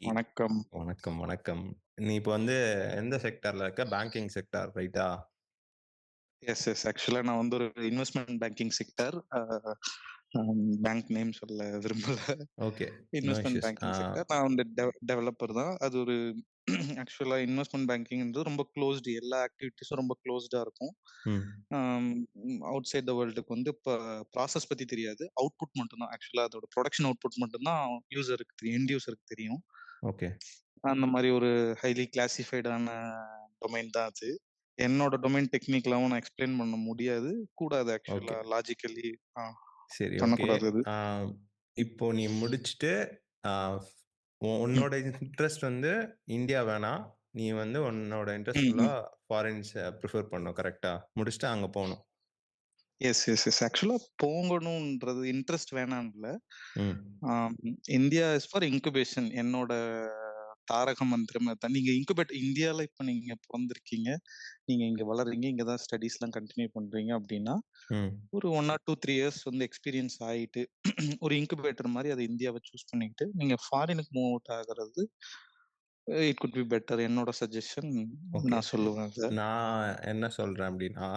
இ வணக்கம். வணக்கம், வணக்கம். நீ இப்ப வந்து எந்த செக்டார்ல இருக்க? பேங்கிங் செக்டார் ரைட்டா? எஸ். ஆக்சுவலா நான் வந்து ஒரு investment banking sector. Bank name சொல்ல விரும்பல. Okay. No investment issues. Banking sector. நான் வந்து டெவலப்பர் தான். அது ஒரு ஆக்சுவலா இன்வெஸ்ட்மென்ட் பேங்கிங்ன்றது ரொம்ப க்ளோஸ்டு. எல்லா ஆக்டிவிட்டீஸும் ரொம்ப க்ளோஸ்டா இருக்கும். ம். ஆம், அவுட் சைட் த வேர்ல்டுக்கு வந்து இப்ப ப்ராசஸ் பத்தி தெரியாது. அவுட்புட் மட்டும் தான். ஆக்சுவலா அதோட புரொடக்ஷன் அவுட்புட் மட்டும் தான் யூசருக்கு தெரியும். எண்ட் யூசருக்கு தெரியும். ஓகே, அந்த மாரி ஒரு ஹைலி கிளாசிஃபைடான டொமைன் தான் அது. என்னோட டொமைன் டெக்னிக்கலாவும் நான் எக்ஸ்பிளைன் பண்ண முடியாது. கூடாது ஓகே. ஆக்சுவலா லாஜிக்கலி ஆ சரி, ஓகே. பண்ணக்கூடாது அது. ஆ இப்போ நீ முடிச்சுட்டு, ஆ ம். உன்னோட இன்ட்ரெஸ்ட் வந்து இந்தியா வேணாம். நீ வந்து உன்னோட இன்ட்ரெஸ்ட் ம், ஃபுல்லா ம். ஃபாரின்ஸ ப்ரிஃபர் பண்ணணும். கரெக்ட்டா? முடிச்சுட்டு அங்க போணும். எஸ். ஆக்சுவலா போகணுன்றது இன்ட்ரெஸ்ட் வேணான்னு இல்ல. ம். ஆம், இந்தியா இஸ் ஃபார் இன்குபேஷன். என்னோட தாரக மந்திரம் அதான். நீங்க இந்தியால இப்ப நீங்க பொறந்திருக்கீங்க. நீங்க இங்க வளர்றீங்க. இங்க தான் ஸ்டடீஸ்லாம் கன்டின்யூ பண்றீங்க அப்டின்னா, ம். ஒரு 1 ஆர் 2, 3 இயர்ஸ் வந்து எக்ஸ்பீரியன்ஸ் ஆயிட்டு, ஒரு இன்குபேட்டர் மாரி அது இந்தியாவ சூஸ் பண்ணிக்கிட்டு, நீங்க ஃபாரினுக்கு மூவ் அவுட் ஆகுறது இட் குட் பி பெட்டர். என்னோட சஜஷன் ஓகே. நான் சொல்லுவேன் அத. நான் என்ன சொல்றேன் அப்டின்னா,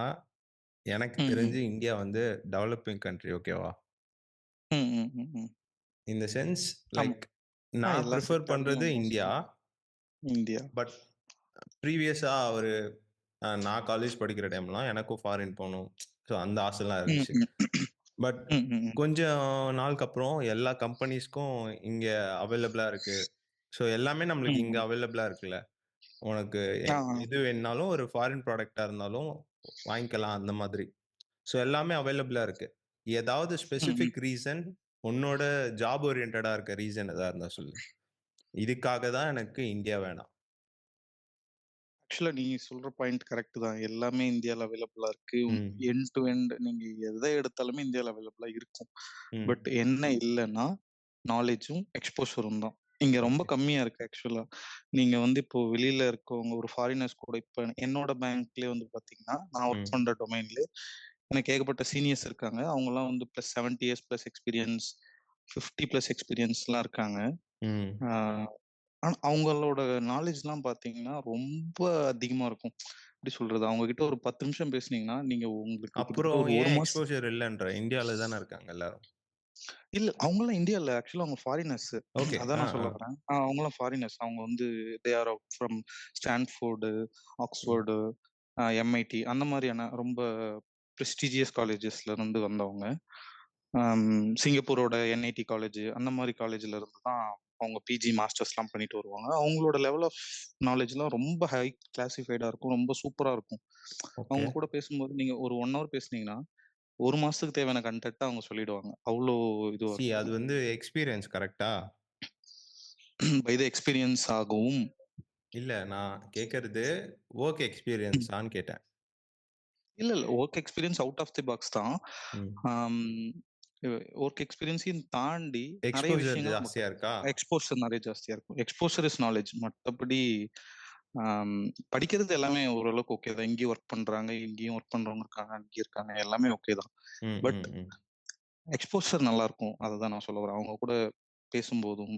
எனக்கு ம், ம். தெரிஞ்சு இந்தியா வந்து டெவலப்பிங் கண்ட்ரி ஓகேவா? ம். இன் த சென்ஸ் ஆமா. லைக் நான் எல்லா பிரிஃபர் பண்றது செக்டார்லயும் இந்தியா. Mostly India. பட் ப்ரீவியஸா நான் காலேஜ் படிக்கிற டைம்லாம் எனக்கும் ஃபாரின் போணும். ஸோ அந்த ஆசைலாம் ம், இருந்துச்சு. ம். பட் ம். கொஞ்சம் நாளுக்கு அப்புறம் எல்லா கம்பெனிஸ்க்கும் இங்க அவைலபிளா இருக்கு. ஸோ எல்லாமே நம்மளுக்கு இங்க ம். அவைலபிளா இருக்குல்ல. உனக்கு ஆ. எது வேணுனாலும் ஒரு ஃபாரின் ப்ராடக்ட்டா இருந்தாலும் வாங்கிக்கலாம் அந்த மாதிரி. ஸோ எல்லாமே அவைலபிளா இருக்கு. ஏதாவது ம். ஸ்பெசிஃபிக் ரீசன் உன்னோட ஜாப் ஓரியன்டடா இருக்க ரீசன் எதா இருந்தா சொல்லு. இதுக்காக தான் எனக்கு இந்தியா வேணாம். ஆக்சுவலா நீங்க சொல்ற பாயிண்ட் கரெக்ட் தான். எல்லாமே இந்தியால அவைலபிளா இருக்கு. ம். எண்ட் டு எண்ட் நீங்க எத எடுத்தாலுமே இந்தியால அவைலபிளா இருக்கும். பட் ம். என்ன இல்லன்னா, நாலேட்ஜும், எக்ஸ்போஷரும் தான். இங்க ரொம்ப ஓகே. கம்மியா இருக்கு ஆக்சுவலா. நீங்க வந்து இப்போ வெளியில இருக்கவங்க ஒரு ஃபாரினர்ஸ் கூட இப்ப என்னோட பேங்க்லயே வந்து பார்த்தீங்கன்னா, நான் ஒர்க் ம். பண்ற டொமைன்லயே எனக்கு ஏகப்பட்ட சீனியர்ஸ் இருக்காங்க. அவங்கலாம் வந்து +70 இயர்ஸ் பிளஸ் எக்ஸ்பீரியன்ஸ், 50 பிளஸ் எக்ஸ்பீரியன்ஸ்லாம் இருக்காங்க. ம். ஆ ஆனா அவங்களோட நாலேட்ஜ்லாம் பார்த்தீங்கன்னா, ரொம்ப அதிகமா இருக்கும். எப்படி சொல்றது? அவங்க கிட்ட ஒரு 10 நிமிஷம் பேசுனீங்கன்னா, நீங்க உங்களுக்கு கிட்டத்தட்ட அப்புறம் ஒரு 1 ஏன் மாசம் எக்ஸ்போஷர் இல்லன்ற? இந்தியால தான இருக்காங்க எல்லாரும். இல்ல அவங்கலாம் இந்தியா இல்ல. ஆக்சுவலா அவங்க ஃபாரினர்ஸ். ஓகே. அதான் ஆ, நான் சொல்ல ஆ. வரேன். அவங்கலாம் ஃபாரினர்ஸ். அவங்க வந்து தே ஆர் ஃப்ரம் ஸ்டான்ஃபோர்டு, ம். ஆக்ஸ்ஃபோர்டு, எம்ஐடி அந்த மாரியான ரொம்ப பிரெஸ்டிஜியஸ் காலேஜஸ்ல இருந்து வந்தவங்க. சிங்கப்பூரோட என்ஐடி காலேஜ் அந்த மாரி காலேஜ்ல இருந்து தான் அவங்க பிஜி, மாஸ்டர்ஸ்லாம் பண்ணிட்டு வருவாங்க. அவங்களோட லெவல் ஆஃப் நாலேட்ஜ்லாம் ரொம்ப ஹை கிளாசிஃபைடா இருக்கும். ரொம்ப சூப்பரா இருக்கும். ஓகே. அவங்க கூட பேசும்போது நீங்க ஒரு 1 ஹவர் பேசுனீங்கன்னா, 1 மாசத்துக்கு தேவையான கன்டென்ட்ட அவங்க சொல்லிடுவாங்க. அவ்ளோ இதுவா அது இருக்கும். வந்து எக்ஸ்பீரியன்ஸ் கரெக்ட்டா? பை த எக்ஸ்பீரியன்ஸ் ஆகவும் இல்ல நான் கேட்கறது வொர்க் எக்ஸ்பீரியன்ஸான்னு கேட்டேன். இல்ல. Work experience out of the box தான். ம். ஆம் வொர்க் எக்ஸ்பீரியன்ஸையும் தாண்டி நெறைய எக்ஸ்போஷர் விஷயங்கள் நம்ம ஜாஸ்தியா இருக்கா? எக்ஸ்போஷர் நெறைய ஜாஸ்தியா இருக்கும். Exposure is knowledge. மத்தபடி ஆம் படிக்கிறது எல்லாமே ஓரளவுக்கு ஓகே தான். இங்கேயும் ஒர்க் பண்றாங்க, இங்கேயும் ஒர்க் பண்றவங்க இருக்காங்க, அங்கேயும் இருக்காங்க. எல்லாமே ஓகே தான். ம், பட் ம், ம். எக்ஸ்போஷர் நல்லாருக்கும். அததான் நான் சொல்ல வரேன். அவங்க கூட பேசும்போதும்,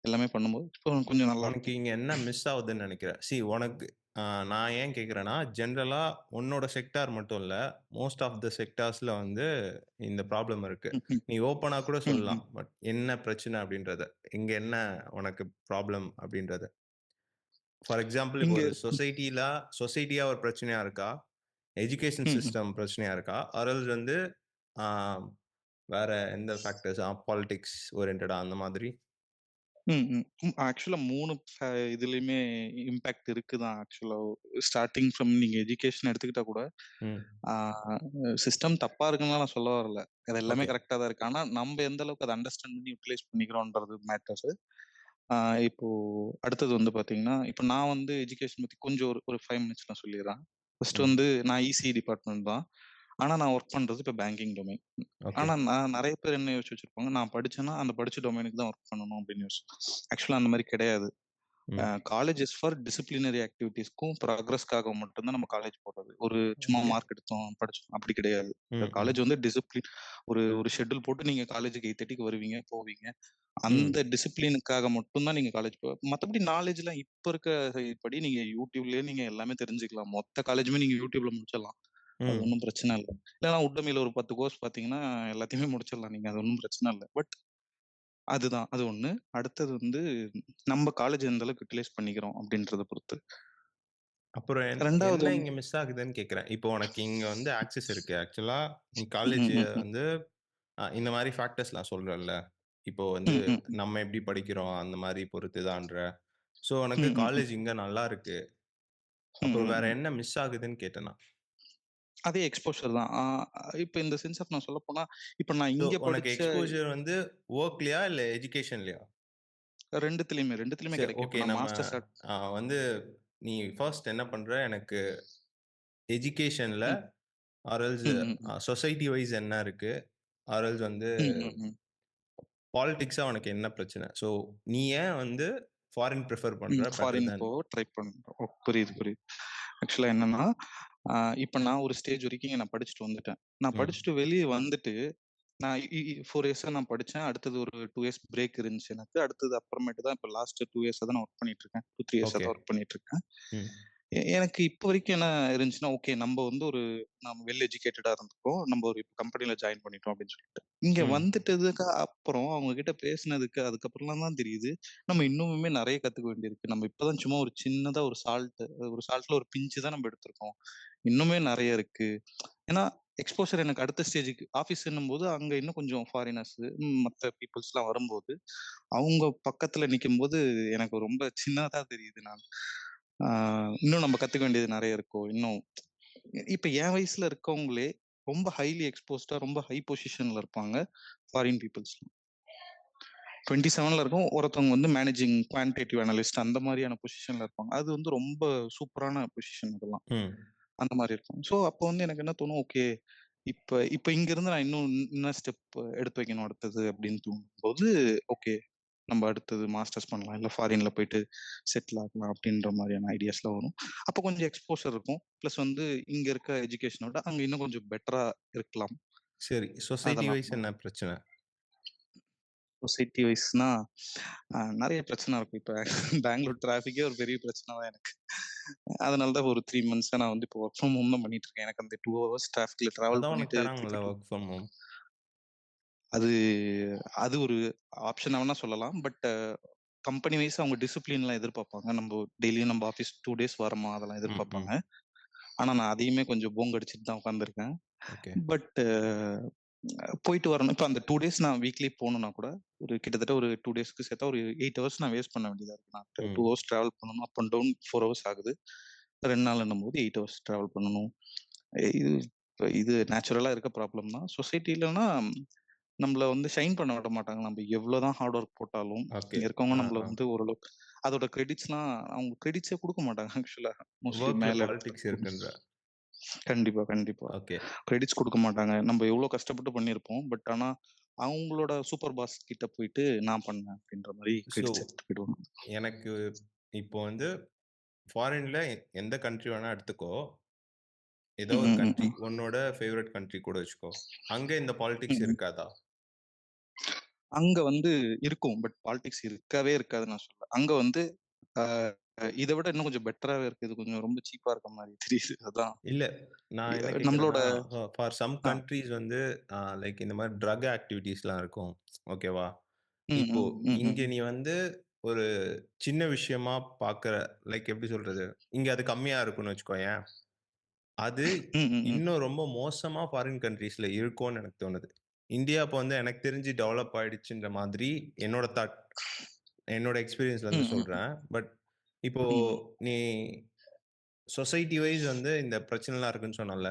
எல்லாமே பண்ணும்போது கொஞ்சம் உனக்கு நல்லாருக்கும். இங்க என்ன மிஸ் ஆவுதுன்னு நெனைக்கிற? உனக்கு அ நான் ஏன் கேட்கிறேன்னா, ஜெனரலா உன்னோட செக்டார் மட்டும் இல்ல. மோஸ்ட் ஆஃப் த செக்டார்ஸ்ல வந்து இந்த ப்ராப்ளம் இருக்கு. ம், ம், நீ ஓப்பனா கூட ம், ம், சொல்லலாம். பட் என்ன பிரச்சனை அப்படின்றத. இங்க என்ன உனக்கு ப்ராப்ளம் அப்படின்றத. ஃபார் எக்ஸாம்பிள் இப்போ இங்க ஒரு சொசைட்டியா ஒரு பிரச்சனையா இருக்கா? எஜுகேஷன் ம், ம். சிஸ்டம் பிரச்சனையா இருக்கா? வந்து ஆ வேற எந்த ஃபேக்டர்ஸ் பாலிடிக்ஸ் ஓரியன்டடா அந்த மாதிரி? ஆக்சுவலா 3 இதுலயுமே இம்பாக்ட் இருக்குதான் ஆக்சுவலா. ஸ்டார்ட்டிங் ஃப்ரம் நீங்க எஜுகேஷன் எடுத்துக்கிட்டா கூட, ம். ஆ சிஸ்டம் தப்பா இருக்குன்னுலாம் நான் சொல்ல வரல. அது எல்லாமே ஓகே. கரெக்ட்டா தான் இருக்கு. ஆனா, நம்ப எந்த அளவுக்கு அத அண்டர்ஸ்டாண்ட் பண்ணி யுட்டிலைஸ் பண்ணிக்கிறோம்ன்றது மேட்டர்ஸு. ஆ இப்போ அடுத்தது வந்து பார்த்தீங்கன்னா, இப்ப நான் வந்து எஜுகேஷன் பத்தி கொஞ்சம் ஒரு 5 மினிட்ஸ் நான் சொல்லிர்றேன். ஃபர்ஸ்ட் ம். வந்து நான் இசிஇ டிபார்ட்மெண்ட் தான். ஆனா, நான் ஒர்க் பண்றது இப்ப பேங்கிங் டொமைன். ஓகே. ஆனா, நான் நெறைய பேர் என்ன யோசிச்சு வச்சிருப்பாங்க, நான் படிச்சேன்னா, அந்த படிச்ச டொமைனுக்கு தான் ஒர்க் பண்ணணும் அப்படின்னு யோசிச்சு ஆக்சுவலா அந்த மாரி கிடையாது. ம். காலேஜ் இஸ் ஃபார் டிசிப்ளினரி ஆக்டிவிட்டீஸ்க்கும் ப்ராக்ரஸ்க்காக மட்டும் தான் நம்ம காலேஜ் போறது. ஒரு சும்மா ஓகே. மார்க் எடுத்தோம், படிச்சோம் அப்படி கிடையாது. ம், ம், காலேஜ் வந்து டிசிப்ளின். ஒரு ஒரு ஷெட்யூல் போட்டு நீங்க காலேஜுக்கு 8:30க்கு வருவீங்க, போவீங்க. அந்த ம், டிசிப்ளினுக்காக மட்டும் தான் நீங்க காலேஜ் மத்தபடி நாலேட்ஜ்லாம் இப்ப இருக்க படி நீங்க யூடியூப்லயே நீங்க எல்லாமே தெரிஞ்சுக்கலாம். மொத்த காலேஜுமே நீங்க யூடியூப்ல முடிச்சிடலாம். அது ம். ஒண்ணும் பிரச்சனை இல்ல. இல்லன்னா உட்டமையில ஒரு 10 கோர்ஸ் பார்த்தீங்கன்னா, எல்லாத்தையுமே முடிச்சிடலாம் நீங்க. அது ஒண்ணும் பிரச்சனை இல்ல. பட் அதுதான். அது 1. அடுத்தது வந்து நம்ம காலேஜ் எந்த அளவுக்கு யுட்டிலைஸ் பண்ணிக்கிறோம் அப்படின்றத பொறுத்து. அப்புறம் 2வது என்ன வந்து இங்க மிஸ் ஆகுதுன்னு கேட்கிறேன். இப்போ உனக்கு இங்க வந்து ஆக்சஸ் இருக்கு. ஆக்சுவலா நீ ம், காலேஜ் ம், ம். வந்து இந்த மாரி ஃபேக்டர்ஸ்லாம் சொல்றல்ல. இப்போ வந்து ம், ம், ம். நம்ம எப்படி படிக்கிறோம் அந்த மாரி பொறுத்து தான்ற. ஸோ உனக்கு ம், ம், ம். காலேஜ் இங்க நல்லா இருக்கு. ம், அப்புறம் ம், வேற ம். என்ன மிஸ் ஆகுதுன்னு கேட்டேன் நான். அதே எக்ஸ்போஷர் தான். இப்ப இந்த சென்ஸ் ஆஃப் நான் சொல்லப்போனா, இப்ப நான் ஸோ இங்க உனக்கு படிச்ச எக்ஸ்போஷர் வந்து வொர்க்லயா இல்ல எஜுகேஷன்லயா? 2த்துலயுமே சரி கிடைக்கும். ஓகே. இப்ப நான் நம்ம மாஸ்டர்ஸ் வந்து நீ ஃபர்ஸ்ட் என்ன பண்ற எனக்கு எஜுகேஷன்ல ம், ஆர் எல்ஸ் ம், ம், ம். சொசைட்டி வைஸ் என்ன இருக்கு? ஆர் எல்ஸ் வந்து ம், ம், ம். பாலிடிக்ஸா உனக்கு என்ன பிரச்சனை? ஸோ நீ ஏன் வந்து ஃபாரின் பிரிஃபர் பண்ற ம். பெட்டர் ஃபாரின் தென் போக ட்ரை பண்றோம். புரியுது, புரியுது. ஆக்சுவலா என்னன்னா, அ இப்ப நான் ஒரு ஸ்டேஜ் வரைக்கும் இங்க நான் படிச்சுட்டு வந்துட்டேன். நான் ம். படிச்சுட்டு வெளிய வந்துட்டு, நான் 4 இயர்ஸா நான் படிச்சேன். அடுத்தது ஒரு 2 இயர்ஸ் பிரேக் இருந்துச்சு எனக்கு. அடுத்தது அப்புறமேட்டு தான் இப்ப லாஸ்ட் 2 இயர்ஸா தான் நான் வொர்க் பண்ணிட்டு இருக்கேன். 2, 3 இயர்ஸா ஓகே. தான் வொர்க் பண்ணிட்டு இருக்கேன். ம். எனக்கு இப்ப வரைக்கும் என்ன இருந்துச்சுன்னா, ஓகே நம்ப வந்து நம்ம வெல் எஜுகேட்டடா இருந்துக்கோம். நம்ம ஒரு கம்பெனில ஜாயின் பண்ணிட்டோம் அப்படின்னு சொல்லிட்டு. இங்க ம். வந்துட்டதுக்கு அப்புறம் அவங்க கிட்ட பேசினதுக்கு அதுக்கப்புறம்லாம் தான் தெரியுது. நம்ம இன்னுமுமே நெறைய கத்துக்க வேண்டியிருக்கு. நம்ம இப்ப தான் சும்மா ஒரு சின்னதா ஒரு சால்ட்ல ஒரு பிஞ்ச் தான் நம்ம எடுத்திருக்கோம். இன்னுமே நெறைய இருக்கு. ஏன்னா எக்ஸ்போஷர் எனக்கு அடுத்த ஸ்டேஜ்க்கு ஆஃபீஸ்ன்னும்போது அங்க இன்னும் கொஞ்சம் ஃபாரினர்ஸ் மத்த பீப்பிள்ஸ்லாம் வரும்போது, அவங்க பக்கத்துல நிக்கும்போது எனக்கு ரொம்ப சின்னதா தெரியுது நான். ஆ இன்னும் நம்ம கத்துக்க வேண்டியது நெறைய இருக்கோ! இன்னும் இப்ப என் வயசுல இருக்கவங்களே ரொம்ப ஹைலி எக்ஸ்போஸ்டா ரொம்ப ஹை பொசிஷன்ல இருப்பாங்க. ஃபாரின் பீப்பிள்ஸ்லாம். 27ல இருக்கும். ஒருத்தவங்க வந்து மேனேஜிங் குவான்டிடேட்டிவ் அனலிஸ்ட் அந்த மாரியான பொசிஷன்ல இருப்பாங்க. அது வந்து ரொம்ப சூப்பரான பொசிஷன் அதெல்லாம். ம். அந்த மாரி இருக்கும். ஸோ அப்போ வந்து எனக்கு என்ன தோணும், ஓகே இப்ப இப்ப இங்கிருந்து நான் இன்னும் என்ன ஸ்டெப் எடுத்து வைக்கணும் அடுத்தது அப்படின்னு தோணும்போது, ஓகே நம்ம அடுத்தது மாஸ்டர்ஸ் பண்ணலாம். இல்ல ஃபாரின்ல போயிட்டு செட்டில் ஆகலாம் அப்படின்ற மாரியான ஐடியாஸ்லாம் வரும். அப்ப கொஞ்சம் எக்ஸ்போஷர் இருக்கும். பிளஸ் வந்து இங்க இருக்க எஜுகேஷன விட அங்க இன்னும் கொஞ்சம் பெட்டரா இருக்கலாம். சரி. சொசைட்டி அதெல்லாம் வைஸ் என்ன பிரச்சனை? சொசைட்டி வைஸ்னா நெறைய பிரச்சனை இருக்கும். இப்ப பெங்களூர் டிராஃபிக்கே ஒரு பெரிய பிரச்சனை தான் எனக்கு. அதனால தான் ஒரு 3 மந்த்ஸா நான் வந்து இப்போ வொர்க் ஃப்ரம் ஹோம் தான் பண்ணிட்டு இருக்கேன். எனக்கு அந்த 2 ஹவர்ஸ் டிராஃபிக்ல டிராவல் அதான் உனக்கு பண்ணிட்டு தராங்கல்ல திருப்பி வொர்க் ஃப்ரம் ஹோம். அது அது ஒரு ஆப்ஷனா வேணா சொல்லலாம். பட் கம்பெனி வைஸ் அவங்க டிசிப்ளின்லாம் எதிர்பார்ப்பாங்க. டெய்லியும் நம்ம ஆஃபீஸ் 2 டேஸ் வரோமா அதெல்லாம் ம், எதிர்பார்ப்பாங்க. ம். ஆனா நான் அதையுமே கொஞ்சம் போங்க அடிச்சுட்டு தான் உட்கார்ந்துருக்கேன். ஓகே. பட் போயிட்டு வரணும். இப்ப அந்த 2 டேஸ் நான் வீக்லி போணும்னா கூட, கிட்டத்தட்ட ஒரு 2 டேஸ்க்கு சேர்த்தா ஒரு 8 ஹவர்ஸ் நான் வேஸ்ட் பண்ண வேண்டியதா இருக்கு. நான் 2 ம். ஹவர்ஸ் டிராவல் பண்ணணும். அப் அண்ட் டவுன் 4 ஹவர்ஸ் ஆகுது. 2 நாளுன்னும்போது 8 ஹவர்ஸ் டிராவல் பண்ணணும். இது இது நேச்சுரலா இருக்க ப்ராப்ளம் தான். சொசைட்டிலனா நம்மள வந்து ஷைன் பண்ண விட மாட்டாங்க. நம்ம எவ்வளோதான் ஹார்ட் ஒர்க் போட்டாலும், ஓகே. இங்க இருக்கவங்க ஆ, நம்மள ஆ. வந்து ஓரளவுக்கு அதோட கிரெடிட்ஸ்லாம் அவங்க கிரெடிட்ஸே குடுக்க மாட்டாங்க ஆக்சுவலா. மோஸ்ட்லி வொர்க்ல மேல இடத்துல பாலிடிக்ஸ் இருக்கவங்க. இருக்குன்ற. கண்டிப்பா, கண்டிப்பா. ஓகே. கிரெடிட்ஸ் குடுக்க மாட்டாங்க. நம்ம எவ்ளோ கஷ்டப்பட்டு பண்ணியிருப்போம். பட் ஆனா, அவங்களோட சூப்பர் பாஸ் கிட்ட போயிட்டு நான் பண்ணேன் அப்படின்ற மாரி ஸோ கிரெடிட்ஸ் எடுத்துட்டு போயிடுவாங்க. எனக்கு இப்போ வந்து ஃபாரின்ல எந்த கண்ட்ரி வேணா எடுத்துக்கோ. ஏதோ ம், ஒரு ம், ம், கண்ட்ரி. ம். உன்னோட ஃபேவரைட் கண்ட்ரி கூட வச்சுக்கோ. அங்க இந்த ம், பாலிடிக்ஸ் ம். இருக்காதா? அங்க வந்து இருக்கும். பட் பாலிடிக்ஸ் இருக்கவே இருக்காதுன்னு நான் சொல்லுவேன். அங்க வந்து ஆ இத விட இன்னும் கொஞ்சம் பெட்டராவே இருக்கு. இது கொஞ்சம் ரொம்ப சீப்பா இருக்க மாரி தெரியுது. அதான். இல்ல. நான் என்ன நம்மளோட கேட்கிறேன்னா, ஃபார் சம் ஆ. கண்ட்ரீஸ் வந்து லைக் இந்த மாரி ட்ரக் ஆக்டிவிட்டீஸ்லாம் இருக்கும். ஓகேவா? ம், இப்போ ம், ம், இங்க ம். நீ வந்து ஒரு சின்ன விஷயமா பார்க்குற லைக் எப்படி சொல்றது? இங்க அது கம்மியா இருக்குன்னு வச்சுக்கோயேன். அது ம், ம், ம். இன்னும் ரொம்ப மோசமா ஃபாரின் கண்ட்ரீஸ்ல இருக்கும்னு எனக்கு தோணுது. இந்தியா இப்ப வந்து எனக்கு தெரிஞ்சு டெவலப் ஆயிடுச்சுன்ற மாதிரி என்னோட தாட். என்னோட எக்ஸ்பீரியன்ஸ்ல ம், இருந்து ம், ம். சொல்றேன். பட் இப்போ ம். நீ சொசைட்டி வைஸ் வந்து இந்த பிரச்சனைலாம் இருக்குன்னு சொன்னல்ல.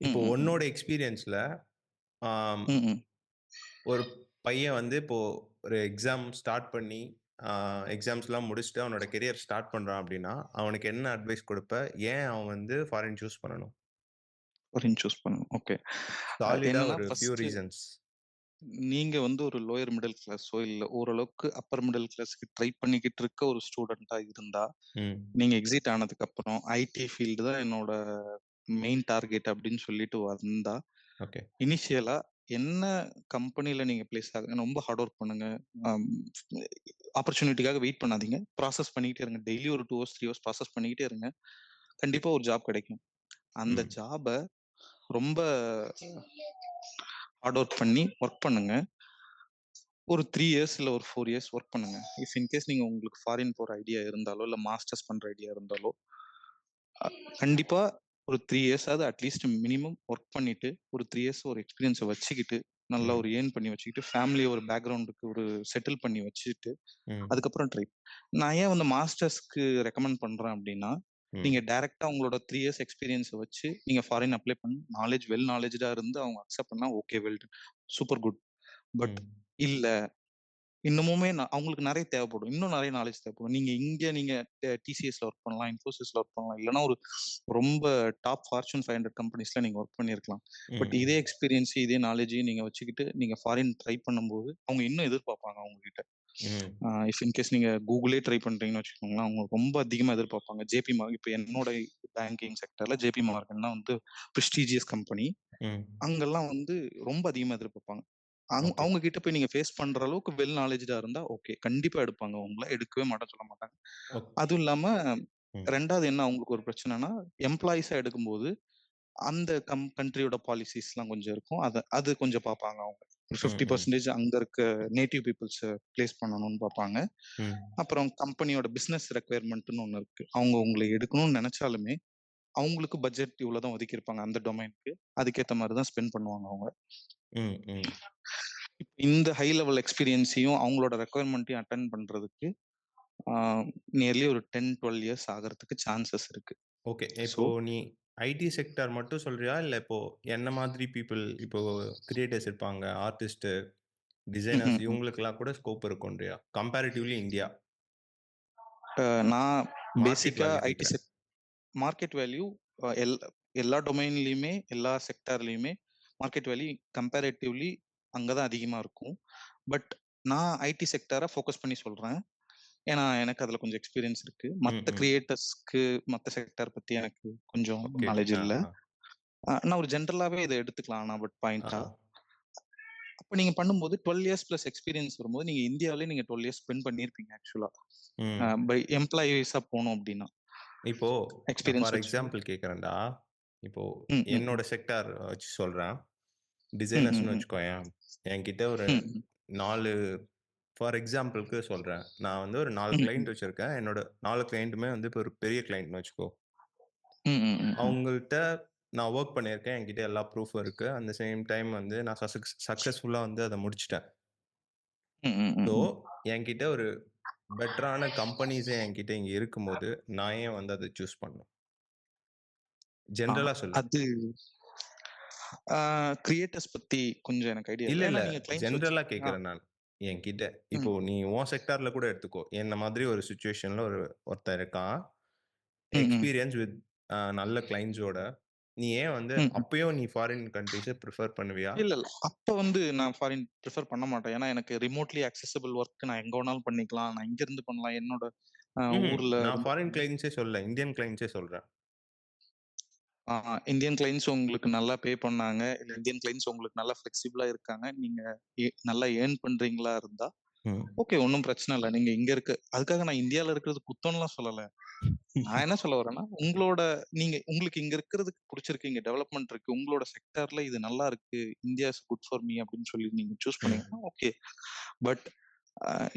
ம், இப்போ ம், ம். உன்னோட எக்ஸ்பீரியன்ஸ்ல ஆம், ம், ம். ஒரு பையன் வந்து இப்போ ஒரு எக்ஸாம் ஸ்டார்ட் பண்ணி, ஆ எக்ஸாம்ஸ்லாம் முடிச்சுட்டு அவனோட கரியர் ஸ்டார்ட் பண்றான் அப்டின்னா, அவனுக்கு என்ன அட்வைஸ் குடுப்ப? ஏன் அவன் வந்து ஃபாரின் சூஸ் பண்ணணும்? ஃபாரின் சூஸ் பண்ணணும். ஓகே. சாலிடா என்னன்னா ஒரு ஃபியூ ஃபர்ஸ்ட்டு ரீசன்ஸ். நீங்க வந்து ஒரு லோயர் மிடில் கிளாஸோ, இல்ல ஓரளவுக்கு அப்பர் மிடில் கிளாஸ்க்கு ட்ரை பண்ணிக்கிட்டு இருக்க ஒரு ஸ்டூடெண்ட்டா இருந்தா, ம். நீங்க எக்ஸிட் ஆனதுக்கப்புறம் ஐடி ஃபீல்டு தான் என்னோட மெயின் டார்கெட் அப்படின்னு சொல்லிட்டு வந்தா, ஓகே. இனிஷியலா என்ன கம்பெனில நீங்க பிளேஸ் ரொம்ப ஹார்ட் ஒர்க் பண்ணுங்க. அம் ஆப்பர்ச்சுனிட்டிக்காக வெயிட் பண்ணாதீங்க. ப்ராசஸ் பண்ணிக்கிட்டே இருங்க. டெய்லி ஒரு 2 ஹவர்ஸ், 3 ஹவர்ஸ் ப்ராசஸ் பண்ணிக்கிட்டே இருங்க. கண்டிப்பா ஒரு ஜாப் கிடைக்கும். அந்த ம். ஜாப ரொம்ப ஹார்ட் ஒர்க் பண்ணி ஒர்க் பண்ணுங்க. ஒரு 3 இயர்ஸ் இல்ல ஒரு 4 இயர்ஸ் ஒர்க் பண்ணுங்க. இஃப் இன் கேஸ் நீங்க உங்களுக்கு ஃபாரின் போற ஐடியா இருந்தாலோ, இல்ல மாஸ்டர்ஸ் பண்ற ஐடியா இருந்தாலோ, அ கண்டிப்பா ஒரு 3 இயர்ஸாவது அட்லீஸ்ட் மினிமம் ஒர்க் பண்ணிட்டு, ஒரு 3 இயர்ஸ் ஒரு எக்ஸ்பீரியன்ஸ வச்சுக்கிட்டு, நல்லா ம். ஒரு ஏர்ன் பண்ணி வச்சுக்கிட்டு, ஃபேமிலிய ஒரு பேக்கிரவுண்டுக்கு ஒரு செட்டில் பண்ணி வச்சுட்டு, ம். அதுக்கப்புறம் ட்ரை. நான் ஏன் வந்து மாஸ்டர்ஸ்க்கு ரெக்கமெண்ட் பண்றேன் அப்டின்னா, ம். நீங்க டைரக்ட்டா உங்களோட 3 இயர்ஸ் எக்ஸ்பீரியன்ஸ வச்சு, நீங்க ஃபாரின் அப்ளை பண்ணி வெல் நாலேட்ஜ்டா இருந்து அவங்க அக்செப்ட் பண்ணா okay, well done. Super good. But ம். இல்ல, இன்னமுமே அவங்களுக்கு நெறைய தேவைப்படும். இன்னும் நெறைய நாலேட்ஜ் தேவைப்படும். நீங்க டிசிஎஸ்ல ஒர்க் பண்ணலாம், இன்ஃபோசிஸ்ல ஒர்க் பண்ணலாம். இல்லன்னா ஒரு ரொம்ப டாப் ஃபார்ச்சூன் 500 கம்பெனிஸ்ல நீங்க ஒர்க் பண்ணியிருக்கலாம். பட் ம். இதே எக்ஸ்பீரியன்ஸ், இதே நாலேட்ஜையும் நீங்க வச்சுக்கிட்டு, நீங்க ஃபாரின் ட்ரை பண்ணும்போது, அவங்க இன்னும் எதிர்பார்ப்பாங்க உங்ககிட்ட. ம். இஃப் இன் கேஸ் நீங்க கூகுளே ட்ரை பண்றீங்கன்னு வச்சுக்கோங்களேன், அவங்க ரொம்ப அதிகமா எதிர்பார்ப்பாங்க. ஜேபி மார்க் இப்ப என்னோட பேங்கிங் செக்டர்ல ஜேபி மார்கன் தான் வந்து பிரெஸ்டீஜியஸ் கம்பெனி. ம். அங்கெல்லாம் வந்து ரொம்ப அதிகமா எதிர்பார்ப்பாங்க. ஓகே. அவங்க கிட்ட போய் நீங்க ஃபேஸ் பண்ற அளவுக்கு வெல் நாலேட்ஜ்டா இருந்தா ஓகே. கண்டிப்பா எடுப்பாங்க உங்கள. எடுக்கவே மாட்டேன்னு சொல்ல மாட்டாங்க. ஓக் அதுவும் இல்லாம ம். 2வது என்ன அவங்களுக்கு ஒரு பிரச்சனைன்னா, எம்ப்ளாயீஸா எடுக்கும்போது அந்த கண்ட்ரியோட பாலிசிஸ்லாம் கொஞ்சம் இருக்கும். அது கொஞ்சம் பார்ப்பாங்க அவங்க. ஒரு ம். ம். 50% அங்க இருக்க நேட்டிவ் பீப்பிள்ஸ பிளேஸ் பண்ணணும்னு பார்ப்பாங்க. ம். அப்புறம் கம்பெனியோட பிசினஸ் ரெக்வயர்மென்ட்ன்னு ஒண்ணு இருக்கு. அவங்க உங்கள எடுக்கணும்னு நெனச்சாலுமே, அவங்களுக்கு பட்ஜெட் இவ்வளோ தான் ஒதுக்கியிருப்பாங்க அந்த டொமைனுக்கு. அதுக்கேத்த மாரி தான் ஸ்பெண்ட் பண்ணுவாங்க அவங்க. ம். ம். இந்த ஹை லெவல் எக்ஸ்பீரியன்ஸையும் அவங்களோட ரெக்வயர்மென்ட்டையும் அட்டெண்ட் பண்றதுக்கு ஆ நியர்லி ஒரு 10, 12 இயர்ஸ் ஆகறதுக்கு சான்சஸ் இருக்கு. ஓகே. ஸோ இப்போ நீ ஐடி செக்டார் மட்டும் சொல்றியா? இல்ல இப்போ என்ன மாதிரி பீப்பிள் இப்போ கிரியேட்டர்ஸ் இருப்பாங்க, ஆர்டிஸ்ட்டு, டிசைனர்ஸ் ம்ஹ்ம். இவங்களுக்கெல்லாம் கூட ஸ்கோப் இருக்குன்றியா? Comparatively India. நான் மார்க்கெட் பேசிக்கா வேல்யூ ஐடி கேட்கிறேன். மார்க்கெட் வேல்யூ அ எல் எல்லா டொமைன்லயுமே, எல்லா செக்டார்லயுமே மார்க்கெட் வேல்யூ கம்பேரேட்டிவ்லி அங்க தான் அதிகமா இருக்கும். பட் நான் ஐடி செக்டார ஃபோக்கஸ் பண்ணி சொல்றேன். ஏன்னா, எனக்கு அதுல கொஞ்சம் எக்ஸ்பீரியன்ஸ் இருக்கு. ம். மத்த ம். கிரியேட்டர்ஸ்க்கு மத்த செக்டார் பத்தி எனக்கு கொஞ்சம் ஓகே, ஓகே. நாலேட்ஜ் ஆ, இல்ல. ஆ. நான் ஒரு ஜெனரலாவே இத எடுத்துக்கலாம் ஆனா பாயிண்ட்டா. ஆ. அப்ப நீங்க பண்ணும்போது 12 இயர்ஸ் பிளஸ் எக்ஸ்பீரியன்ஸ் வரும்போது, நீங்க இந்தியாவிலேயே நீங்க 12 இயர்ஸ் ஸ்பெண்ட் பண்ணியிருப்பீங்க ஆக்சுவலா. ம். பை எம்ப்ளாயீஸா போனோம் அப்டின்னா. இப்போ நான் எக்ஸ்பீரியன்ஸ் ஃபார் வச்சு. எக்ஸாம்பிள் கேட்கிறேன்டா. இப்போ ம், ம், ம். என்னோட செக்டார் வச்சு சொல்றேன். ம், ம், டிசைனர்ஸ்ன்னு ம். வச்சுக்கோயேன். என்கிட்ட ஒரு ம், ம். 4 ஃபார் எக்ஸாம்பிள்க்கு சொல்றேன். நான் வந்து ஒரு 4 ம், ம். கிளையண்ட் வச்சிருக்கேன். என்னோட 4 கிளையண்ட்டுமே வந்து இப்போ ஒரு பெரிய கிளையண்ட்ன்னு வச்சுக்கோ. ம், ம், ம், ம். அவங்கள்ட்ட நான் வொர்க் பண்ணியிருக்கேன். என்கிட்ட எல்லா ப்ரூஃபும் இருக்கு. அந்த சேம் டைம் வந்து நான் சக்சஸ்ஃபுல்லா வந்து அத முடிச்சுட்டேன். ம், ம், ம், ஸோ, ம். என்கிட்ட ஒரு பெட்டரான கம்பெனிஸே என்கிட்ட இங்க இருக்கும்போது, நான் ஏன் வந்து அத சூஸ் பண்ணணும்? ஆ ஜெனரலா சொல்லு. அது கிரியேட்டர்ஸ் பத்தி கொஞ்சம் எனக்கு ஐடியா இல்ல, இல்ல. இல்ல. ஏன்னா நீங்க கிளையண்ட்ஸ் வச்சு. ஜெனரலா ஆ. கேட்கிறேன் நான். என்கிட்ட இப்போ ம். நீ உன் செக்டார்ல கூட எடுத்துக்கோ. என்ன மாதிரி ஒரு சிச்சுவேஷன்ல ஒருத்தன் இருக்கான். ம், ம். எக்ஸ்பீரியன்ஸ் வித் நல்ல கிளையண்ட்ஸோட. நீ ஏன் வந்து ம், ம். அப்பயும் நீ ஃபாரின் கண்ட்ரீஸ பிரிஃபர் பண்ணுவியா? இல்ல, இல்ல. அப்ப வந்து நான் ஃபாரின் பிரிஃபர் பண்ண மாட்டேன். ஏன்னா எனக்கு ரிமோட்லி அக்சஸிபிள் ஒர்க் நான் எங்க வேணாலும் பண்ணிக்கலாம். நான் இங்க பண்ணலாம். என்னோட ஊர்ல நான் ரொம்ப ஃபாரின் கிளையண்ட்ஸே சொல்லல. இந்தியன் கிளையண்ட்ஸே சொல்றேன். ஆ இந்தியன் கிளையண்ட்ஸ் உங்களுக்கு நல்லா பே பண்ணாங்க. இல்ல இந்தியன் கிளையண்ட்ஸ் உங்களுக்கு நல்லா ஃப்ளெக்சிபிளா இருக்காங்க. நீங்க நல்லா ஏர்ன் பண்றீங்களா இருந்தா, ம். ஓகே, ஒண்ணும் பிரச்சனை இல்ல. நீங்க இங்க அதுக்காக நான் இந்தியால இருக்கிறது குத்தம்லாம் சொல்லல. நான் என்ன சொல்ல வரேன்னா, உங்களுக்கு இங்க இருக்கிறதுக்கு புடிச்சிருக்கு. இங்க டெவலப்மென்ட் இருக்கு. உங்களோட செக்டார்ல இது நல்லா இருக்கு. India is good for me அப்படின்னு சொல்லி நீங்க சூஸ் ம். பண்ணீங்கன்னா ஓகே. பட்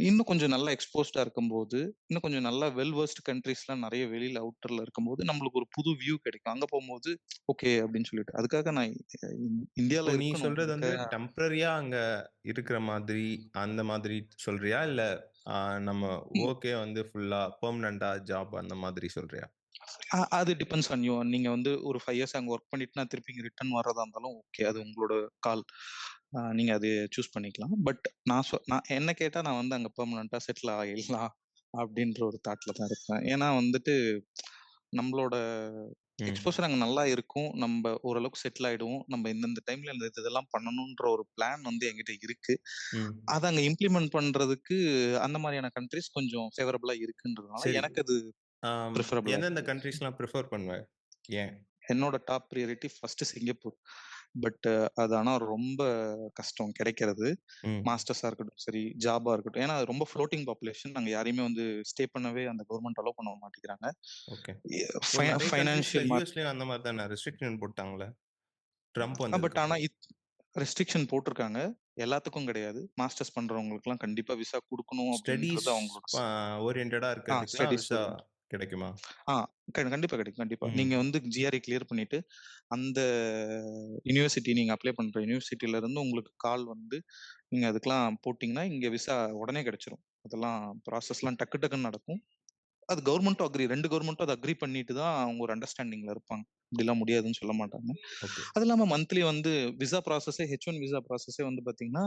இன்னும் கொஞ்சம் நல்லா எக்ஸ்போஸ்டா இருக்கும்போது, இன்னும் கொஞ்சம் நல்லா வெல் வெர்ஸ்ட் கண்ட்ரீஸ்லாம் நெறைய வெளியில அவுட்டர்ல இருக்கும்போது, நம்மளுக்கு ஒரு புது வியூ கிடைக்கும். அங்க போம்போது ஓகே அப்படின்னு சொல்லிட்டு. அதுக்காக நான் இப்போ இந்தியால நீ இருக்கணும். சொல்றது வந்து டெம்பரரியா அங்க இருக்கிற மாதிரி, அந்த மாதிரி சொல்றியா? இல்ல அ நம்ம ம். வொர்க்கே வந்து ஃபுல்லா பெர்மனன்ட்டா ஜாப் அந்த மாதிரி சொல்றியா? அது டிபெண்ட்ஸ் ஆன் யூ. நீங்க வந்து ஒரு 5 இயர்ஸ் அங்க ஒர்க் பண்ணிட்டு நான் திருப்பி இங்க ரிட்டர்ன் வர்றதா இருந்தாலும் ஓகே. அது உங்களோட கால். நீங்க அது சூஸ் பண்ணிக்கலாம். பட் நான் என்ன கேட்டா நான் வந்து அங்க பெர்மனன்ட்டா செட்டில் ஆயிடலாம் அப்படின்ற ஒரு தாட்ல தான் இருப்பேன். ஏன்னா வந்துட்டு நம்மளோட ம். எக்ஸ்போஷர் அங்க நல்லா இருக்கும். நம்ப ஓரளவுக்கு செட்டில் ஆயிடுவோம். நம்ம இந்தந்த டைம்ல இந்த இதெல்லாம் பண்ணணுன்ற ஒரு பிளான் வந்து என்கிட்ட இருக்கு. ம். அத அங்க இம்ப்ளிமெண்ட் பண்றதுக்கு அந்த மாரியான கண்ட்ரீஸ் கொஞ்சம் ஃபேவரபிளா இருக்குன்றதுனால சரி. எனக்கு அது பிரிஃபரபிளா எந்தெந்த இருக்கு. கண்ட்ரீஸ்லாம் பிரிஃபர் பண்ணுவ? ஏன்? என்னோட top priority first Singapore. But அது ஆனா ரொம்ப கஷ்டம் கிடைக்கிறது. ம். மாஸ்டர்ஸா இருக்கட்டும் சரி, ஜாபா இருக்கட்டும். ஏன்னா அது ரொம்ப ஃப்ளோட்டிங் பாப்புலேஷன். அங்க யாரையுமே வந்து ஸ்டே பண்ணவே அந்த கவர்ன்மெண்ட் அலோவ் பண்ண மாட்டேங்கிறாங்க. ஓகே. இப்போ ஃபை நெறைய கண்ட்ரீஸ்ல ஃபைனான்சியல் மார்க் யுஎஸ்லயும் அந்த மாரி தானே ரெஸ்ட்ரிக்ஷன் போட்டாங்கல்ல? ட்ரம்ப் பட் ஆனா வந்ததுக்கப்புறம். ரெஸ்ட்ரிக்ஷன் போட்டிருக்காங்க. எல்லாத்துக்கும் கிடையாது. மாஸ்டர்ஸ் பண்றவங்களுக்குலாம் கண்டிப்பா விசா குடுக்கணும் அப்படின்றது ஸ்டடீஸ் அவங்களோட ஓரியன்டடா இருக்கிறதுக்குலாம் ஸ்டடீஸ் விசா ஓரியன்ட். கிடைக்குமா? ஆ கண்டிப்பா கிடைக்கும். கண்டிப்பா. நீங்க ம். வந்து ஜிஆர்இ கிளியர் பண்ணிட்டு, அந்த யுனிவர்சிட்டி நீங்க அப்ளை பண்ற யுனிவர்சிட்டில இருந்து உங்களுக்கு கால் வந்து, நீங்க அதுக்கெல்லாம் போட்டீங்கன்னா, இங்க விசா உடனே கிடைச்சிரும். அதெல்லாம் ப்ராசஸ்லாம் டக்கு டக்குன்னு நடக்கும். அது கவர்ன்மெண்ட்டும் 2 கவர்ன்மெண்ட்டும் அத அக்ரி பண்ணிட்டு தான் அவங்க ஒரு அண்டர்ஸ்டாண்டிங்ல இருப்பாங்க. இப்படிலாம் முடியாதுன்னு சொல்ல மாட்டாங்க. ஓகே. அது இல்லாம மந்த்லி வந்து விசா ப்ராசஸே H1 விசா ப்ராசஸே வந்து பார்த்தீங்கன்னா,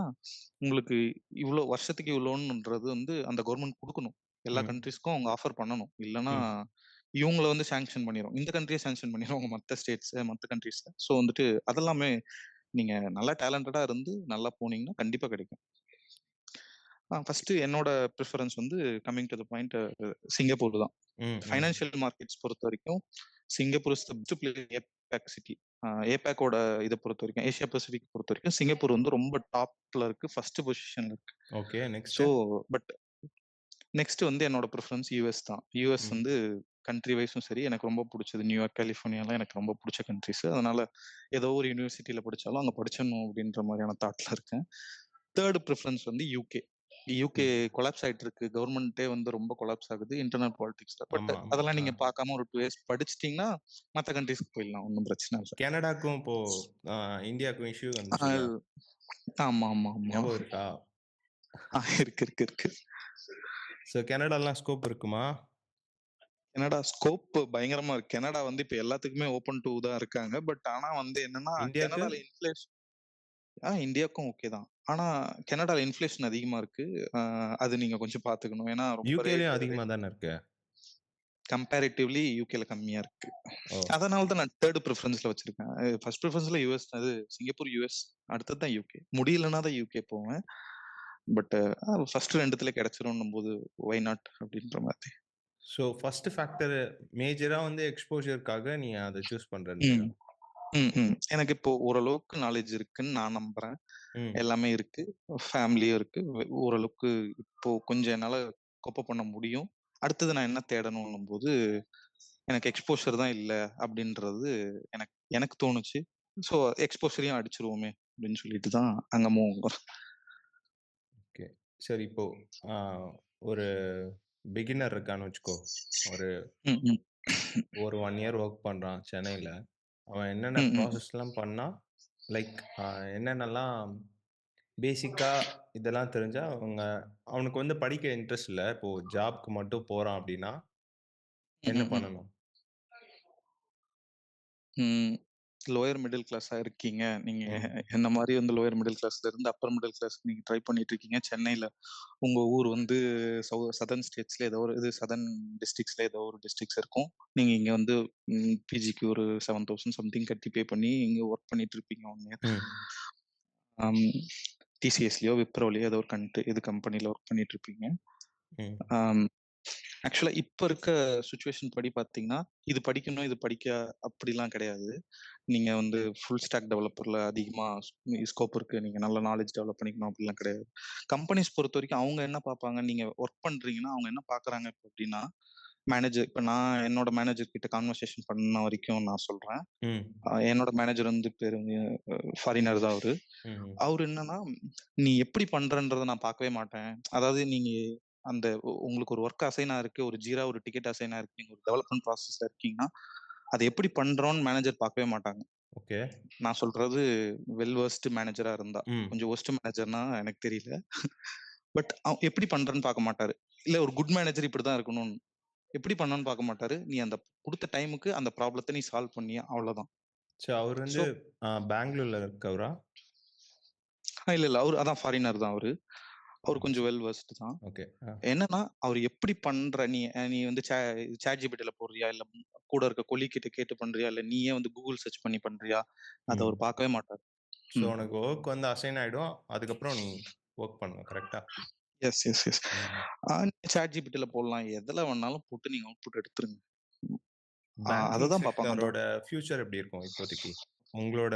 உங்களுக்கு இவ்ளோ வருஷத்துக்கு இவ்ளோன்றது வந்து அந்த கவர்ன்மெண்ட் குடுக்கணும். எல்லா ம். கண்ட்ரீஸ்க்கும் அவங்க ஆஃபர் பண்ணணும். இல்லன்னா ம். இவங்கள வந்து சாங்ஷன் பண்ணிரும். இந்த கண்ட்ரிய சாங்ஷன் பண்ணிருவாங்க மத்த ஸ்டேட்ஸ், மத்த கண்ட்ரீஸ்ல. ஸோ வந்துட்டு அதெல்லாமே நீங்க நல்லா டேலண்டடா இருந்து நல்லா போனீங்கன்னா கண்டிப்பா கிடைக்கும். ஃபர்ஸ்ட்டு என்னோட பிரிஃபரன்ஸ் வந்து coming to the point Singapore தான். ம். ம். ஃபைனான்சியல் மார்க்கெட்ஸ் பொறுத்தவரைக்கும் Singapore is the best place APAC city. ஏபேக்கோட இத பொறுத்தவரைக்கும், ஏசியா பசிபிக் பொறுத்தவரைக்கும் சிங்கப்பூர் வந்து ரொம்ப டாப்ல இருக்கு. ஃபர்ஸ்ட் பொசிஷன்ல இருக்கு. Okay. Next? So but next வந்து என்னோட பிரிஃபரன்ஸ் யுஎஸ் தான். யுஎஸ் ம். வந்து கண்ட்ரி வைஸும் சரி, எனக்கு ரொம்ப புடிச்சது. நியூயார்க், கலிஃபோர்னியாலாம் எனக்கு ரொம்ப புடிச்ச கண்ட்ரீஸ். அதனால ஏதோ ஒரு யுனிவர்சிட்டில படிச்சாலும் அங்க படிச்சிடணும் அப்படின்ற மாரியான தாட்ல இருக்கேன். 3 பிரிஃபரன்ஸ் வந்து யுகே. யுகே ம். கொலாப்ஸ் ஆயிட்டு இருக்கு. கவர்ன்மெண்ட்டே வந்து ரொம்ப கொலாப்ஸ் ஆகுது. இன்டர்னல் பாலிடிக்ஸ்ல. பட் ஆமா, ஆமா. அதெல்லாம் நீங்க பார்க்காம ஒரு 2 இயர்ஸ் படிச்சுட்டீங்கன்னா, மத்த கண்ட்ரீஸ்க்கு போயிடலாம். ஒண்ணும் பிரச்சனை இல்ல. கனடாக்கும் இப்போ அ இந்தியாக்கும் இஷ்யூ ஆ வந்துச்சுல்ல? ஆமா, ஆமா, ஆமா. ஞாபகம் இருக்கா? இருக்கு, இருக்கு, இருக்கு. ஸோ கனடாலாம் ஸ்கோப் இருக்குமா? கனடா ஸ்கோப் பயங்கரமா இருக்கு. கனடா வந்து இப்ப எல்லாத்துக்குமே ஓப்பன் டூ தான் இருக்காங்க. பட் ஆனா வந்து என்னன்னா, இந்தியாக்கு? கனடால இந்தியாவுக்கும் ஓகே தான். ஆனா கனடால இன்ஃப்ளேஷன் அதிகமா இருக்கு. அ அது நீங்க கொஞ்சம் பார்த்துக்கணும். ஏன்னா ரொம்ப யுகேலயும் அதிகமா ரேட் தானே இருக்கு. கம்பேரிட்டிவ்லி யுகேல கம்மியா இருக்கு. ஓ! அதனால தான் நான் 3 பிரிஃபரன்ஸ்ல வச்சிருக்கேன். ஃபர்ஸ்ட் பிரிஃபரன்ஸ்ல யுஎஸ் சிங்கப்பூர், யுஎஸ் அடுத்தது தான் யுகே. முடியலன்னா தான் யுகே போவேன். பட் ஃபர்ஸ்ட் 2த்துல கிடைச்சிரும்ன்னும்போது ஒய் நாட் அப்படின்ற மாதிரி. ஸோ ஃபர்ஸ்ட் ஃபேக்டர் மேஜரா வந்து எக்ஸ்போஷர்க்காக நீ அத சூஸ் பண்றேன்றியா? ம். ம், ம். எனக்கு இப்போ ஓரளவுக்கு நாலேட்ஜ் இருக்குன்னு நான் நம்புறேன். ம். எல்லாமே இருக்கு. ஃபேமிலியும் இருக்கு. ஓரளவுக்கு இப்போ கொஞ்சம் என்னால கோப் அப் பண்ண முடியும். அடுத்தது நான் என்ன தேடணும்ன்னும்போது, எனக்கு எக்ஸ்போஷர் தான் இல்ல அப்படின்றது எனக்கு எனக்கு தோணுச்சு. ஸோ எக்ஸ்போஷரையும் அடிச்சுருவோமே அப்படின்னு சொல்லிட்டு தான் அங்க மூவ் ஆகுறேன். ஓகே. சரி இப்போ அ ஒரு பிகினர் இருக்கான்னு வச்சுக்கோ. ஒரு ம், ம். ஒரு 1 இயர் வொர்க் பண்றான் சென்னையில. அவன் என்னென்ன ம், ம். ப்ராசஸ்லாம் பண்ணா, லைக் என்னென்னலாம் பேசிக்கா இதெல்லாம் தெரிஞ்சா அவனுக்கு வந்து படிக்க இன்ட்ரெஸ்ட் இல்ல. இப்போ ஜாப்க்கு மட்டும் போறான் அப்டின்னா, ம், என்ன ம், ம். பண்ணணும்? ம். லோயர் மிடில் கிளாஸா இருக்கீங்க. நீங்க ம். என்ன மாரி வந்து லோயர் மிடில் கிளாஸ்ல இருந்து அப்பர் மிடில் கிளாஸ்க்கு நீங்க ட்ரை பண்ணிட்டு இருக்கீங்க. சென்னையில உங்க ஊர் வந்து சதர்ன் ஸ்டேட்ஸ்ல ஏதோ ஒரு சதர்ன் டிஸ்ட்ரிக்ட்ஸ்ல ஏதோ ஒரு டிஸ்ட்ரிக்ட்ஸ் இருக்கும். நீங்க இங்க வந்து பிஜிக்கு ஒரு 7,000 சம்திங் கட்டி பே பண்ணி இங்க ஒர்க் பண்ணிட்டு இருப்பீங்க 1 இயர். ம். ஆம், டிசிஎஸ்லயோ, விப்ரோலயோ ஏதோ ஒரு கம்பெனில ஒர்க் பண்ணிட்டு இருப்பீங்க. ம். ஆம், ஆக்சுவலா இப்ப இருக்க சிச்சுவேஷன் படி பார்த்தீங்கன்னா, இது படிக்கணும், இது படிக்க அப்படிலாம் கிடையாது. நீங்க வந்து ஃபுல் ஸ்டாக் டெவலப்பர்ல அதிகமா ஸ்கோப் இருக்கு. நீங்க நல்ல நாலேட்ஜ் டெவலப் பண்ணிக்கணும் அப்படிலாம் கிடையாது. கம்பெனிஸ் பொறுத்தவரைக்கும் அவங்க என்ன பார்ப்பாங்க, நீங்க ஒர்க் பண்றீங்கன்னா, அவங்க என்ன பார்க்குறாங்க இப்ப அப்படின்னா, மேனேஜர் இப்ப நான் என்னோட மேனேஜர் கிட்ட கான்வர்சேஷன் பண்ண வரைக்கும் நான் சொல்றேன். ம். என்னோட மேனேஜர் வந்து பேரு ஃபாரினர் தான் அவரு. ம். அவரு என்னன்னா, "நீ எப்படி பண்றன்றத நான் பார்க்கவே மாட்டேன். அதாவது நீங்க அந்த உங்களுக்கு ஒரு ஒர்க் அசைன் ஆயிருக்கு. ஒரு ஜீரா ஒரு டிக்கெட் அசைன் ஆயிருக்கு. நீங்க ஒரு டெவலப்மென்ட் ப்ராசஸ்ல இருக்கீங்கன்னா, அத எப்படி பண்றோம்னு மேனேஜர் பார்க்கவே மாட்டாங்க." ஓகே. நான் சொல்றது வெல் வெர்ஸ்ட் மேனேஜரா இருந்தா. ம். கொஞ்சம் வொர்ஸ்ட் மேனேஜர்னா எனக்கு தெரியல. பட் எப்படி பண்றேன்னு பார்க்க மாட்டாரு. இல்ல ஒரு குட் மேனேஜர் இப்படிதான் இருக்கணும். எப்படி பண்ணணும்னு பார்க்க மாட்டாரு. நீ அந்த குடுத்த டைமுக்கு அந்த ப்ராப்ளத்த நீ சால்வ் பண்ணியா அவ்வளோதான். சோ அவரு வந்து சோ பெங்களூர்ல இருக்கவரா? இல்ல, இல்ல. அவரு அதான் ஃபாரினர் தான் அவரு. அவர் கொஞ்சம் வெல் வெர்ஸ்ட் தான். ஓகே. என்னன்னா, அவர் எப்படி பண்ற நீ நீ வந்து ChatGPTல போடுறியா? இல்ல கூட இருக்க கொலீக் கிட்ட கேட்டு பண்றியா? இல்ல நீயே வந்து Google சர்ச் பண்ணி பண்றியா? அத அவர் ம். பார்க்கவே மாட்டாரு. ஸோ ம். உனக்கு வொர்க் வந்து அசைன் ஆயிடும். அதுக்கப்புறம் நீ வொர்க் பண்ணணும். கரெக்ட்டா? Yes, yes, yes. ம். ChatGPTல போடலாம். எதுல வேணாலும் போட்டு நீங்க அவுட்புட் எடுத்துருங்க. ம். பேங்கிங் அததான் பார்ப்பாங்க. செக்டாரோட ஃபியூச்சர் எப்படி இருக்கும் இப்போதைக்கு? உங்களோட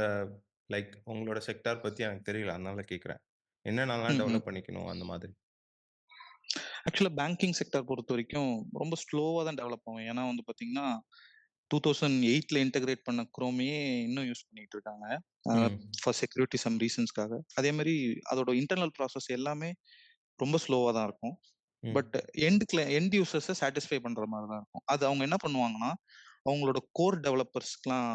உங்களோட செக்டார் பத்தி எனக்கு தெரியல. அதனால கேட்கிறேன். என்னென்னலாம் ம், ம். டெவலப் பண்ணிக்கணும் அந்த மாதிரி? ஆக்சுவலா பேங்கிங் செக்டார் பொறுத்தவரைக்கும் ரொம்ப ஸ்லோவா தான் டெவலப் ஆகும். ஏன்னா வந்து பார்த்தீங்கன்னா, 2008ல இன்டகிரேட் பண்ண குரோமையே இன்னும் யூஸ் பண்ணிட்டு இருக்காங்க. அ ம். ஃபார் செக்யூரிட்டி சம் ரீசன்ஸ்க்காக. அதே மாரி அதோட இன்டர்னல் ப்ராசஸ் எல்லாமே ரொம்ப ஸ்லோவா தான் இருக்கும். ம். பட் எண்ட் யூசர்ஸ சாட்டிஸ்ஃபை பண்ற மாரி தான் இருக்கும். அது அவங்க என்ன பண்ணுவாங்கன்னா, அவங்களோட கோர் டெவலப்பர்ஸ்க்குலாம்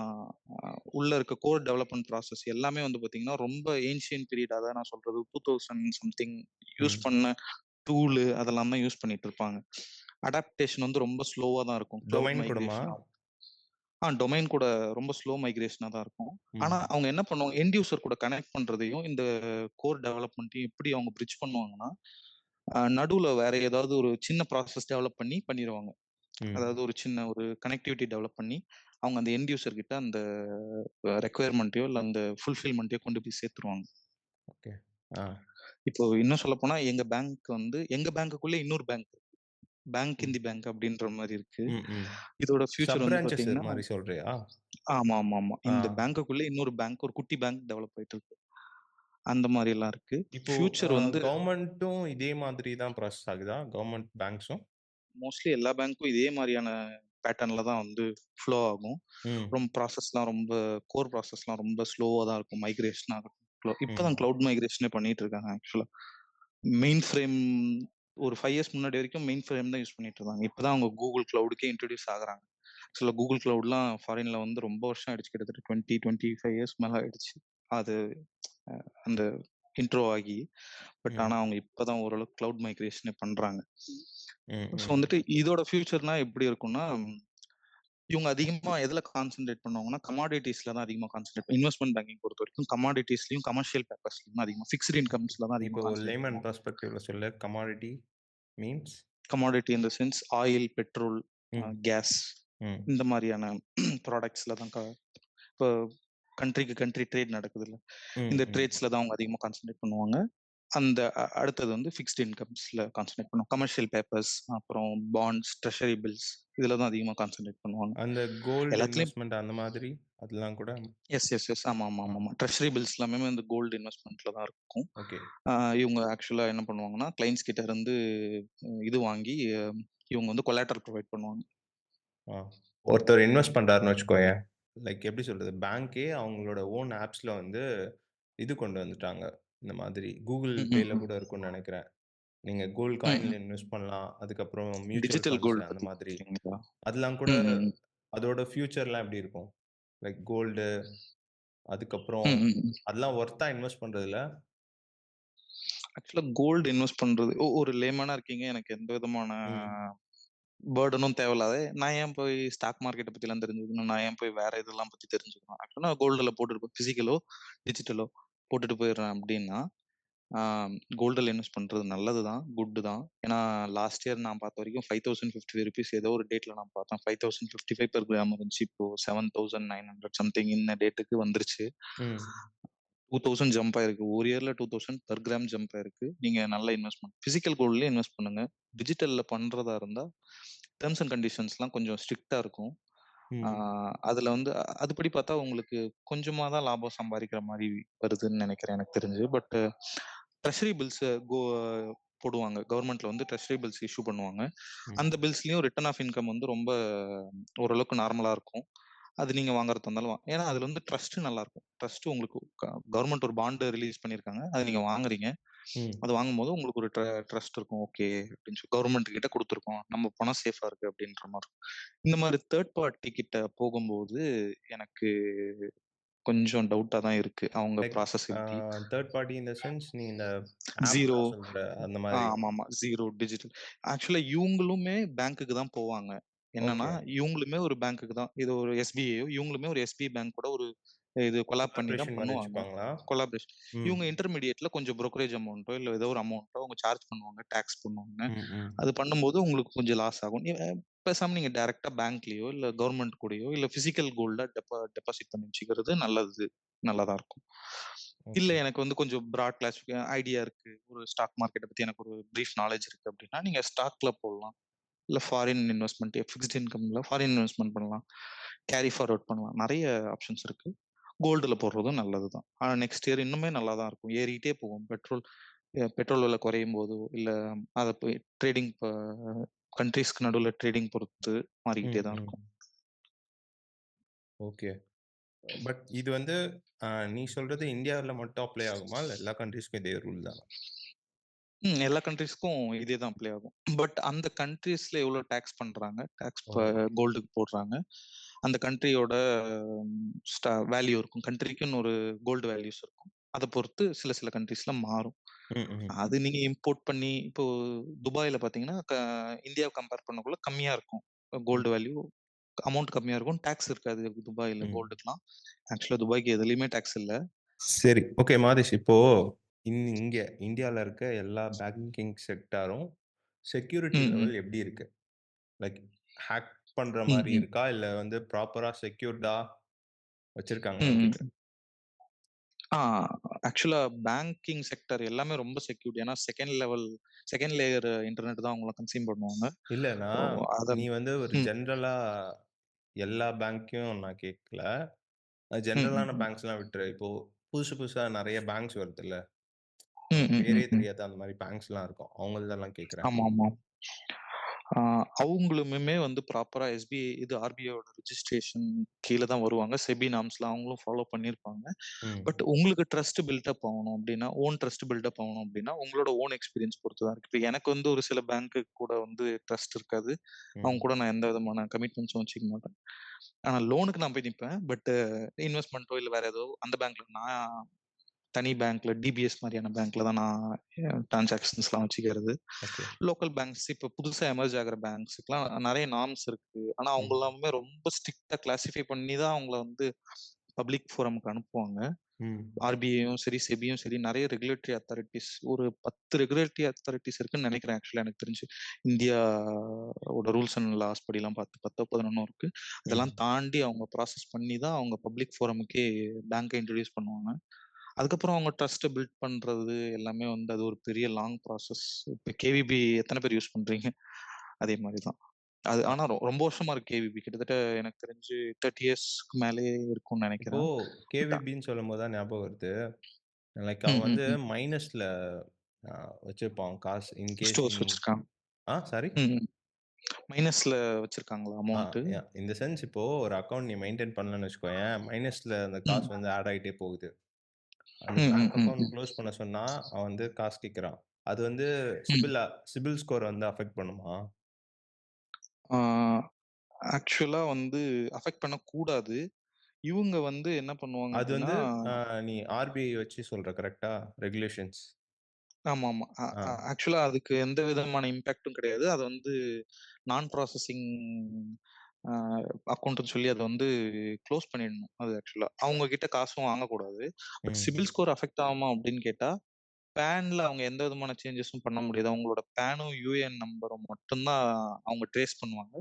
உள்ள இருக்க கோர் டெவலப்மென்ட் ப்ராசஸ் எல்லாமே வந்து பார்த்தீங்கன்னா, ரொம்ப ஏன்ஷியன்ட் பீரியட் அதான் நான் சொல்றது 2000 சம்திங் யூஸ் ம். பண்ண டூலு அதெல்லாம் தான் யூஸ் பண்ணிட்டு இருப்பாங்க. அடாப்டேஷன் வந்து ரொம்ப ஸ்லோவா தான் இருக்கும். கிளவுட் டொமைன் கூடமா? மைக்ரேஷன் டொமைன் கூட ரொம்ப ஸ்லோ மைக்ரேஷனா தான் இருக்கும். ஆனா, ம். அவங்க என்ன பண்ணுவாங்க, எண்ட் யூசர் கூட கனெக்ட் பண்றதையும், இந்த கோர் டெவலப்மென்ட்டையும் எப்படி அவங்க பிரிட்ஜ் பண்ணுவாங்கன்னா, நடுவுல வேற ஏதாவது ஒரு சின்ன ப்ராசஸ் டெவலப் பண்ணிருவாங்க. ம். அதாவது ஒரு சின்ன ஒரு கனெக்டிவிட்டி டெவலப் பண்ணி, அவங்க அந்த எண்ட் யூசர் கிட்ட அந்த ரெக்வயர்மென்ட்டையோ இல்ல அந்த ஃபுல்ஃபில்மென்ட்டையோ கொண்டு போய் சேர்த்துருவாங்க. ஓகே. ஆ. இப்போ இன்னும் சொல்லப்போனா, எங்க பேங்க்குக்குள்ள இன்னொரு பேங்க் பேங்க் ம். இன் தி பேங்க் அப்படின்ற மாரி இருக்கு. ம். ம். இதோட சப் ஃபியூச்சர் வந்து பிரான்ச்சஸ் பார்த்தீங்கன்னா மாரி சொல்றியா? ஆமா. ஆ. இந்த பேங்க்குக்குள்ள இன்னொரு பேங்க், ஒரு குட்டி பேங்க் டெவலப் ஆயிட்டு இருக்கு. அந்த மாரிலாம் இருக்கு. இப்போ ஃபியூச்சர் வந்து கவர்ன்மென்ட்டும் இதே மாதிரி தான் ப்ராசஸ் ஆகுதா? கவர்ன்மென்ட் பேங்க்ஸும்? மோஸ்ட்லி எல்லா பேங்க்கும் இதே மாரியான பேட்டர்ன்ல தான் வந்து ஃப்ளோ ஆகும். ம். கோர் ப்ராசஸ்லாம் ரொம்ப ஸ்லோவா தான் இருக்கும். மைக்ரேஷன் ஆகட்டும். இப்ப தான் ம். கிளவுட் மைக்ரேஷனே பண்ணிட்டு இருக்காங்க ஆக்சுவலா. மெயின் ஃப்ரேம் ஒரு 5 இயர்ஸ் முன்னாடி வரைக்கும் மெயின் ஃப்ரேம் தான் யூஸ் பண்ணிட்டு இருந்தாங்க. இப்ப தான் அவங்க Google கிளவுடுக்கே இன்ட்ரோடியூஸ் ஆகுறாங்க. ஆக்சுவலா Google கிளவுட்லாம் ஃபாரின்ல வந்து ரொம்ப வருஷம் ஆயிடுச்சு. கிட்டத்தட்ட 20, 25 இயர்ஸ் மேல ஆயிடுச்சு. அது அ அந்த இன்ட்ரோ ஆகி. பட் ஆனா ம். அவங்க இப்பதான் ஓரளவுக்கு கிளவுட் மைக்ரேஷனே பண்றாங்க. ம். ஸோ ம். வந்துட்டு இதோட ஃபியூச்சர்னா எப்படி இருக்கும்னா, இவங்க அதிகமா எதுல கான்சன்ட்ரேட் பண்ணுவாங்கன்னா, கமாடிட்டீஸ்ல தான் அதிகமா இன்வெஸ்ட்மென்ட் பேங்கிங் பொறுத்தவரைக்கும் கமாடிட்டீஸ்லயும், கமர்ஷியல் பேப்பர்ஸ்லயும் தான் அதிகமா ஃபிக்ஸ்ட் தான் அதிகமா இப்போ கான்சன்ட்ரேட் லேமன் பண்ணுவாங்க. பெர்ஸ்பெக்டிவ்ல சொல்லு. Commodity means? Commodity in the sense oil, petrol, ம். கேஸ் ம். இந்த மாரியான ப்ராடக்ட்ஸ்ல தான் இப்போ கண்ட்ரிக்கு கண்ட்ரி ட்ரேட் நடக்குதுல்ல. ம். இந்த ம். ட்ரேட்ஸ்ல தான் அவங்க அதிகமா கான்சன்ட்ரேட் பண்ணுவாங்க. அந்த அடுத்தது வந்து ஃபிக்ஸ்ட் இன்கம்ஸ்ல கான்சன்ட்ரேட் பண்ணுவோம். கமர்ஷியல் பேப்பர்ஸ், அப்புறம் பாண்ட்ஸ், ட்ரெஷரி பில்ஸ் இதுல தான் அதிகமா கான்சன்ட்ரேட் பண்ணுவாங்க. அந்த கோல்டு எல்லாத்துலயும் இன்வெஸ்ட்மென்ட் அந்த மாதிரி அதெல்லாம் கூட எஸ். ஆ. ஆமா. ட்ரெஷரி பில்ஸ் எல்லாமே இந்த கோல்டு இன்வெஸ்ட்மெண்ட்ல தான் இருக்கும். ஓகே. இவங்க ஆக்சுவலா என்ன பண்ணுவாங்கன்னா, கிளையண்ட்ஸ் கிட்ட இருந்து இது வாங்கி இவங்க வந்து கொலாட்டரல் ப்ரொவைட் பண்ணுவாங்க. ஆ. ஒருத்தர் இன்வெஸ்ட் பண்றாருன்னு வச்சுக்கோயேன். எப்படி சொல்றது? பேங்க்கே அவங்களோட ஓன் ஆப்ஸ்ல வந்து இது கொண்டு வந்துட்டாங்க. இந்த மாதிரி Google ம், ம், Payல ம். கூட இருக்கும்னு நெனைக்கிறேன். நீங்க கோல்ட் ம், காயின்ல ம். இன்வெஸ்ட் பண்ணலாம். அதுக்கப்புறம் மியூச்சுவல் டிஜிட்டல் ஃபண்ட்ஸ் கோல்டு அந்த பத்தி மாதிரி. பேசுறீங்களா? அதெல்லாம் கூட ம், ம், அதோட ஃபியூச்சர்லாம் எப்படி இருக்கும்? கோல்டு அதுக்கப்புறம் ம், ம். அதெல்லாம் ஒர்த்தா இன்வெஸ்ட் பண்றதுல? ஆக்சுவலா கோல்டு இன்வெஸ்ட் பண்றது ஒரு லேமனா இருக்கீங்க. எனக்கு எந்த விதமான ம். பர்டனும் தேவையில்லாத. நான் ஏன் போய் ஸ்டாக் மார்க்கெட்ட பத்திலாம் தெரிஞ்சுக்கணும்? நான் ஏன் போய் வேற இதெல்லாம் பத்தி தெரிஞ்சுக்கணும்? ஆக்சுவலா நான் கோல்டுல போட்டுட்டு பிசிக்கலோ, டிஜிட்டலோ போட்டுட்டு போயிடுறேன் அப்டின்னா, ஆ கோல்டுல இன்வெஸ்ட் பண்றது நல்லது தான். குட் தான். ஏன்னா லாஸ்ட் இயர் நான் பார்த்த வரைக்கும் ₹5055 ஏதோ ஒரு டேட்ல நான் பார்த்தேன். 5055 பெர் கிராம் இருந்துச்சு. இப்போ 7900 சம்திங் இன்ன டேட்டுக்கு வந்துருச்சு. ம். 2000 ஜம்ப் ஆயிருக்கு. ஒரு இயர்ல 2000 பெர் கிராம் ஜம்ப் ஆயிருக்கு. நீங்க நல்ல இன்வெஸ்ட்மென்ட். பிசிக்கல் கோல்ட்லயே இன்வெஸ்ட் பண்ணுங்க. டிஜிட்டல்ல பண்றதா இருந்தா, டெர்ம்ஸ் அண்ட் கண்டிஷன்ஸ்லாம் கொஞ்சம் ஸ்ட்ரிக்ட்டா இருக்கும். ஆ ம். அதுல வந்து அதுபடி பார்த்தா உங்களுக்கு கொஞ்சமா தான் லாபம் சம்பாரிக்கிற மாரி வருதுன்னு நெனைக்கிறேன் எனக்கு தெரிஞ்சு. பட் ட்ரெஷரி பில்ஸ் போடுவாங்க. கவர்மெண்ட்ல வந்து ட்ரெஷரி பில்ஸ் இஷ்யூ பண்ணுவாங்க. ம். அந்த பில்ஸ்லயும் ரிட்டர்ன் ஆஃப் இன்கம் வந்து ரொம்ப ஓரளவுக்கு நார்மலா இருக்கும். அது நீங்க வாங்குறதா இருந்தாலும் ஏன்னா அதுல வந்து ட்ரஸ்ட் நல்லா இருக்கும். ட்ரஸ்ட் உங்களுக்கு கவர்மெண்ட் ஒரு பாண்ட் ரிலீஸ் பண்ணியிருக்காங்க. அத நீங்க வாங்குறீங்க. ம். அது வாங்கும்போது உங்களுக்கு ஒரு ட்ரஸ்ட் இருக்கும். ஓகே அப்படின்னு சொல்லி கவர்மெண்ட் கிட்ட குடுத்துருக்கோம். நம்ம பணம் சேஃபா இருக்கு அப்படின்ற மாரி. இந்த மாரி தேர்ட் பார்ட்டி கிட்ட போகும்போது எனக்கு கொஞ்சம் டவுட்டா தான் இருக்கு. அவங்க லைக் ப்ராசஸ் அ எப்படி? Third party in the sense நீ இந்த 0 ஆப்லாம் சொல்ற அந்த மாதிரி. ஆமாமா. 0 டிஜிட்டல். ஆக்சுவலா இவங்களுமே பேங்க்குக்கு தான் போவாங்க. என்னன்னா, ஓகே. இவங்களுமே ஒரு பேங்க்குக்கு தான். இது ஒரு SBIயோ இவங்களுமே ஒரு SBI பேங்கோட ஒரு இது கொலாப் பண்ணி தான் கார்ப்பரேஷன் மாரி பண்ணுவாங்க. வச்சுப்பாங்களா? கொலாபரேஷன். ம். இவங்க இன்டர்மீடியேட்ல கொஞ்சம் புரோக்கரேஜ் அமௌண்ட்டோ, இல்ல ஏதோ ஒரு அமௌண்ட்டோ அவங்க சார்ஜ் பண்ணுவாங்க. டாக்ஸ் பண்ணுவாங்க. ம், ம். அது பண்ணும்போது உங்களுக்கு கொஞ்சம் லாஸ் ஆகும். பேசாம நீங்க டைரக்ட்டா பேங்க்லயோ, இல்ல கவர்ன்மெண்ட் கூடயோ, இல்ல பிசிக்கல் கோல்டா டெபாசிட் பண்ணி வச்சுக்கிறது நல்லது. நல்லதா இருக்கும். இல்ல ஓகே. எனக்கு வந்து கொஞ்சம் பிராட் கிளாஸ் ஐடியா இருக்கு. ஒரு ஸ்டாக் மார்க்கெட்ட பத்தி எனக்கு ஒரு பிரீஃப் நாலேட்ஜ் இருக்கு அப்டின்னா, நீங்க ஸ்டாக்ல போடலாம். இல்ல ஃபாரின் இன்வெஸ்ட்மென்ட், ஃபிக்ஸ்ட் இன்கம்ல ஃபாரின் இன்வெஸ்ட்மென்ட் பண்ணலாம். கேரி ஃபார்வர்ட் பண்ணலாம். நெறைய ஆப்ஷன்ஸ் இருக்கு. கோல்டுல போடுறதும் நல்லது தான். ஆனா நெக்ஸ்ட் இயர் இன்னுமே நல்லா தான் இருக்கும். ஏறிட்டே போகும். பெட்ரோல் விலை குறையும்போதோ, இல்ல அத போய் ட்ரேடிங் கண்ட்ரீஸ்க்கு நடுவுல ட்ரேடிங் பொறுத்து மாறிக்கிட்டே ம், தான் இருக்கும். ம். ஓகே. பட் இது வந்து நீ சொல்றது இந்தியாவுல மட்டும் அப்ளை ஆகுமா? இல்ல எல்லா கண்ட்ரீஸ்க்கும் இதே ரூல் தானா? எல்லா கண்ட்ரீஸ்க்கும் இதே தான் அப்ளை ஆகும். பட் அந்த கண்ட்ரீஸ்ல எவ்வளோ டாக்ஸ் பண்றாங்க, டாக்ஸ் ஓ! கோல்டுக்கு போடுறாங்க. அந்த கண்ட்ரியோட வேல்யூ இருக்கும். கண்ட்ரிக்குன்னு ஒரு கோல்டு வேல்யூஸ் இருக்கும். அத பொறுத்து சில சில கண்ட்ரீஸ்ல மாறும். ம், ம். அது நீங்க இம்போர்ட் பண்ணி இப்போ துபாய்ல பார்த்தீங்கன்னா, இந்தியாவ கம்பேர் பண்ணக்குள்ள கம்மியா இருக்கும். ம், கோல்டு வேல்யூ அமௌண்ட் கம்மியா இருக்கும். டாக்ஸ் இருக்காது துபாய்ல ம். கோல்டுக்குலாம். ஆக்சுவலா துபாய்க்கு எதுலயுமே டாக்ஸ் இல்ல. சரி. ஓகே மாதேஷ். இப்போ இங்க இந்தியால இருக்க எல்லா பேங்கிங் செக்டாரும் செக்யூரிட்டி ம், ம். லெவல் எப்படி இருக்கு? லைக் ஹேக் பண்ற ம், மாரி ம். இருக்கா? இல்ல வந்து ப்ராப்பரா செக்யூர்டா ம், வச்சிருக்காங்களான்னு ம். கேட்கிறேன். ஆ ஆக்சுவலா பேங்கிங் செக்டார் எல்லாமே ரொம்ப செக்யூர்ட். ஏன்னா செகண்ட் லேயர் இன்டர்நெட் தான் அவங்கலாம் கன்சியூம் பண்ணுவாங்க. இல்லன்னா, ஓ அத நீ வந்து ஒரு ம். ஜெனரலா எல்லா பேங்க்கையும் நான் கேட்கல. ம், ம், ஜெனரலான ம். பேங்க்ஸ்லாம் விட்டுரு. இப்போ புதுசு புதுசா நெறைய பேங்க்ஸ் வருதுல்ல. ம், நமக்கு ம், பேரே ம், ம். தெரியாத அந்த மாரி பேங்க்ஸ்லாம் இருக்கும். அவங்களதெல்லாம் கேட்கிறேன். ஆமாமா. ஆ அவங்களுமே வந்து ப்ராப்பரா ஆர்பிஐயோட ரிஜிஸ்ட்ரேஷன் கீழ தான் வருவாங்க. செபி நார்ம்ஸ்லாம் அவங்களும் ஃபாலோ பண்ணியிருப்பாங்க. பட் ம். உங்களுக்கு ட்ரஸ்ட் பில்டப் ஆவணும் அப்டின்னா, ட்ரஸ்ட் பில்டப் ஆவணும் அப்டின்னா, உங்களோட எக்ஸ்பீரியன்ஸ் பொறுத்து தான் இருக்கு. இப்ப எனக்கு வந்து ஒரு சில பேங்க்கு கூட வந்து ட்ரஸ்ட் இருக்காது. அவங்க ம். கூட நான் எந்த விதமான கமிட்மெண்ட்ஸும் வச்சுக்க மாட்டேன். ஆனா லோனுக்கு நான் போய் நிப்பேன். பட் இன்வெஸ்ட்மென்ட்டோ இல்ல வேற ஏதோ அந்த பேங்க்ல நான் தனி பேங்க்ல டிபிஎஸ் மாரியான பேங்க்ல தான் நான் டிரான்சாக்ஷன்ஸ்லாம் வச்சுக்கிறது. ஓகே. லோக்கல் பேங்க்ஸ் இப்ப புதுசா எமர்ஜ் ஆகுற பேங்க்ஸ்க்குலாம் நெறைய நார்ம்ஸ் இருக்கு. ஆனா அவங்க ம். எல்லாமே ரொம்ப ஸ்ட்ரிக்ட்டா கிளாசிஃபை பண்ணி தான் அவங்கள வந்து பப்ளிக் ஃபோரம்க்கு அனுப்புவாங்க. ம். ஆர்பிஐயும் சரி, செபியும் சரி நெறைய ரெகுலேட்டரி அத்தாரிட்டீஸ் ஒரு 10 ரெகுலேட்டரி அத்தாரிட்டீஸ் இருக்குன்னு நெனைக்கிறேன் ஆக்சுவலா எனக்கு தெரிஞ்சு. இந்தியாவோட ரூல்ஸ் அண்ட் லாஸ் படிலாம் பார்த்து 10ஓ 11ஓ இருக்கு. அதெல்லாம் ம். தாண்டி அவங்க ப்ராசஸ் பண்ணி தான் அவங்க பப்ளிக் ஃபோரமுக்கே பேங்க்க இன்ட்ரோடியூஸ் பண்ணுவாங்க. அதுக்கப்புறம் அவங்க ட்ரஸ்ட்ட பில்ட் பண்றது எல்லாமே வந்து அது ஒரு பெரிய லாங் ப்ராசஸ். இப்ப கேவிபி எத்தன பேர் யூஸ் பண்றீங்க? அதே மாரி தான். அது அ ஆனா ரொம்ப வருஷமா இருக்கு கேவிபி. கிட்டத்தட்ட எனக்கு தெரிஞ்சு 30 இயர்ஸ்க்கு மேலயே இருக்கும்னு இப்போ நெனைக்கிறேன். பட் கேவிபின்னு சொல்லும்போது தான் ஞாபகம் வருது. லைக் ம், அவன் ம், வந்து ம். மைனஸ்ல அ வச்சிருப்பான் காசு. இன் கேஸ் ஸ்டோர்ஸ் நீ வச்சிருக்காங்க. சாரி? ம், ம். மைனஸ்ல வச்சிருக்காங்களா ஆ அமௌண்ட்டு? இன் த சென்ஸ் இப்போ ஒரு அக்கவுண்ட் நீ மெயின்டெயின் பண்ணலன்னு வச்சுக்கோயேன், மைனஸ்ல அந்த ம். காசு வந்து ஆட் ஆயிட்டே போகுது. அந்த ம், ம், பேங்க் ம், அக்கவுண்ட் ம். குளோஸ் பண்ண சொன்னா, அவன் வந்து காசு கேட்கறான். அது வந்து ம். சிபில் ஸ்கோர் வந்து அஃபெக்ட் பண்ணுமா? ஆ ஆக்சுவலா வந்து அஃபெக்ட் பண்ணக்கூடாது. இவுங்க வந்து என்ன பண்ணுவாங்க அது அப்டின்னா வந்து அ நீ ஆர்பிஐ வச்சு சொல்ற கரெக்ட்டா? ரெகுலேஷன்ஸ். ஆமாமா. ஆ. ஆக்சுவலா அதுக்கு எந்த விதமான இம்பாக்டும் கிடையாது. அது வந்து நான் ப்ராசஸிங் அ அக்கவுண்ட்ன்னு சொல்லி அத வந்து குளோஸ் பண்ணிடணும். அது ஆக்சுவலா. அவங்க கிட்ட காசும் வாங்கக்கூடாது. பட் ம். சிபில் ஸ்கோர் அஃபெக்ட் ஆகுமா அப்டின்னு கேட்டா, பான்ல அவங்க எந்த விதமான சேஞ்சஸும் பண்ண முடியாது. அவங்களோட பானும், யுஏஎன் நம்பரும் மட்டும் தான் அவங்க ட்ரேஸ் பண்ணுவாங்க.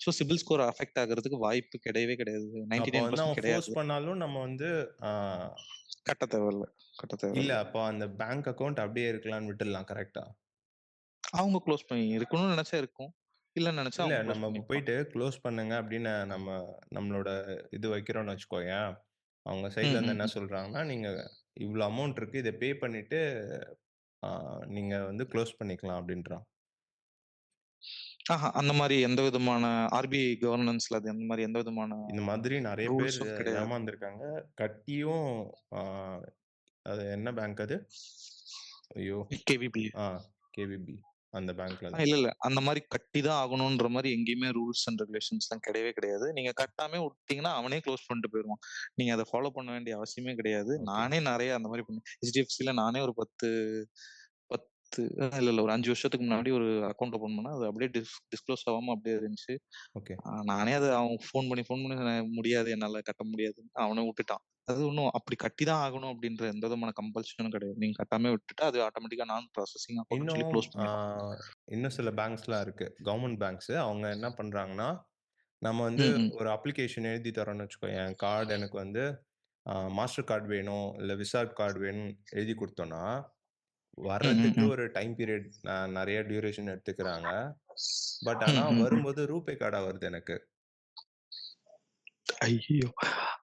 ஸோ சிபில் ஸ்கோர் அஃபெக்ட் ஆகுறதுக்கு வாய்ப்பு கிடையவே கிடையாது. அப்போ வந்து 99% அவன் ஃபோர்ஸ் கிடையாது. பண்ணாலும் நம்ம வந்து ஆ கட்ட தேவையில்ல. கட்ட இல்ல தேவையில்ல. அப்போ அந்த பேங்க் அக்கவுண்ட் அப்படியே இருக்கலான்னு விட்டுடலாம் கரெக்ட்டா? அவங்க குளோஸ் பண்ணி இருக்கணும்னு நெனச்சா இருக்கும். இல்லன்னு நெனச்சா இல்ல அவங்க குளோஸ் நம்ம பண்ணியிருப்பாங்க. போயிட்டு க்ளோஸ் பண்ணுங்க அப்படின்னு நம்மளோட இது வைக்கிறோம்னு வச்சுக்கோயேன். அவங்க ம், சைட்ல இருந்து ம், என்ன ம். சொல்றாங்கன்னா, நீங்க இவ்ளோ அமௌண்ட் இருக்கு. இத பே பண்ணிட்டு ஆ நீங்க வந்து க்ளோஸ் பண்ணிக்கலாம் அப்படின்றான். அந்த மாரி எந்த விதமான ஆர்பிஐ கவர்னன்ஸ்ல அது அந்த மாரி எந்த விதமான இந்த மாதிரி நெறைய பேர் ரூல்ஸும் கிடையாது. ஏமாந்துருக்காங்க. கட்டியும் ஆ அது என்ன பேங்க் அது? ஐயோ! கேவிபி. ஆ கேவிபி அந்த பேங்க்ல தான். இல்ல, இல்ல. அந்த மாரி கட்டி தான் ஆகணுன்ற மாரி எங்கேயுமே ரூல்ஸ் அண்ட் ரெகுலேஷன்ஸ்லாம் கிடையவே கிடையாது. நீங்க கட்டாமயே விட்டீங்கன்னா, அவனே க்ளோஸ் பண்ணிட்டு போயிருவான். நீங்க அத ஃபாலோ பண்ண வேண்டிய அவசியமே கிடையாது. ஓகே. நானே நெறைய அந்த மாரி HDFCல நானே ஒரு 10 இல்ல ஒரு 5 வருஷத்துக்கு முன்னாடி ஒரு அக்கவுண்ட் ஓப்பன் பண்ணேன். அது அப்படியே டிஸ்க்ளோஸ் ஆவாம அப்படியே இருந்துச்சு. ஓகே. நானே அத அவன் ஃபோன் பண்ணி "முடியாது என்னால கட்ட முடியாதுன்னு" அவனே வுட்டுட்டான். அது ஒண்ணும் அப்படி கட்டி தான் ஆகணும் அப்படின்ற எந்த விதமான கம்பல்ஷனும் கிடையாது. நீங்க கட்டாமயே விட்டுட்டா, அது ஆட்டோமேட்டிக்கா நான் ப்ராசஸிங் அக்கவுண்ட்ன்னு சொல்லி இன்னும் குளோஸ் ஆ பண்ணிரும். இன்னும் சில பேங்க்ஸ்லாம் இருக்கு. Government banks. அவங்க என்ன பண்றாங்கன்னா, நம்ம வந்து ம், ம். ஒரு அப்ளிகேஷன் எழுதி தரோம்னு வச்சுக்கோயேன். என் கார்டு எனக்கு வந்து மாஸ்டர் கார்ட் வேணும், இல்ல விசா கார்டு வேணும்னு எழுதி குடுத்தோம்னா, ம், ம், வர்றதுக்கு ம். ஒரு டைம் பீரியட் நெறைய டியூரேஷன் எடுத்துக்கிறாங்க. பட் ஆனா ம், ம், ம். வரும்போது ரூபே கார்டா வருது எனக்கு. ஐய்யயோ!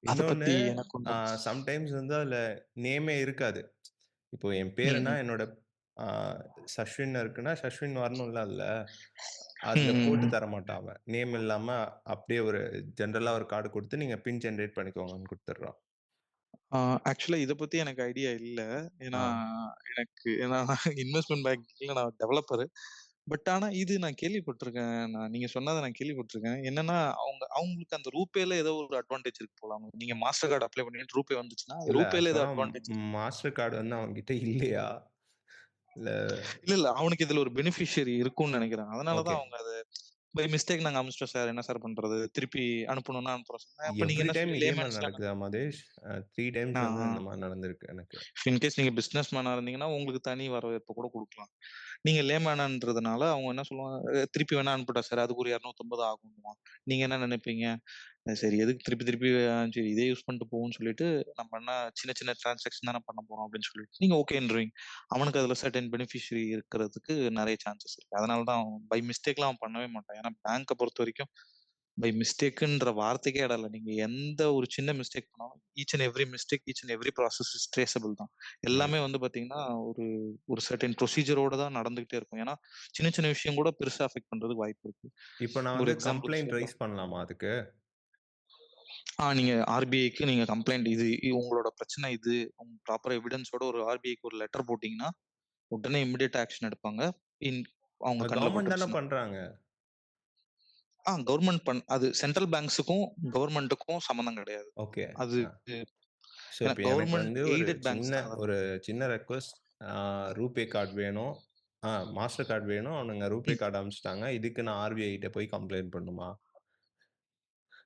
அத இன்னொன்னு பத்தி எனக்கு அ ஒண்ணும் சம்டைம்ஸ் வந்து அதுல நேமே இருக்காது. இப்போ என் பேருனா ம், என்னோட ஆ சஷ்வின் இருக்குன்னா, சஷ்வின் வரணும்ல அதுல. ம், அதுல ம், போட்டு ம். தரமாட்டான் அவன். நேம் இல்லாம அப்படியே ஒரு ஜெனரலா ஒரு கார்டு குடுத்து, நீங்க பின் ஜெனரேட் பண்ணிக்கோங்கன்னு குடுத்துடுறான். ஆ ஆக்சுவலா இத பத்தி எனக்கு ஐடியா இல்ல. ஏன்னா, ஆ. ஏன்னா இன்வெஸ்ட்மென்ட் பேங்கிங்ல நான் டெவலப்பரு. பட் ஆனா இது நான் கேள்விப்பட்டுருக்கேன். நீங்க சொன்னத நான் கேள்விப்பட்டுருக்கேன். என்னன்னா, அவங்களுக்கு அந்த ரூபேல ஏதோ ஒரு அட்வான்டேஜ் இருக்கு போல. நீங்க மாஸ்டர் கார்ட் அப்ளை பண்ணிட்டு ரூபே வந்துச்சுன்னா, இல்ல ரூபேல ஏதோ ஆக்சுவலா அட்வான்டேஜ் இருக்கு. மாஸ்டர் கார்டு வந்து அவன்கிட்ட இல்லையா? இல்ல இல்ல. அவனுக்கு இதுல ஒரு பெனிஃபிஷியரி இருக்கும்னு நெனைக்கிறேன். அதனால ஓகே. தான் அவங்க அத பை மிஸ்டேக் நாங்க அனுப்பிச்சுட்டோம் சார். என்ன சார் பண்றது? திருப்பி அனுப்பணும்னா அனுப்புறோம் சார். அப்ப நீங்க எவ்ரி என்ன டைம் சொல்லி இதே மாரி லேமேன்ஸ் தான. நடக்குதா மதேஷ்? 3 ஆ, டைம்ஸ் வந்து ஆ. இந்த மாரி நடந்திருக்கு எனக்கு. இன்கேஸ் நீங்க பிசினஸ் மேனா இருந்தீங்கன்னா, உங்களுக்கு தனி வரவேற்பு கூட குடுக்கலாம். நீங்க லேமேனான்றதுனால அவங்க என்ன சொல்லுவாங்க, திருப்பி வேணா அனுப்பட்டா சார். அதுக்கு ஒரு 250 ஆகுமாம். நீங்க என்ன நெனைப்பீங்க? சரி எதுக்கு திருப்பி திருப்பி சரி இதே யூஸ் பண்ணிட்டு போவோம்ன்னு சொல்லிட்டு, நம்ம என்ன சின்ன சின்ன டிரான்சாக்ஷன் தானே பண்ண போறோம் அப்படின்னு சொல்லிட்டு, நீங்க ஓகேன்றீங்க. அவனுக்கு அதுல சர்டைன் பெனிஃபிஷியரி இருக்கிறதுக்கு நெறைய சான்சஸ் இருக்கு. அதனால தான் அவன் பை மிஸ்டேக்லாம் அவன் பண்ணவே மாட்டான். ஏன்னா பேங்க்க பொறுத்தவரைக்கும் பை மிஸ்டேக்குன்ற வார்த்தைக்கே இடம் இல்ல. நீங்க எந்த ஒரு சின்ன மிஸ்டேக் பண்ணாலும், each and every mistake, each and every process is traceable தான். எல்லாமே ம். வந்து பார்த்தீங்கன்னா, ஒரு ஒரு சர்டைன் ப்ரொசீஜரோட தான் நடந்துகிட்டே இருக்கும். ஏன்னா, சின்ன சின்ன விஷயம் கூட பெருசா அஃபெக்ட் பண்றதுக்கு வாய்ப்பு இருக்கு. இப்ப நான் ஒரு வந்து எக்ஸாம்பிள் கம்ப்ளைண்ட் சொல்லலாம். ரைஸ் பண்ணலாமா அதுக்கு? நீங்க ஆர்பிஐக்கு நீங்க கம்ப்ளைண்ட் உங்களோட பிரச்சனை இது. உங்க ப்ராப்பர் எவிடன்ஸோட ஒரு ஆர்பிஐக்கு ஒரு லெட்டர் போட்டீங்கன்னா, உடனே இமிடியேட் ஆக்ஷன் எடுப்பாங்க. இன் அவங்க கண்ல கவர்ன்மெண்ட் தானே பட்டுருச்சுன்னா. பண்றாங்க. கவர்ன்மெண்ட் அது சென்ட்ரல் பேங்க்ஸுக்கும், கவர்ன்மென்ட்டுக்கும் சம்மந்தம் கிடையாது. ஓகே. அது அ. ஸோ, ஏன்னா இப்ப எனக்கு கவர்ன்மென்ட் வந்து எய்டட் பேங்க்ஸ் தான் அதெல்லாம். ஒரு சின்ன ரெக்வெஸ்ட். ஆ ரூபே கார்ட் வேணும். மாஸ்டர் கார்ட் வேணும். அவனுங்க ரூபே ம், கார்ட் அனுப்பிச்சுட்டாங்க. இதுக்கு நான் ஆர்பிஐ கிட்ட போய் கம்ப்ளைண்ட் பண்ணணுமா?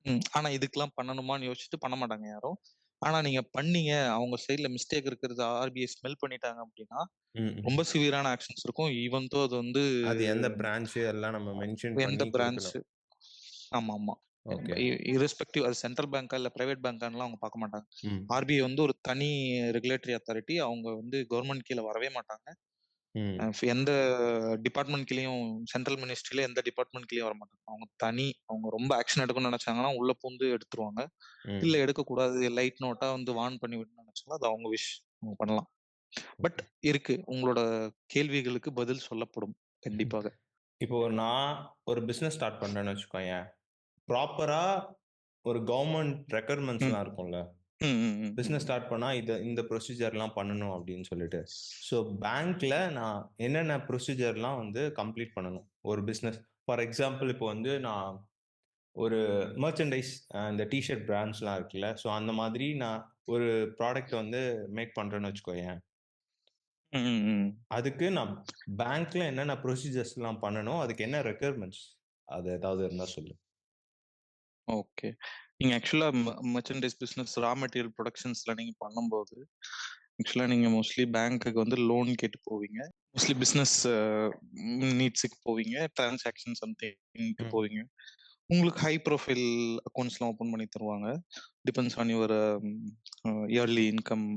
ம். ஆனா இதுக்கெல்லாம் பண்ணணுமான்னு யோசிச்சுட்டு பண்ண மாட்டாங்க யாரும். ஆனா நீங்க பண்ணீங்க, அவங்க சைட்ல மிஸ்டேக் இருக்கிறது ஆர்பிஐ ஸ்மெல் பண்ணிட்டாங்க அப்டின்னா, ம், ம். ரொம்ப சிவியரான ஆக்ஷன்ஸ் இருக்கும். ஈவன் தோ அது வந்து அது எந்த பிரான்ச் எல்லாம் நம்ம மென்ஷன் எந்த பண்ணி பிரான்ச். குடுக்கணும். ஆமாமா. ஓகே. இர்ரெஸ்பெக்டிவ் அது சென்ட்ரல் பேங்கா இல்ல பிரைவேட் பேங்கான்னுலாம் அவங்க பார்க்க மாட்டாங்க. ம், ஆர்பிஐ வந்து ஒரு தனி ரெகுலேட்டரி அத்தாரிட்டி. அவங்க வந்து கவர்ன்மென்ட் கீழ வரவே மாட்டாங்க. ம், எந்த டிபார்ட்மென்ட் கீழயும் சென்ட்ரல் மினிஸ்ட்ரில எந்த டிபார்ட்மென்ட் கீழயும் வரமாட்டாங்க. அவங்க தனி. அவங்க ரொம்ப ஆக்ஷன் எடுக்கணும்னு நெனச்சாங்கன்னா, உள்ள பூந்து எடுத்துருவாங்க. இல்ல ம். எடுக்கக்கூடாது. லைட் நோட்டா வந்து வார்ன் பண்ணி விடணும்னு நெனச்சாலும், அது அவங்க விஷ். அவங்க பண்ணலாம். But okay. இருக்கு. உங்களோட கேள்விகளுக்கு பதில் சொல்லப்படும். கண்டிப்பாக. இப்போ நான் ஒரு பிசினஸ் ஸ்டார்ட் பண்றேன்னு வச்சுக்கோயேன். ப்ராப்பரா ஒரு கவர்ன்மென்ட் ம். ரெக்யர்மென்ட்ஸ்லாம் இருக்கும்ல. ம், ம், ம், ம், பிசினஸ் ம். ஸ்டார்ட் பண்ணா இந்த ப்ரொசீஜர்லாம் பண்ணணும் அப்படின்னு சொல்லிட்டு. ஸோ பேங்க்ல நான் என்னென்ன ப்ரொசீஜர்லாம் வந்து கம்ப்ளீட் பண்ணணும்? ஒரு பிசினஸ் ஃபார் எக்ஸாம்பிள் இப்போ வந்து நான் ஒரு மெர்ச்சன்டைஸ் இந்த டீ ஷர்ட் பிராண்ட்ஸ்லாம் இருக்குல்ல. ஸோ அந்த மாதிரி நான் ஒரு ப்ராடக்ட் வந்து மேக் பண்றேன்னு வச்சுக்கோயேன். ம், ம், ம். அதுக்கு நான் பேங்க்ல என்னென்ன ப்ரொசீஜர்ஸ்லாம் பண்ணணும்? அதுக்கு என்ன ரெக்யர்மென்ட்ஸ்? அது ஏதாவது இருந்தா சொல்லு. ஓகே. நீங்க ஆக்சுவலா மெர்ச்சன்டைஸ் பிசினஸ் ரா மெட்டீரியல் புரொடக்ஷன்ஸ்ல நீங்க பண்ணும்போது, ஆக்சுவலா நீங்க மோஸ்ட்லி பேங்க்குக்கு வந்து லோன் கேட்டு போவீங்க. மோஸ்ட்லி பிசினஸ் நீட்ஸ்க்கு போவீங்க. டிரான்சாக்ஷன் சம்திங்க்கு ம். போவீங்க. உங்களுக்கு ஹை ப்ரொஃபைல் அக்கவுண்ட்ஸ்லாம் ஓப்பன் பண்ணி தருவாங்க. Depends on your yearly income.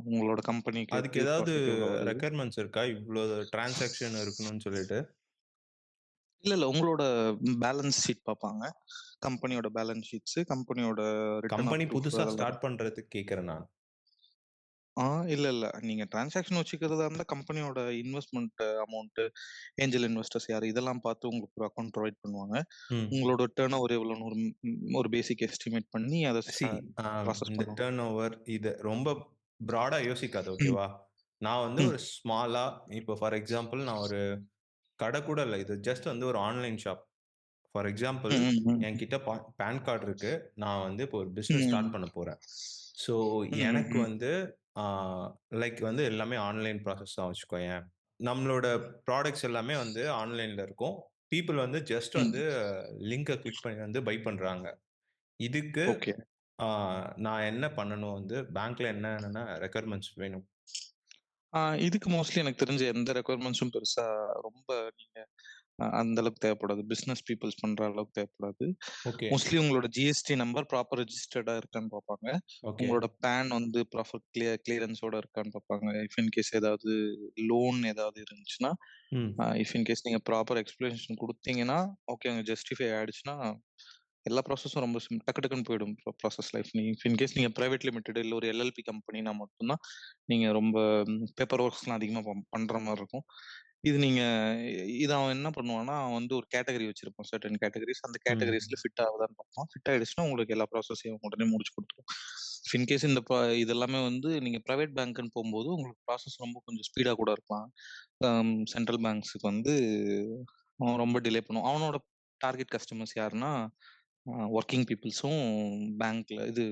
உங்களோட கம்பெனிக்கு அதுக்கு எப்படி ஏதாவது ப்ராஃபிட் எவ்வளோ வருது? ரெக்யர்மென்ட்ஸ் இருக்கா? இவ்ளோ டிரான்சாக்ஷன் இருக்கணும்னு சொல்லிட்டு? இல்ல. உங்களோட பேலன்ஸ் ஷீட் பாப்பாங்க. கம்பெனியோட பேலன்ஸ் ஷீட்ஸ், கம்பெனியோட ரிட்டர்ன் ஆஃப் கம்பெனி ப்ரூஃப் புதுசா அதெல்லாம். ஸ்டார்ட் பண்றதுக்கு கேட்கிறேன் நான். ஆ இல்ல. நீங்க டிரான்சாக்ஷன் வச்சுக்கிறதா இருந்தா கம்பெனியோட இன்வெஸ்ட்மென்ட் அமௌண்ட், ஏஞ்சல் இன்வெஸ்டர்ஸ் யாரு இதெல்லாம் பார்த்து உங்களுக்கு ஒரு அக்கவுண்ட் புரொவைட் பண்ணுவாங்க. ம். உங்களோட டர்ன் ஓவர் எவ்வளோன்னு ஒரு பேசிக் எஸ்டிமேட் பண்ணி அத சி அ ப்ராசஸ் இந்த பண்ணுவாங்க. டர்ன் ஓவர் இது ரொம்ப ப்ராடா யோசிக்காத ம், ஓகேவா? நான் வந்து ம், ஒரு ஸ்மாலா இப்போ ஃபார் எக்ஸாம்பிள் நான் ஒரு கடை கூட இல்ல. இது ஜஸ்ட் வந்து ஒரு ஆன்லைன் ஷாப். ஃபார் எக்ஸாம்பிள் ம், ம், ம், என்கிட்ட பான் கார்ட் இருக்கு. நான் வந்து இப்போ ஒரு பிசினஸ் ம், ஸ்டார்ட் பண்ண போறேன். ஸோ ம், எனக்கு ம், வந்து ஆ லைக் வந்து எல்லாமே ஆன்லைன் ப்ராசஸ் தான் வச்சுக்கோயேன். நம்மளோட ப்ராடக்ட்ஸ் எல்லாமே வந்து ஆன்லைன்ல இருக்கும். பீப்பிள் வந்து ஜஸ்ட் ம். வந்து லிங்க கிளிக் பண்ணி வந்து பை பண்றாங்க. இதுக்கு ஓகே. நான் என்ன பண்ணணும் வந்து பேங்க்ல என்னென்ன ரெக்யர்மெண்ட்ஸ் வேணும்? இதுக்கு மோஸ்ட்லி எனக்கு தெரிஞ்ச எந்த ரெக்யர்மெண்ட்ஸும் பெருசா ரொம்ப நீங்க அந்த அளவுக்கு தேவைப்படாது. பிசினஸ் பீப்பிள்ஸ் பண்ற அளவுக்கு தேவைப்படாது. ஓகே, மோஸ்ட்லி உங்களோட ஜிஎஸ்டி நம்பர் ப்ராப்பர் ரெஜிஸ்டர்டா இருக்கான்னு பார்ப்பாங்க. ஓகே. உங்களோட பேன் வந்து ப்ராப்பர் கிளியரன்ஸோட இருக்கான்னு பார்ப்பாங்க. இஃப் இன் கேஸ் ஏதாவது லோன் ஏதாவது இருந்துச்சுன்னா, ம், இஃப் இன் கேஸ் நீங்க ப்ராப்பர் எக்ஸ்பிளனேஷன் குடுத்தீங்கன்னா, ஓகே அங்க ஜஸ்டிஃபை ஆயிடுச்சுன்னா, எல்லா ப்ராசஸும் ரொம்ப டக்கு டக்குன்னு போயிடும் ப்ராசஸ் லைஃப். நீ இஃப் இன் கேஸ் நீங்க பிரைவேட் லிமிடெட் இல்ல ஒரு எல்எல்பி கம்பெனினா மட்டும் தான் நீங்க ரொம்ப பேப்பர் ஒர்க்ஸ்லாம் அதிகமா பண்ற மாரி இருக்கும். இது நீங்க இது அவன் என்ன பண்ணுவான்னா, அவன் வந்து ஒரு கேட்டகரி வச்சிருப்பான். Certain categories. அந்த கேட்டகரிஸ்ல ம், ஃபிட் ஆகுதான்னு பார்ப்பான். ஃபிட் ஆயிடுச்சுன்னா, உங்களுக்கு எல்லா ப்ராசஸையும் உடனே முடிச்சு குடுத்துரும். இன்கேஸ் இந்த இதெல்லாமே வந்து நீங்க பிரைவேட் பேங்க்ன்னு போம்போது, உங்களுக்கு ப்ராசஸ் ரொம்ப கொஞ்சம் ஸ்பீடா கூட இருக்கலாம். சென்ட்ரல் பேங்க்ஸ்க்கு வந்து அவன் ரொம்ப டிலே பண்ணுவான். அவனோட டார்கெட் கஸ்டமர்ஸ் யாருன்னா, ஒர்க்கிங் பீப்பிள்ஸும் பேங்க்ல இது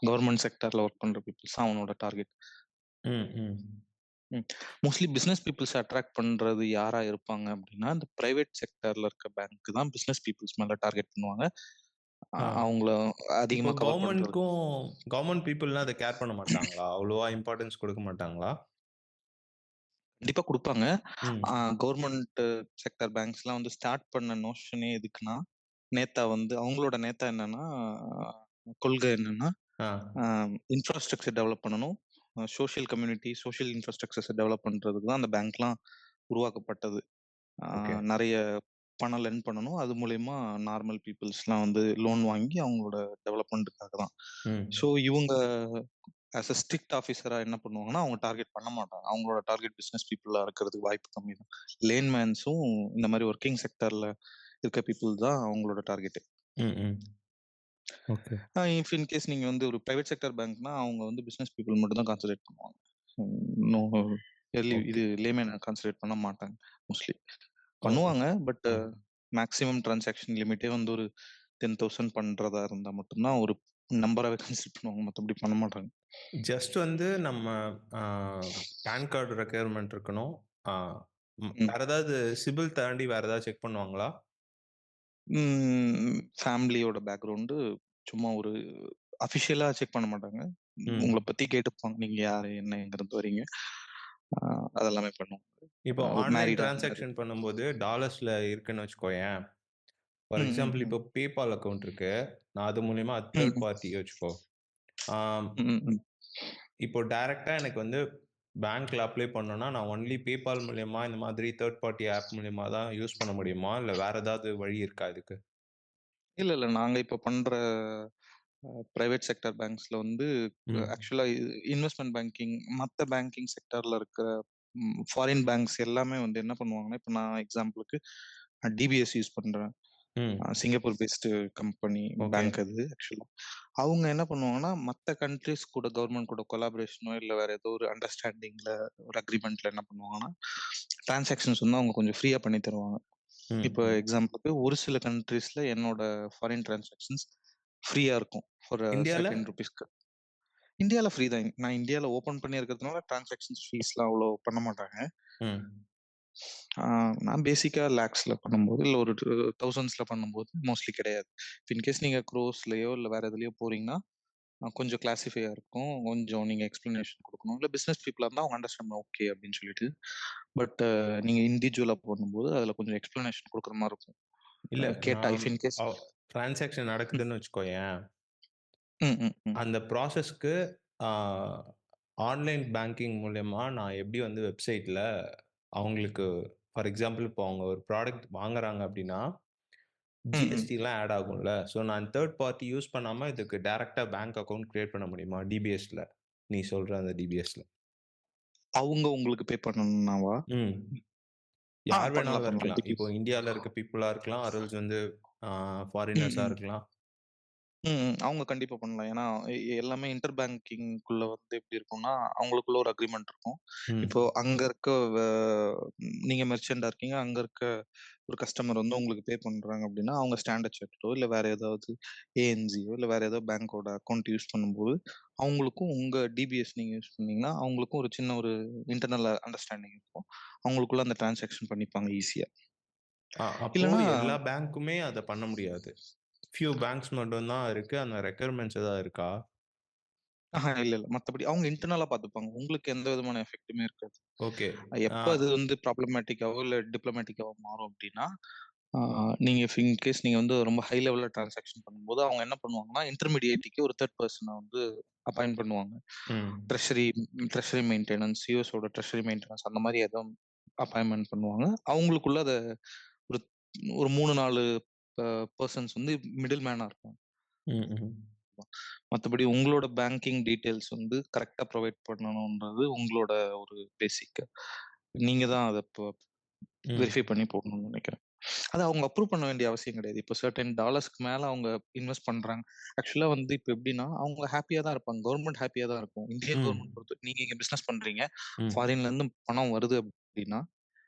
கவர்ன்மெண்ட் செக்டார்ல ஒர்க் பண்ற பீப்பிள்ஸ் தான் அவனோட டார்கெட். ம், ம். ம். மோஸ்ட்லி பிசினஸ் பீப்பிள்ஸ் அட்ராக்ட் பண்றது யாரா இருப்பாங்க அப்படின்னா, இந்த பிரைவேட் செக்டார்ல இருக்க பேங்க் தான் பிசினஸ் பீப்பிள்ஸ் மேல டார்கெட் பண்ணுவாங்க. ஆ. அவங்கள இப்போ அதிகமா கவர் பண்றது. கவர்ன்மெண்ட் பீப்பிள்லாம் அத கேர் பண்ண மாட்டாங்களா? அவ்வளவா இம்பார்ட்டன்ஸ் குடுக்க மாட்டாங்களா? கண்டிப்பா குடுப்பாங்க. ம். கவர்ன்மெண்ட் செக்டார் பேங்க்ஸ்லாம் வந்து ஸ்டார்ட் பண்ண நோஷனே எதுக்குன்னா, நேத்தா வந்து அவங்களோட நேத்தா என்னன்னா, கொள்கை என்னன்னா, ஆ. இன்ஃப்ராஸ்ட்ரக்சர் டெவலப் பண்ணணும். சோசியல் கம்யூனிட்டி, சோசியல் இன்ஃப்ராஸ்ட்ரக்சர்ஸ டெவலப் பண்றதுக்கு தான் அந்த பேங்க்லாம் உருவாக்கப்பட்டது. ஓகே. நெறைய பணம் லெண்ட் பண்ணணும். அது மூலியமா நார்மல் பீப்பிள்ஸ்லாம் வந்து லோன் வாங்கி அவங்களோட டெவலப்மெண்ட்டுக்காக தான். ம். ஸோ இவங்க ஆஸ் அ ஸ்ட்ரிக்ட் ஆஃபீஸரா என்ன பண்ணுவாங்கன்னா, அவங்க டார்கெட் பண்ண மாட்டாங்க. அவங்களோட டார்கெட் பிசினஸ் பீப்பிளா இருக்கிறதுக்கு வாய்ப்பு கம்மி தான். லேன்மேன்ஸும் இந்த மாரி ஒர்க்கிங் செக்டார்ல இருக்க பீப்பிள் தான் அவங்களோட டார்கெட்டே. ம், ம். ஓகே. இஃப் இன் கேஸ் நீங்க வந்து ஒரு பிரைவேட் செக்டார் பேங்க்னா, அவங்க வந்து பிசினஸ் பீப்பிள் மட்டும் தான் கான்சன்ட்ரேட் பண்ணுவாங்க. No okay. இது லேமேன கான்சன்ட்ரேட் பண்ண மாட்டாங்க மோஸ்ட்லி. ஓ! பண்ணுவாங்க. பட் ஆ. மேக்ஸிமம் டிரான்சாக்ஷன் லிமிட்டே வந்து ஒரு 10,000 பண்றதா இருந்தா மட்டும் தான் ஒரு நம்பராவே கன்சிடர் பண்ணுவாங்க. மத்தபடி பண்ண மாட்டாங்க. ஜஸ்ட் வந்து நம்ம ஆ பான் கார்டு ரெக்யர்மென்ட் இருக்கணும். ஆ ம். வேற ஏதாவது சிபில் தாண்டி வேற ஏதாவது செக் பண்ணுவாங்களா? ஃபேமிலியோட பேக்கிரவுண்டு சும்மா ஒரு அஃபிஷியலா செக் பண்ண மாட்டாங்க. உங்கள ம். பத்தி கேட்டுப்பாங்க. நீங்க யாரு? என்ன? எங்கருந்து வரீங்க? அ அதெல்லாமே பண்ணுவாங்க. இப்போ ஒரு ஆன்லைன் மேரிடா அந்த மாரி. டிரான்சாக்ஷன் பண்ணும்போது டாலர்ஸ்ல இருக்குன்னு வச்சுக்கோயேன். ஃபார் ம், ம், எக்ஸாம்பிள் ம். இப்போ PayPal அக்கவுண்ட் இருக்கு. நான் அது மூலியமா ம், தேர்ட் ம். பார்ட்டி வச்சுக்கோ. ஆம், ம், ம். இப்போ டைரக்ட்டா எனக்கு வந்து பேங்க்ல அப்ளை பண்ணணும்னா, நான் ஒன்லி PayPal மூலியமா இந்த மாதிரி தேர்ட் பார்ட்டி ஆப் மூலியமா தான் யூஸ் பண்ண முடியுமா? இல்ல வேற ஏதாவது வழி இருக்கா இதுக்கு? இல்ல, இல்ல. நாங்க இப்ப பண்ற பிரைவேட் செக்டார் பேங்க்ஸ்ல வந்து ம். ஆக்சுவலா இன்வெஸ்ட்மென்ட் பேங்கிங் மத்த பேங்கிங் செக்டார்ல இருக்கிற ஃபாரின் பேங்க்ஸ் எல்லாமே வந்து என்ன பண்ணுவாங்கன்னா, இப்ப நான் எக்ஸாம்பிளுக்கு டிபிஎஸ் யூஸ் பண்றேன். ம். Singapore based company okay. Bank அது ஆக்சுவலா. அவங்க என்ன பண்ணுவாங்கன்னா, மத்த கண்ட்ரீஸ் கூட கவர்ன்மெண்ட் கூட கொலாபரேஷனோ இல்ல வேற ஏதோ ஒரு அண்டர்ஸ்டாண்டிங்ல ஒரு அக்ரீமெண்ட்ல என்ன பண்ணுவாங்கன்னா, டிரான்சாக்ஷன்ஸ் வந்து அவங்க கொஞ்சம் ஃப்ரீயா பண்ணி தருவாங்க. ம். இப்ப ம். எக்ஸாம்பிளுக்கு ஒரு சில கண்ட்ரீஸ்ல என்னோட ஃபாரின் டிரான்சாக்ஷன்ஸ் ஃப்ரீயா இருக்கும். ஃபார் இந்தியால? சர்டைன் ரூபீஸ்க்கு. இந்தியால ஃப்ரீ தான். நான் இந்தியால ஓப்பன் பண்ணி இருக்கிறதுனால டிரான்சாக்ஷன்ஸ் ஃபீஸ்லாம் அவ்வளோ பண்ண மாட்டாங்க. ம். ஆ நான் பேசிக்கா லேக்ஸ்ல பண்ணும்போது, இல்ல ஒரு தௌசண்ட்ஸ்ல பண்ணும்போது மோஸ்ட்லி கிடையாது. இன்கேஸ் நீங்க க்ரோர்ஸ்லயோ இல்ல வேற எதுலயோ போறீங்கன்னா, கொஞ்சம் கிளாசிஃபையா இருக்கும். கொஞ்சம் நீங்க எக்ஸ்ப்ளனேஷன் குடுக்கணும். இல்ல பிசினஸ் பீப்பிளா இருந்தா அவங்க அண்டர்ஸ்டாண்ட் ஓகே அப்படின்னு சொல்லிட்டு. பட் நீங்க இண்டிவிஜுவலா பண்ணும்போது அதுல கொஞ்சம் எக்ஸ்ப்ளனேஷன் குடுக்குற மாரி இருக்கும். இல்ல கேட்டா நான் இஃப் இன் கேஸ் டிரான்சாக்ஷன் ம், நடக்குதுன்னு வச்சுக்கோயேன். ம், ம், ம், அந்த ப்ராசஸ்க்கு ஆ ஆன்லைன் பேங்கிங் மூலியமா நான் எப்படி வந்து வெப்சைட்ல அவங்களுக்கு ஃபார் எக்ஸாம்பிள் இப்போ அவங்க ஒரு ப்ராடக்ட் வாங்குறாங்க அப்படின்னா, ம், ம். ஜிஎஸ்டிலாம் ஆட் ஆகும்ல. ஸோ நான் தேர்ட் பார்ட்டி யூஸ் பண்ணாம இதுக்கு டைரக்ட்டா பேங்க் அக்கவுண்ட் கிரியேட் பண்ண முடியுமா? டிபிஎஸ்ல. நீ சொல்ற அந்த டிபிஎஸ்ல. அவங்க உங்களுக்கு பே பண்ணணும்னாவா? ம். யார் பண்ணலாம், வேணாலும் பண்ணலாம். இருக்கலாம். இப்போ இந்தியால இருக்க பீப்பிளா இருக்கலாம். ஆர் வந்து ஆ ம், ஃபாரினர்ஸா ம். இருக்கலாம். ம், ம். அவங்க கண்டிப்பா பண்ணலாம். ஏன்னா, எல்லாமே இன்டர் பேங்கிங்க்குள்ள வந்து எப்படி இருக்கும்னா, அவங்களுக்குள்ள ஒரு அக்ரீமெண்ட் இருக்கும். இப்போ ம். அங்க இருக்க நீங்க மெர்ச்சன்ட்டா இருக்கீங்க. அங்க இருக்க ஒரு கஸ்டமர் வந்து உங்களுக்கு பே பண்றாங்க அப்படின்னா, அவங்க ஸ்டாண்டர்ட் சார்ட்டரோ இல்ல வேற ஏதாவது ஏஎன்சியோ இல்ல வேற ஏதோ பேங்கோட அக்கவுண்ட் யூஸ் பண்ணும்போது, அவங்களுக்கும் உங்க டிபிஎஸ் நீங்க யூஸ் பண்ணீங்கன்னா, அவங்களுக்கும் ஒரு சின்ன ஒரு இன்டர்னல் அண்டர்ஸ்டாண்டிங் இருக்கும். அவங்களுக்குள்ள அந்த டிரான்சாக்ஷன் பண்ணிப்பாங்க ஈஸியா. அப்போ இல்லன்னா எல்லா பேங்க்குமே அத பண்ண முடியாது. ஃபியூ பேங்க்ஸ் மட்டும் தான் இருக்கு. அந்த ரெக்யர்மெண்ட்ஸ் ஏதாவது இருக்கா? இல்ல, இல்ல. மத்தபடி அவங்க இன்டர்னலா பார்த்துப்பாங்க. உங்களுக்கு எந்த விதமான எஃபெக்ட்டுமே இருக்காது. ஓகே. ஆ. எப்ப அது வந்து ப்ராப்ளமேட்டிக்காவோ, இல்ல டிப்ளமேட்டிக்காவோ மாறும் அப்டின்னா, ஆ நீங்க இன்கேஸ் நீங்க வந்து ரொம்ப ஹை லெவல்ல டிரான்சாக்ஷன் பண்ணும்போது, அவங்க என்ன பண்ணுவாங்கன்னா, இன்டர்மீடியேட்க்கு ஒரு தேர்ட் பெர்சன வந்து அப்பாயிண்ட் பண்ணுவாங்க. ம். ட்ரெஷரி ட்ரெஷரி மெயின்டனன்ஸ், யுஎஸோட ட்ரெஷரி மெயின்டனன்ஸ் அந்த மாரி ஏதோ அப்பாயின்ட்மென்ட் பண்ணுவாங்க. அவங்களுக்குள்ள அத ஒரு ஒரு 3, 4 பெர்சன்ஸ் வந்து மிடில் மேனா இருப்பாங்க. ம். ம். மத்தபடி உங்களோட பேங்கிங் டீட்டெயில்ஸ் வந்து கரெக்ட்டா ப்ரொவைட் பண்ணணும்ன்றது உங்களோட ஒரு பேசிக். நீங்க தான் அத வெரிஃபை ம். பண்ணி போடணும்னு நெனைக்கிறேன். அத அவங்க அப்ரூவ் பண்ண வேண்டிய அவசியம் கிடையாது. இப்போ சர்டைன் டாலர்ஸ்க்கு மேல அவங்க இன்வெஸ்ட் பண்றாங்க. ஆக்சுவலா வந்து இப்ப எப்படின்னா, அவங்க ஹேப்பியா தான் இருப்பாங்க. கவர்ன்மெண்ட் ஹேப்பியா தான் இருக்கும். இந்தியன் கவர்ன்மெண்ட் ம். நீங்க இங்க பிசினஸ் பண்றீங்க. ம். ஃபாரின்ல இருந்து பணம் வருது அப்படின்னா,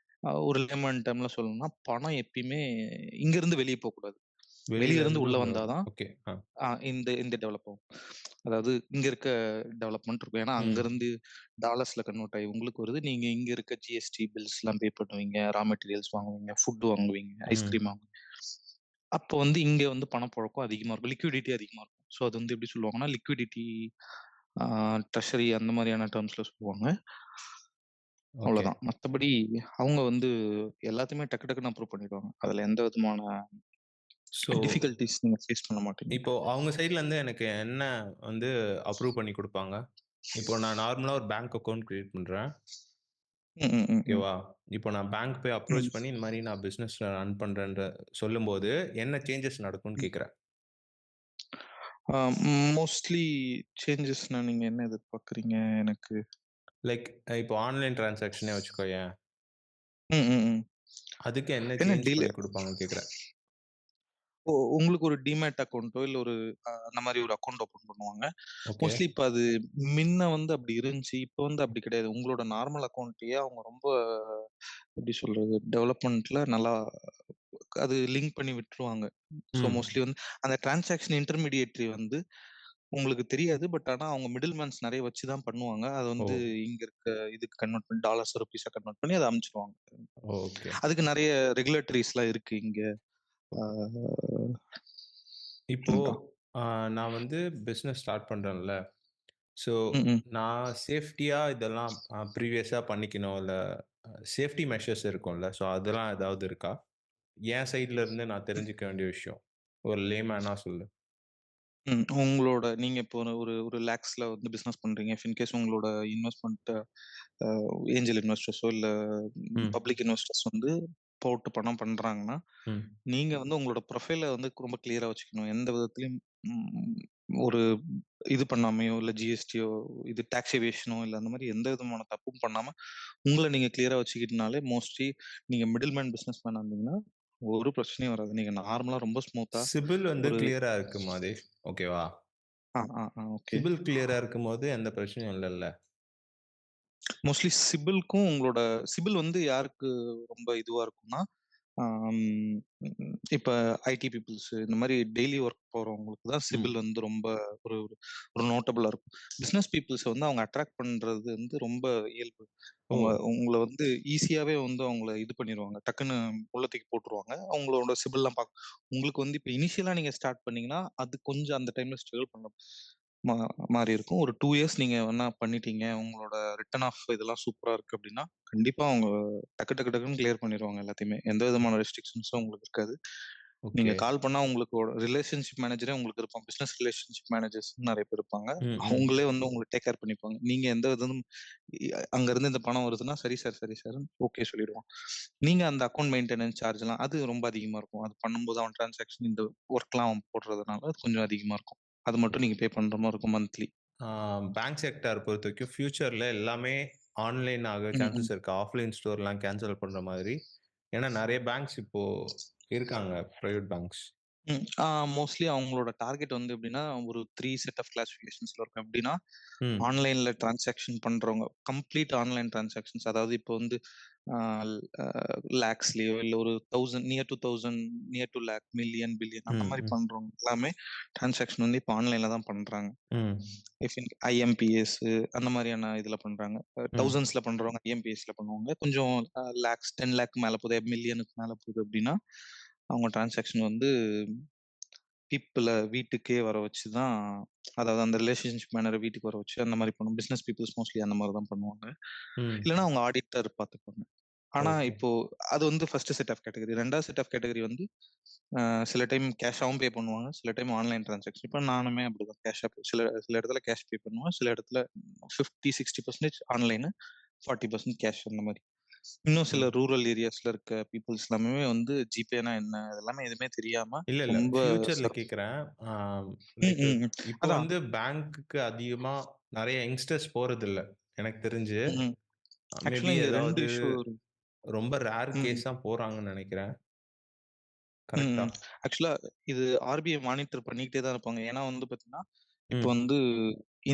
ஒரு லேமன் டெர்ம்ல சொல்லணும்னா, பணம் எப்பயுமே இங்க இருந்து வெளிய போக்கூடாது. வெளிய வெளியில இருந்து இருந்து உள்ள உள்ள வந்தா வரணும். தான் ஓகே. ஆ. இந்த இந்த டெவலப் ஆகும். அதாவது இங்க இருக்க டெவலப்மென்ட் இருக்கும். ஏன்னா அங்க ம். இருந்து டாலர்ஸ்ல கன்வெர்ட் ஆகி உங்களுக்கு வருது. நீங்க இங்க இருக்க ஜிஎஸ்டி பில்ஸ்லாம் பே பண்ணுவீங்க. ரா மெட்டீரியல்ஸ் வாங்குவீங்க. ஃபுட் வாங்குவீங்க. ஐஸ்கிரீம் ம். வாங்குவீங்க. அப்போ வந்து இங்க வந்து பணப்புழக்கம் அதிகமா இருக்கும். லிக்விடிட்டி அதிகமா இருக்கும். ஸோ அது வந்து எப்படி சொல்லுவாங்கன்னா, லிக்விடிட்டி ஆ ட்ரெஷரி அந்த மாரியான டெர்ம்ஸ்ல சொல்லுவாங்க. ஓகே. அவ்வளோதான். மத்தபடி அவங்க வந்து எல்லாத்தையுமே டக்கு டக்குன்னு அப்ரூவ் பண்ணிடுவாங்க. அதுல எந்த விதமான ஸோ, டிஃபிகல்டீஸ் நீங்க ஃபேஸ் பண்ண மாட்டீங்க. இப்போ அவங்க சைட்ல இருந்து எனக்கு என்ன வந்து அப்ரூவ் பண்ணி குடுப்பாங்க? இப்போ நான் நார்மலா ஒரு பேங்க் அக்கவுண்ட் கிரியேட் பண்றேன். ம், ம், ம், ம். ஓகேவா? இப்போ நான் பேங்க் போய் ம். அப்ரோச் பண்ணி இந்த மாரி நான் பிசினஸ் ரன் பண்றேன்ற சொல்லும்போது, என்ன சேஞ்சஸ் நடக்கும்னு ம். கேட்கிறேன். ஆ மோஸ்ட்லி சேஞ்சஸ்னா நீங்க என்ன எதிர்பார்க்குறீங்க எனக்கு? லைக் இப்போ ஆன்லைன் டிரான்சாக்ஷனே வச்சுக்கோயேன். ம், ம், ம். அதுக்கு என்ன என்ன சேஞ்ச் டீல் பண்ணி குடுப்பாங்கன்னு கேட்கிறேன். உங்களுக்கு ஒரு டிமேட் அக்கவுண்டோ, இல்ல ஒரு அந்த மாரி ஒரு அக்கவுண்ட் ஓப்பன் பண்ணுவாங்க. ஓகே. மோஸ்ட்லி இப்ப அது மின்ன வந்து அப்படி இருந்துச்சு. இப்ப வந்து அப்படி கிடையாது. உங்களோட நார்மல் அக்கவுண்ட்டயே அவங்க ரொம்ப எப்படி சொல்றது? டெவலப்மென்ட்ல நல்லா அது லிங்க் பண்ணி விட்டுருவாங்க. ஸோ ம். மோஸ்ட்லி வந்து அந்த டிரான்சாக்ஷன் இன்டர்மீடியேட்டரி வந்து உங்களுக்கு தெரியாது. பட் ஆனா அவங்க மிடில் மேன்ஸ் நெறைய வச்சு தான் பண்ணுவாங்க. அத ஓ! வந்து இங்க இருக்க இதுக்கு கன்வெர்ட் பண்ணி டாலர்ஸ், ரூப்பீஸா கன்வெர்ட் பண்ணி அத அனுப்பிச்சுருவாங்க. ஓகே. அதுக்கு நெறைய ரெகுலேட்டரீஸ்லாம் இருக்கு இங்க. ஆ இப்போ நண்பா. அ நான் வந்து பிசினஸ் ஸ்டார்ட் பண்றேன்ல. ஸோ, ம், ம். நான் சேஃப்டியா இதெல்லாம் ப்ரீவியஸா பண்ணிக்கணும். இல்ல சேஃப்டி மெஷர்ஸ் இருக்கும்ல. ஸோ, அதெல்லாம் ஏதாவது இருக்கா? என் சைட்ல இருந்து நான் தெரிஞ்சுக்க வேண்டிய விஷயம். ஒரு லேமேனா சொல்லு. உங்களோட நீங்க இப்போ ஒரு ஒரு ஒரு லேக்ஸ்ல வந்து பிசினஸ் பண்றீங்க. இஃப் இன்கேஸ் உங்களோட இன்வெஸ்ட்மென்ட் அ ஏஞ்சல் இன்வெஸ்டர்ஸோ இல்ல ம். பப்ளிக் இன்வெஸ்டர்ஸ் வந்து போட்டு பணம் பண்றாங்கன்னா, ம். நீங்க வந்து உங்களோட ப்ரொஃபைல வந்து ரொம்ப கிளியரா வச்சுக்கணும். எந்த விதத்திலயும் ம் ஒரு இது பண்ணாமயோ, இல்ல ஜிஎஸ்டியோ, இது டாக்ஸ் எவேஷனோ இல்ல அந்த மாரி எந்த விதமான தப்பும் பண்ணாம, உங்கள நீங்க கிளியரா வச்சுக்கிட்டனாலே மோஸ்ட்லி நீங்க மிடில் மேன் பிசினஸ் மேனா இருந்தீங்கன்னா, ஒரு பிரச்சனையும் வராது. நீங்க நார்மலா ரொம்ப ஸ்மூத்தா சிபில் வந்து ஒரு கிளியரா இருக்கு மாதேஷ். ஓகேவா? ஓகே. சிபில் கிளியரா இருக்கும்போது எந்த பிரச்சனையும் இல்லல்ல. மோஸ்ட்லி சிபில்க்கும் உங்களோட சிபில் வந்து யாருக்கு ரொம்ப இதுவா இருக்கும்னா, ஆம் இப்ப ஐடி பீப்பிள்ஸ் இந்த மாரி டெய்லி ஒர்க் போறவங்களுக்கு தான் சிபில் ம். வந்து ரொம்ப ஒரு ஒரு ஒரு நோட்டபிளா இருக்கும். பிசினஸ் பீப்பிள்ஸ வந்து அவங்க அட்ராக்ட் பண்றது வந்து ரொம்ப இயல்பு. ஓ! அவங்க உங்கள வந்து ஈஸியாவே வந்து அவங்கள இது பண்ணிருவாங்க. டக்குன்னு உள்ள தூக்கி போட்டுருவாங்க. அவங்களோட சிபில்லாம் உங்களுக்கு வந்து இப்ப இனிஷியலா நீங்க ஸ்டார்ட் பண்ணீங்கன்னா, அது கொஞ்சம் அந்த டைம்ல ஸ்ட்ரகிள் பண்ண மா மாரி இருக்கும். ஒரு 2 இயர்ஸ் நீங்க வேணா பண்ணிட்டீங்க. உங்களோட ரிட்டர்ன் ஆஃப் இதெல்லாம் சூப்பரா இருக்கு அப்டின்னா, கண்டிப்பா அவங்க டக்கு டக்கு டக்குன்னு கிளியர் பண்ணிருவாங்க எல்லாத்தையுமே. எந்த விதமான ரெஸ்ட்ரிக்ஷன்ஸும் உங்களுக்கு இருக்காது. நீங்க ஓகே. கால் பண்ணா உங்களுக்கு ரிலேஷன்ஷிப் மேனேஜரே உங்களுக்கு இருப்பாங்க. பிசினஸ் ரிலேஷன்ஷிப் மேனேஜர்ஸ்ன்னு நெறைய பேர் இருப்பாங்க. ம். ம். அவங்களே வந்து உங்கள டேக் கேர் பண்ணிப்பாங்க. நீங்க எந்த விதமும் அங்க இருந்து இந்த பணம் வருதுன்னா, சரி சார், சரி சார்ன்னு ஓகே சொல்லிடுவான். நீங்க அந்த அக்கவுண்ட் மெயின்டனன்ஸ் சார்ஜ்லாம் அது ரொம்ப அதிகமா இருக்கும். அது பண்ணும்போது அவன் டிரான்சாக்ஷன் இந்த ஒர்க்லாம் அவன் போடுறதுனால அது கொஞ்சம் அதிகமா இருக்கும். அது மட்டும் நீங்க பே பண்ற மாரி இருக்கும் மந்த்லி. ஆ பேங்க் செக்டார் பொறுத்தவரைக்கும் ஃபியூச்சர்ல எல்லாமே ஆன்லைன் ஆக ம், ம். சான்சஸ் இருக்கு. ஆஃப்லைன் ஸ்டோர்லாம் கேன்சல் பண்ற மாதிரி. ஏன்னா நெறைய பேங்க்ஸ் இப்போ இருக்காங்க. Private banks. ம். மோஸ்ட்லி அவங்களோட டார்கெட் வந்து எப்படின்னா, ஒரு 3 செட் ஆஃப் கிளாசிஃபிகேஷன்ஸ்ல இருக்கும். எப்படின்னா, ம். ஆன்லைன்ல டிரான்சாக்ஷன் பண்றவங்க, கம்ப்ளீட் ஆன்லைன் டிரான்சாக்ஷன்ஸ். அதாவது இப்போ வந்து அ அ லேக்ஸ்லயோ இல்ல ஒரு 1000 near to 1000 near to lakh, million, billion அந்த ம். மாரி ம். பண்றவங்க எல்லாமே டிரான்சாக்ஷன் வந்து இப்போ ஆன்லைன்ல தான் பண்றாங்க. ம். ஐஎம்பிஎஸ் அந்த மாரியான இதுல பண்றாங்க. ம். தௌசண்ட்ஸ்ல பண்றவங்க ஐஎம்பிஎஸ்ல பண்ணுவாங்க. கொஞ்சம் லேக்ஸ் 10 லேக் மேல போகுது, மில்லியனுக்கு மேல போகுது அப்படின்னா, அவங்க டிரான்சாக்ஷன் வந்து பீப்பிள வீட்டுக்கே வர வச்சு தான், அதாவது அந்த ரிலேஷன்ஷிப் மேனர வீட்டுக்கு வர வச்சு அந்த மாரி பண்ணுவோம். பிசினஸ் பீப்பிள்ஸ் மோஸ்ட்லி அந்த மாரி தான் பண்ணுவாங்க. இல்லன்னா ம். அவங்க ஆடிட்டர் பார்த்துப்பாங்க. ஆனா ஓகே. இப்போ அது வந்து ஃபர்ஸ்ட் செட் ஆஃப் கேட்டகரி. 2வது செட் ஆஃப் கேட்டகரி வந்து சில டைம் கேஷாவும் பே பண்ணுவாங்க. சில டைம் ஆன்லைன் டிரான்சாக்ஷன். இப்ப நானுமே அப்படிதான் கேஷா சில சில இடத்துல கேஷ் பே பண்ணுவேன். சில இடத்துல 50, 60% ஆன்லைனு, 40% கேஷ் அந்த மாரி. இன்னும் சில ம். ரூரல் ஏரியாஸ்ல இருக்க பீப்பிள்ஸ் எல்லாமே வந்து ஜிபேனா என்ன? அதெல்லாமே எதுவுமே தெரியாம இல்ல. ரொம்ப ஃபியூச்சர்ல சிரமம். கேட்கிறேன். ஆ ம், லைக் ம், ம். இப்போ அதான். வந்து பேங்க்குக்கு அதிகமா நெறைய யங்ஸ்டர்ஸ் போறதில்ல. எனக்கு தெரிஞ்சு. ம். மேபி ஆக்சுவலா இங்க 2 ஏதாவது இஷ்யூ ரொம்ப ரேர் ம். கேஸ் தான் போறாங்கன்னு நெனைக்கிறேன். ம், கரெக்ட்டா? ம். ஆக்சுவலா இது ஆர்பிஐ மானிட்டர் பண்ணிக்கிட்டே தான் இருப்பாங்க. ஏன்னா வந்து பார்த்தீங்கன்னா, இப்போ ம். வந்து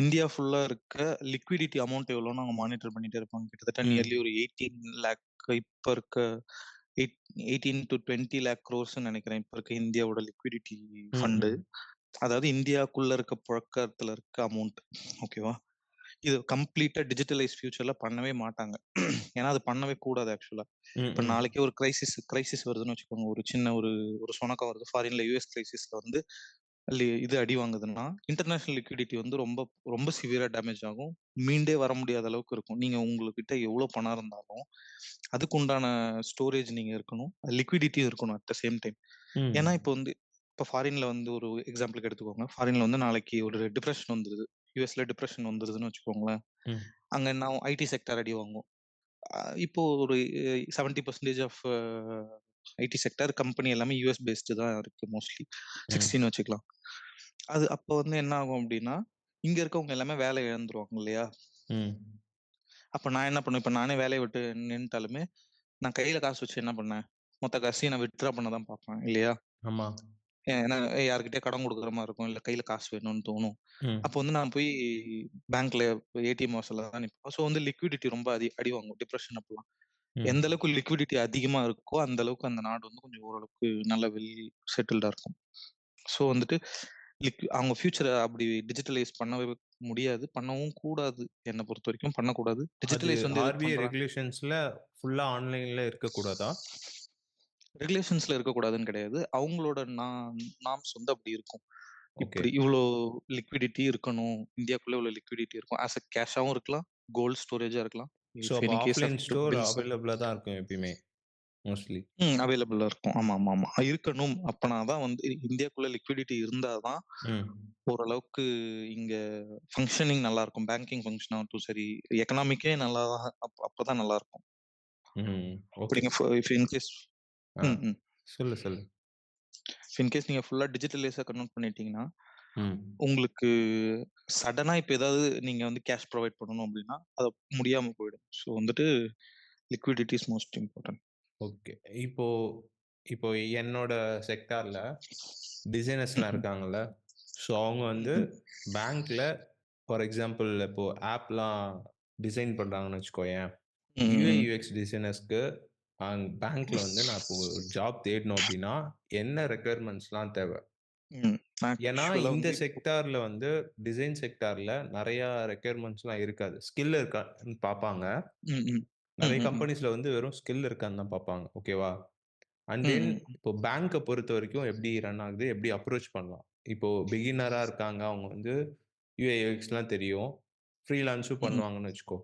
இந்தியா ஃபுல்லா இருக்க லிக்விடிட்டி அமௌண்ட் எவ்வளோன்னு அவங்க மானிட்டர் பண்ணிட்டே இருப்பாங்க. கிட்டத்தட்ட நியர்லி ம். ஒரு 18,00,000 இப்ப இருக்க 18 - 20 லேக் குரோர்ஸ்ன்னு நெனைக்கிறேன். இப்ப இருக்க இந்தியாவோட லிக்விடிட்டி ஃபண்டு. ம். அதாவது இந்தியாக்குள்ள இருக்க புழக்கத்துல இருக்க அமௌண்ட். ஓகேவா? இது கம்ப்ளீட்டா டிஜிட்டலைஸ் ஃபியூச்சர்ல பண்ணவே மாட்டாங்க. ஏன்னா அது பண்ணவே கூடாது ஆக்சுவலா. ம். இப்ப ம். நாளைக்கே ஒரு கிரைசிஸ் வருதுன்னு வச்சுக்கோங்க. ஒரு சின்ன ஒரு ஒரு சொனக்கம் வருது. ஃபாரின்ல யுஎஸ் கிரைசிஸ்ல வந்து இது அடி வாங்குதுன்னா, இன்டர்நேஷனல் லிக்விடிட்டி வந்து ரொம்ப ரொம்ப சிவியரா டேமேஜ் ஆகும். மீண்டே வர முடியாத அளவுக்கு இருக்கும். நீங்க உங்ககிட்ட எவ்வளோ பணம் இருந்தாலும், அதுக்கு உண்டான ஸ்டோரேஜ் நீங்க இருக்கணும். லிக்விடிட்டியும் இருக்கணும் அட் த சேம் டைம். ஏன்னா ம். இப்போ வந்து இப்போ ஃபாரின்ல வந்து ஒரு எக்ஸாம்பிளுக்கு எடுத்துக்கோங்க. ஃபாரின்ல வந்து நாளைக்கு ஒரு டிப்ரஷன் வந்துருது. யுஎஸ்ல டிப்ரஷன் வந்துருதுன்னு வச்சுக்கோங்களேன். ம். அங்க என்ன ஆகும்? ஐடி செக்டார் அடி வாங்கும். இப்போ ஒரு 70% ஆஃப் ஐடி செக்டார் கம்பெனி எல்லாமே யுஎஸ் பேஸ்டு தான் இருக்கு மோஸ்ட்லி. ம். 60ன்னு வச்சுக்கலாம். அது அப்போ வந்து என்ன ஆகும் அப்டின்னா, இங்க இருக்கவங்க எல்லாமே வேலைய இழந்துருவாங்க இல்லையா? ம். அப்ப நான் என்ன பண்ணுவேன், இப்ப நானே வேலைய விட்டு நின்னுட்டாலுமே, நான் கையில காசு வச்சு என்ன பண்ணேன், மொத்த காசையும் நான் வித்ட்ரா பண்ண தான் பார்ப்பேன் இல்லையா? ஆமா. ஏன்னா யார்கிட்டயோ கடன் குடுக்குற மாரி இருக்கும். இல்ல கையில காசு வேணும்னு தோணும். அப்போ ம். வந்து நான் போய் பேங்க்ல ஏடிஎம் வாசல்ல தான் நிப்பேன். ஸோ வந்து லிக்விடிட்டி ரொம்ப அடி வாங்கும். டிப்ரஷன் அப்பலாம். எந்த ம். அளவுக்கு லிக்விடிட்டி அதிகமா இருக்கோ, அந்த அளவுக்கு அந்த நாடு வந்து கொஞ்சம் ஓரளவுக்கு நல்ல செட்டில்டா இருக்கும். ஸோ வந்துட்டு அவங்க ஃபியூச்சர அப்படி டிஜிட்டலைஸ் பண்ணவே முடியாது. பண்ணவும் கூடாது. என்ன பொறுத்தவரைக்கும் பண்ணக்கூடாது. அது டிஜிட்டலைஸ் வந்து எதுக்கு ஆர்பிஐ பண்றாங்க? ரெகுலேஷன்ஸ்ல ஃபுல்லா ஆன்லைன்ல இருக்கக்கூடாதா? ரெகுலேஷன்ஸ்ல இருக்கக்கூடாதுன்னு கிடையாது. அவங்களோட நார்ம்ஸ் வந்து அப்படி இருக்கும். ஓகே. இப்படி இவ்ளோ லிக்விடிட்டி இருக்கணும். இந்தியாக்குள்ள இவ்ளோ லிக்விடிட்டி இருக்கும். கேஷாவும் இருக்கலாம். கோல்ட் ஸ்டோரேஜா இருக்கலாம். ஸோ இஃப் அப்ப any case offline of store bills அவைலபிளா தான் இருக்கும் எப்பயுமே மோஸ்ட்லி. அவைலபிளா இருக்கும். ஆமாமாமா. இருக்கணும். அப்பனா தான் வந்து இந்தியாக்குள்ள லிக்விடிட்டி இருந்தா தான் ம். ஓரளவுக்கு இங்க ஃபங்ஷனிங் நல்லாருக்கும். பேங்கிங் ஃபங்ஷன் ஆகட்டும் சரி, எக்கனாமிக்கே நல்லா அப்பதான் நல்லாருக்கும். ம். இப்ப ஓகே. நீங்க இஃப் இன் கேஸ் ஆ. ம், ம். சொல்லு, சொல்லு. இஃப் இன் கேஸ் நீங்க ஃபுல்லா டிஜிட்டலைஸா கன்வெர்ட் பண்ணிட்டீங்கன்னா, ம். உங்களுக்கு சடனா இப்ப ஏதாவது நீங்க வந்து கேஷ் ப்ரொவைட் பண்ணணும் அப்டின்னா, அது முடியாம போயிடும். ஸோ வந்துட்டு liquidity is most important. Okay. இப்போ இப்போ என்னோட செக்டார்ல டிசைனர்ஸ்லாம் ம்ஹ்ம். இருக்காங்கல்ல. ஸோ அவங்க வந்து ம்ஹ்ம். பேங்க்ல ஃபார் எக்ஸாம்பிள் இப்போ ஆப்லாம் டிசைன் பண்றாங்கன்னு வச்சுக்கோயேன். யுஐ, ம், யுஎக்ஸ் டிசைனர்ஸ்க்கு பேங்க்ல வந்து நான் இப்போ ஒரு ஜாப் தேடணும் அப்டின்னா, என்ன ரெக்யர்மென்ட்ஸ்லாம் தேவை? ம். ஏன்னா, ஆக்சுவலா இந்த வந்து இப்போ செக்டார்ல வந்து டிசைன் செக்டார்ல நெறையா ரெக்யர்மென்ட்ஸ்லாம் இருக்காது. ஸ்கில் இருக்கான்னு பாப்பாங்க. ம், ம். ம், நெறைய ம், ம். கம்பெனிஸ்ல வந்து வெறும் ஸ்கில் இருக்கான்னு தான் பாப்பாங்க. ஓகேவா? அண்ட் ம், தென் ம். இப்போ பேங்க்க பொறுத்தவரைக்கும் எப்படி ரன் ஆகுது? எப்படி அப்ரோச் பண்ணலாம்? இப்போ பிகினரா இருக்காங்க. அவங்க வந்து யுஐ, யுஎக்ஸ்லாம் தெரியும். ஃப்ரீலான்ஸும் ம், பண்ணுவாங்கன்னு வச்சுக்கோ.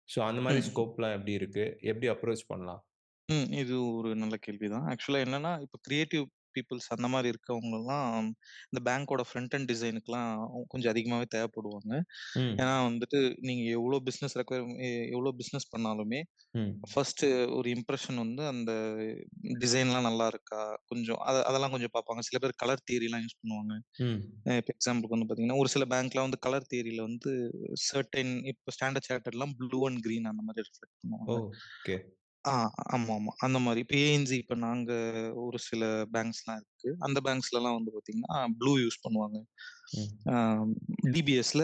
ஸோ அந்த ம், மாரி ம். ஸ்கோப்லாம் எப்படி இருக்கு? எப்படி அப்ரோச் பண்ணலாம்? இது ஒரு நல்ல கேள்விதான். ஆக்சுவலா என்னன்னா, இப்ப கிரியேட்டிவ் பீப்பிள்ஸ் அந்த மாரி இருக்கவங்கலாம், இந்த பேங்கோட ஃப்ரண்ட் அண்ட் டிசைனுக்குலாம் கொஞ்சம் அதிகமாவே தேவைப்படுவாங்க. ஏன்னா ம். வந்துட்டு நீங்க எவ்ளோ பிசினஸ் பண்ணாலுமே, ம். ஃபர்ஸ்ட்டு ஒரு இம்ப்ரஷன் வந்து அந்த டிசைன்லாம் நல்லா இருக்கா? கொஞ்சம் அதெல்லாம் கொஞ்சம் பார்ப்பாங்க. சில பேர் கலர் தியரிலாம் யூஸ் பண்ணுவாங்க. ம். இப்ப எக்ஸாம்பிளுக்கு வந்து பார்த்தீங்கன்னா, ஒரு சில பேங்க்லாம் வந்து கலர் தியரில வந்து இப்ப ஸ்டாண்டர்ட் சார்ட்டர்ட்லாம் ப்ளூ அண்ட் கிரீன் அந்த மாரி ரிஃப்ளெக்ட் ஓ! பண்ணுவாங்க. ஓகே. ஆ ஆமாமா. அந்த மாரி. இப்ப ஏஎன்சி இப்ப நாங்க ஒரு சில பேங்க்ஸ்லாம் இருக்கு. அந்த பேங்க்ஸ்லலாம் வந்து பார்த்தீங்கன்னா, ப்ளூ யூஸ் பண்ணுவாங்க. ம். ஆ டிபிஎஸ்ல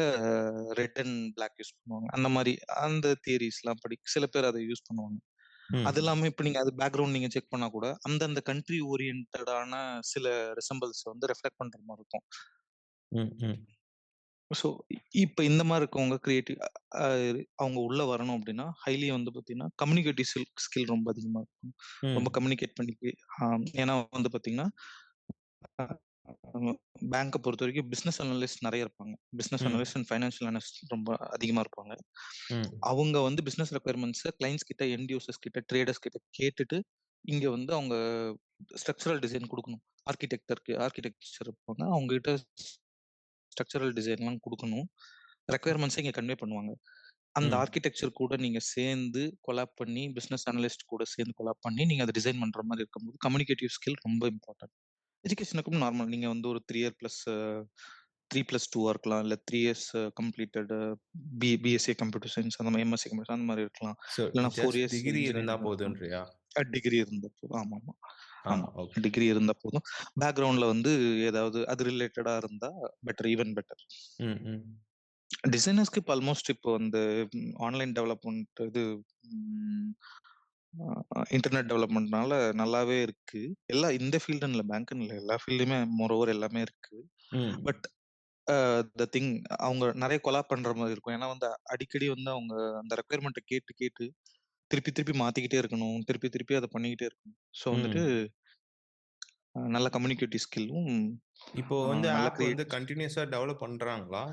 ரெட் அண்ட் பிளாக் யூஸ் பண்ணுவாங்க. அந்த மாரி அந்த தியரீஸ்லாம் சில பேர் அத யூஸ் பண்ணுவாங்க. அது ம். இல்லாம இப்ப நீங்க அது பேக்கிரவுண்ட் நீங்க செக் பண்ணா கூட, அந்தந்த கண்ட்ரி ஓரியன்டடான சில ரிசம்பிள்ஸ் வந்து ரிஃப்ளெக்ட் பண்ற மாரி இருக்கும். ம். ம். ஸோ இப்ப இந்த மாரி இருக்கவங்க கிரியேட்டிவ் அ அவங்க உள்ள வரணும் அப்டின்னா, ஹைலி வந்து பார்த்தீங்கன்னா, கம்யூனிகேட்டிவ் ஸ்கில் ரொம்ப அதிகமா இருக்கணும். ரொம்ப ம். கம்யூனிகேட் பண்ணி ஏன்னா வந்து பார்த்தீங்கன்னா, பேங்க பொறுத்தவரைக்கும் பிசினஸ் அனலிஸ்ட் நெறைய இருப்பாங்க. பிசினஸ் ம். அனலிஸ்ட் அண்ட் ஃபைனான்ஷியல் அனலிஸ்ட் ரொம்ப அதிகமா இருப்பாங்க. ம். அவங்க வந்து பிசினஸ் ரெக்யர்மெண்ட்ஸ கிளையண்ட்ஸ் கிட்ட, எண்ட் யூசர்ஸ் கிட்ட, ட்ரேடர்ஸ் கிட்ட கேட்டுட்டு, இங்க வந்து அவங்க ஸ்ட்ரக்சரல் டிசைன் குடுக்கணும். ஆர்க்கிடெக்சர் இருப்பாங்க. அவங்க கிட்ட ஸ்ட்ரக்சரல் டிசைன்லாம் குடுக்கணும். ரெக்யர்மெண்ட்ஸ இங்க கன்வே பண்ணுவாங்க. அந்த ம். ஆர்க்கிடெக்சர் கூட நீங்க சேர்ந்து கொலாப் பண்ணி, பிசினஸ் அனலிஸ்ட் கூட சேர்ந்து கொலாப் பண்ணி, நீங்க அத டிசைன் பண்ற மாரி இருக்கும்போது, கம்யூனிகேட்டிவ் ஸ்கில் ரொம்ப இம்பார்ட்டன்ட். எஜுகேஷனுக்கும் நார்மல். நீங்க வந்து ஒரு 3 இயர் பிளஸ் 3+2 இருக்கலாம். இல்ல 3 years completed BSc computer science அந்த மாரி, எம்எஸ்சி கம்ப்யூட்டர் அந்த மாரி இருக்கலாம். ஸோ இல்லன்னா 4 ஜஸ்ட் இயர்ஸ் டிகிரி இருந்தா இன்ஜினியரிங் இருக்கலாம். போதுன்றியா? டிகிரி இருந்தா போதும். ஆமாமா. ஆ, ஆமா. ஓகே. டிகிரி இருந்தா போதும். பேக்கிரவுண்ட்ல வந்து ஏதாவது அது ரிலேட்டடா இருந்தா பெட்டர், ஈவன் பெட்டர். ம். ம். டிசைனர்ஸ்க்கு இப்ப ஆல்மோஸ்ட் இப்போ வந்து ஆன்லைன் டெவலப்மெண்ட் இது ம் இன்டர்நெட் டெவலப்மெண்ட்னால நல்லாவே இருக்கு. இந்த ஃபீல்டுன்னு இல்ல, பேங்க்ன்னு இல்ல. எல்லா ஃபீல்டுலயுமே மோரோவர் எல்லாமே இருக்கு. ம். பட் த திங் அவங்க நெறைய கொலாப் பண்ற மாரி இருக்கும். ஏன்னா வந்து அடிக்கடி வந்து அவங்க அந்த ரெக்யர்மெண்ட்ட கேட்டு, கேட்டு திருப்பி, திருப்பி மாத்திக்கிட்டே இருக்கணும். திருப்பி, திருப்பி அத பண்ணிக்கிட்டே இருக்கணும். ஸோ வந்துட்டு ம். நல்ல கம்யூனிகேட்டிவ் ஸ்கில்லும், இப்போ வந்து நல்ல ஆப் வந்து கிரியேட்டிவ் கன்டினியூஸா டெவலப் பண்றாங்களா?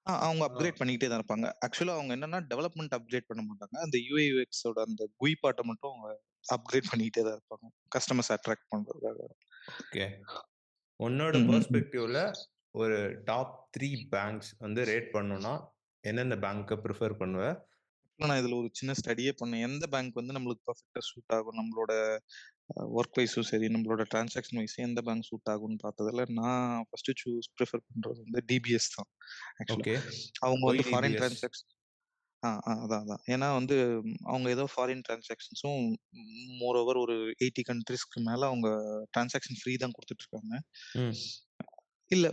அவங்க ஆ. அப்கிரேட் பண்ணிக்கிட்டே தான் இருப்பாங்க. ஆக்சுவலா அவங்க என்னன்னா டெவலப்மெண்ட் அப்கிரேட் பண்ண மாட்டாங்க. அந்த யுஐ, யுஎக்ஸ் ஓட அந்த GUI பார்ட்ட மட்டும் அவங்க அப்கிரேட் பண்ணிக்கிட்டே தான் இருப்பாங்க. கஸ்டமர்ஸ் அட்ராக்ட் பண்றதுக்காக. ஓகே. உன்னோட ம், ம், ம். பெர்ஸ்பெக்டிவ்ல ஒரு டாப் 3 பேங்க்ஸ் வந்து ரேட் பண்ணணும்னா, எந்தெந்த பேங்க்க பிரிஃபர் பண்ணுவ? நான் இதுல ஒரு சின்ன ஸ்டடியே பண்ணேன். எந்த பேங்க் வந்து நம்மளுக்கு பெர்ஃபெக்ட்டா சூட் ஆகும். நம்மளோட ஒர்க் வைஸும் சரி, நம்மளோட டிரான்சாக்ஷன் வைஸ் எந்த பேங்க் சூட் ஆகும்ன்னு பார்த்ததுல, நான் ஃபர்ஸ்ட்டு பிரிஃபர் பண்றது வந்து டிபிஎஸ் தான் ஆக்சுவலா. ஓகே. அவங்க ஒய் வந்து ஃபாரின் டிபிஎஸ்? டிரான்சாக்ஷன் அதான், அதான். ஏன்னா வந்து அவங்க ஏதோ ஃபாரின் டிரான்சாக்ஷன்ஸும் மோர் ஓவர் ஒரு 80 கண்ட்ரீஸ்க்கு மேல அவங்க டிரான்சாக்ஷன் ஃப்ரீ தான் குடுத்துட்டு இருக்காங்க. ம். இல்ல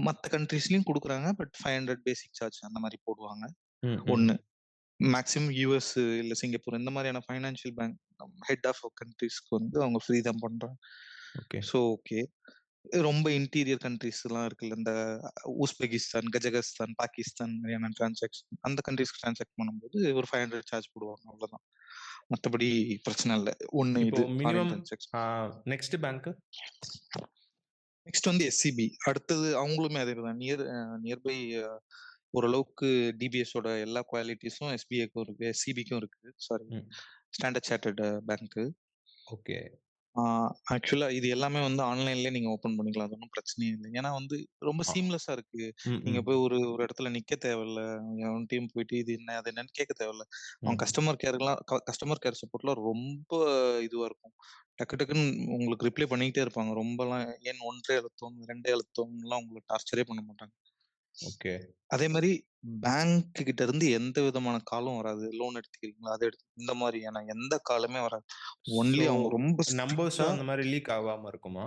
மத்த கண்ட்ரீஸ்லயும் குடுக்குறாங்க. பட் 500 பேசிக் சார்ஜ் அந்த மாரி போடுவாங்க. ம். 1 ம். மேக்ஸிமம் யுஎஸ் இல்ல சிங்கப்பூர் இந்த மாதிரியான ஃபைனான்ஷியல் பேங்க் ஹெட் ஆஃப் கண்ட்ரீஸ்க்கு வந்து அவங்க ஃப்ரீ தான் பண்றாங்க. ஓகே. So okay. ரொம்ப இன்டீரியர் கண்ட்ரீஸ்லாம் இருக்குல்ல. இந்த உஸ்பெகிஸ்தான், கஜகஸ்தான், பாகிஸ்தான் மாதிரியான அந்த கண்ட்ரீஸ்க்கு டிரான்சாக்ட் பண்ணும்போது ஒரு 500 சார்ஜ் போடுவாங்க. அவ்வளோதான். மத்தபடி பிரச்சனை இல்ல. 1 இப்போ இது ஃபாரின் மினிமம் டிரான்சாக்ஷன். நெக்ஸ்ட் பேங்க்கு? நெக்ஸ்ட் வந்து எஸ்சிபி. அடுத்தது அவங்களுமே அதே தான். நியர்பை ஓரளவுக்கு டிபிஎஸோட எல்லா குவாலிட்டீஸும் எஸ்பிஐக்கும் இருக்கு. எஸ்சிபிக்கும் இருக்கு. சாரி, ம். ஸ்டாண்டர்ட் சார்ட்டர்ட் பேங்க்கு. ஓகே. ஆ ஆக்சுவலா இது எல்லாமே வந்து ஆன்லைன்லயே நீங்க ஓப்பன் பண்ணிக்கலாம். அது ஒண்ணும் பிரச்சனையே இல்ல. ஏன்னா வந்து ரொம்ப ஆ. சீம்லெஸ்ஸா இருக்கு. ம். நீங்க ம். போய் ஒரு ஒரு இடத்துல நிக்க தேவையில்ல. எவன்ட்டயும் போயிட்டு இது என்ன? அது என்னன்னு கேட்க தேவையில்ல. அவங்க ம். கஸ்டமர் கேர் சப்போர்ட்லாம் ரொம்ப இதுவா இருக்கும். டக்கு டக்குன்னு உங்களுக்கு ரிப்ளை பண்ணிக்கிட்டே இருப்பாங்க. ரொம்பலாம் எண் 1 அழுத்தம், 2 அழுத்தம்லாம் உங்கள டார்ச்சரே பண்ண மாட்டாங்க. ஓகே. அதே மாரி பேங்க் கிட்ட இருந்து எந்த விதமான காலும் வராது. லோன் எடுத்துக்கிறீங்களா? அத எடுத்து இந்த மாரியான எந்த காலுமே வராது. ஸோ ஒன்லி அவங்க ரொம்ப ஸ்ட்ரிக்ட்டா நம்பர்ஸும் அந்த மாரி லீக் ஆகாம இருக்குமா?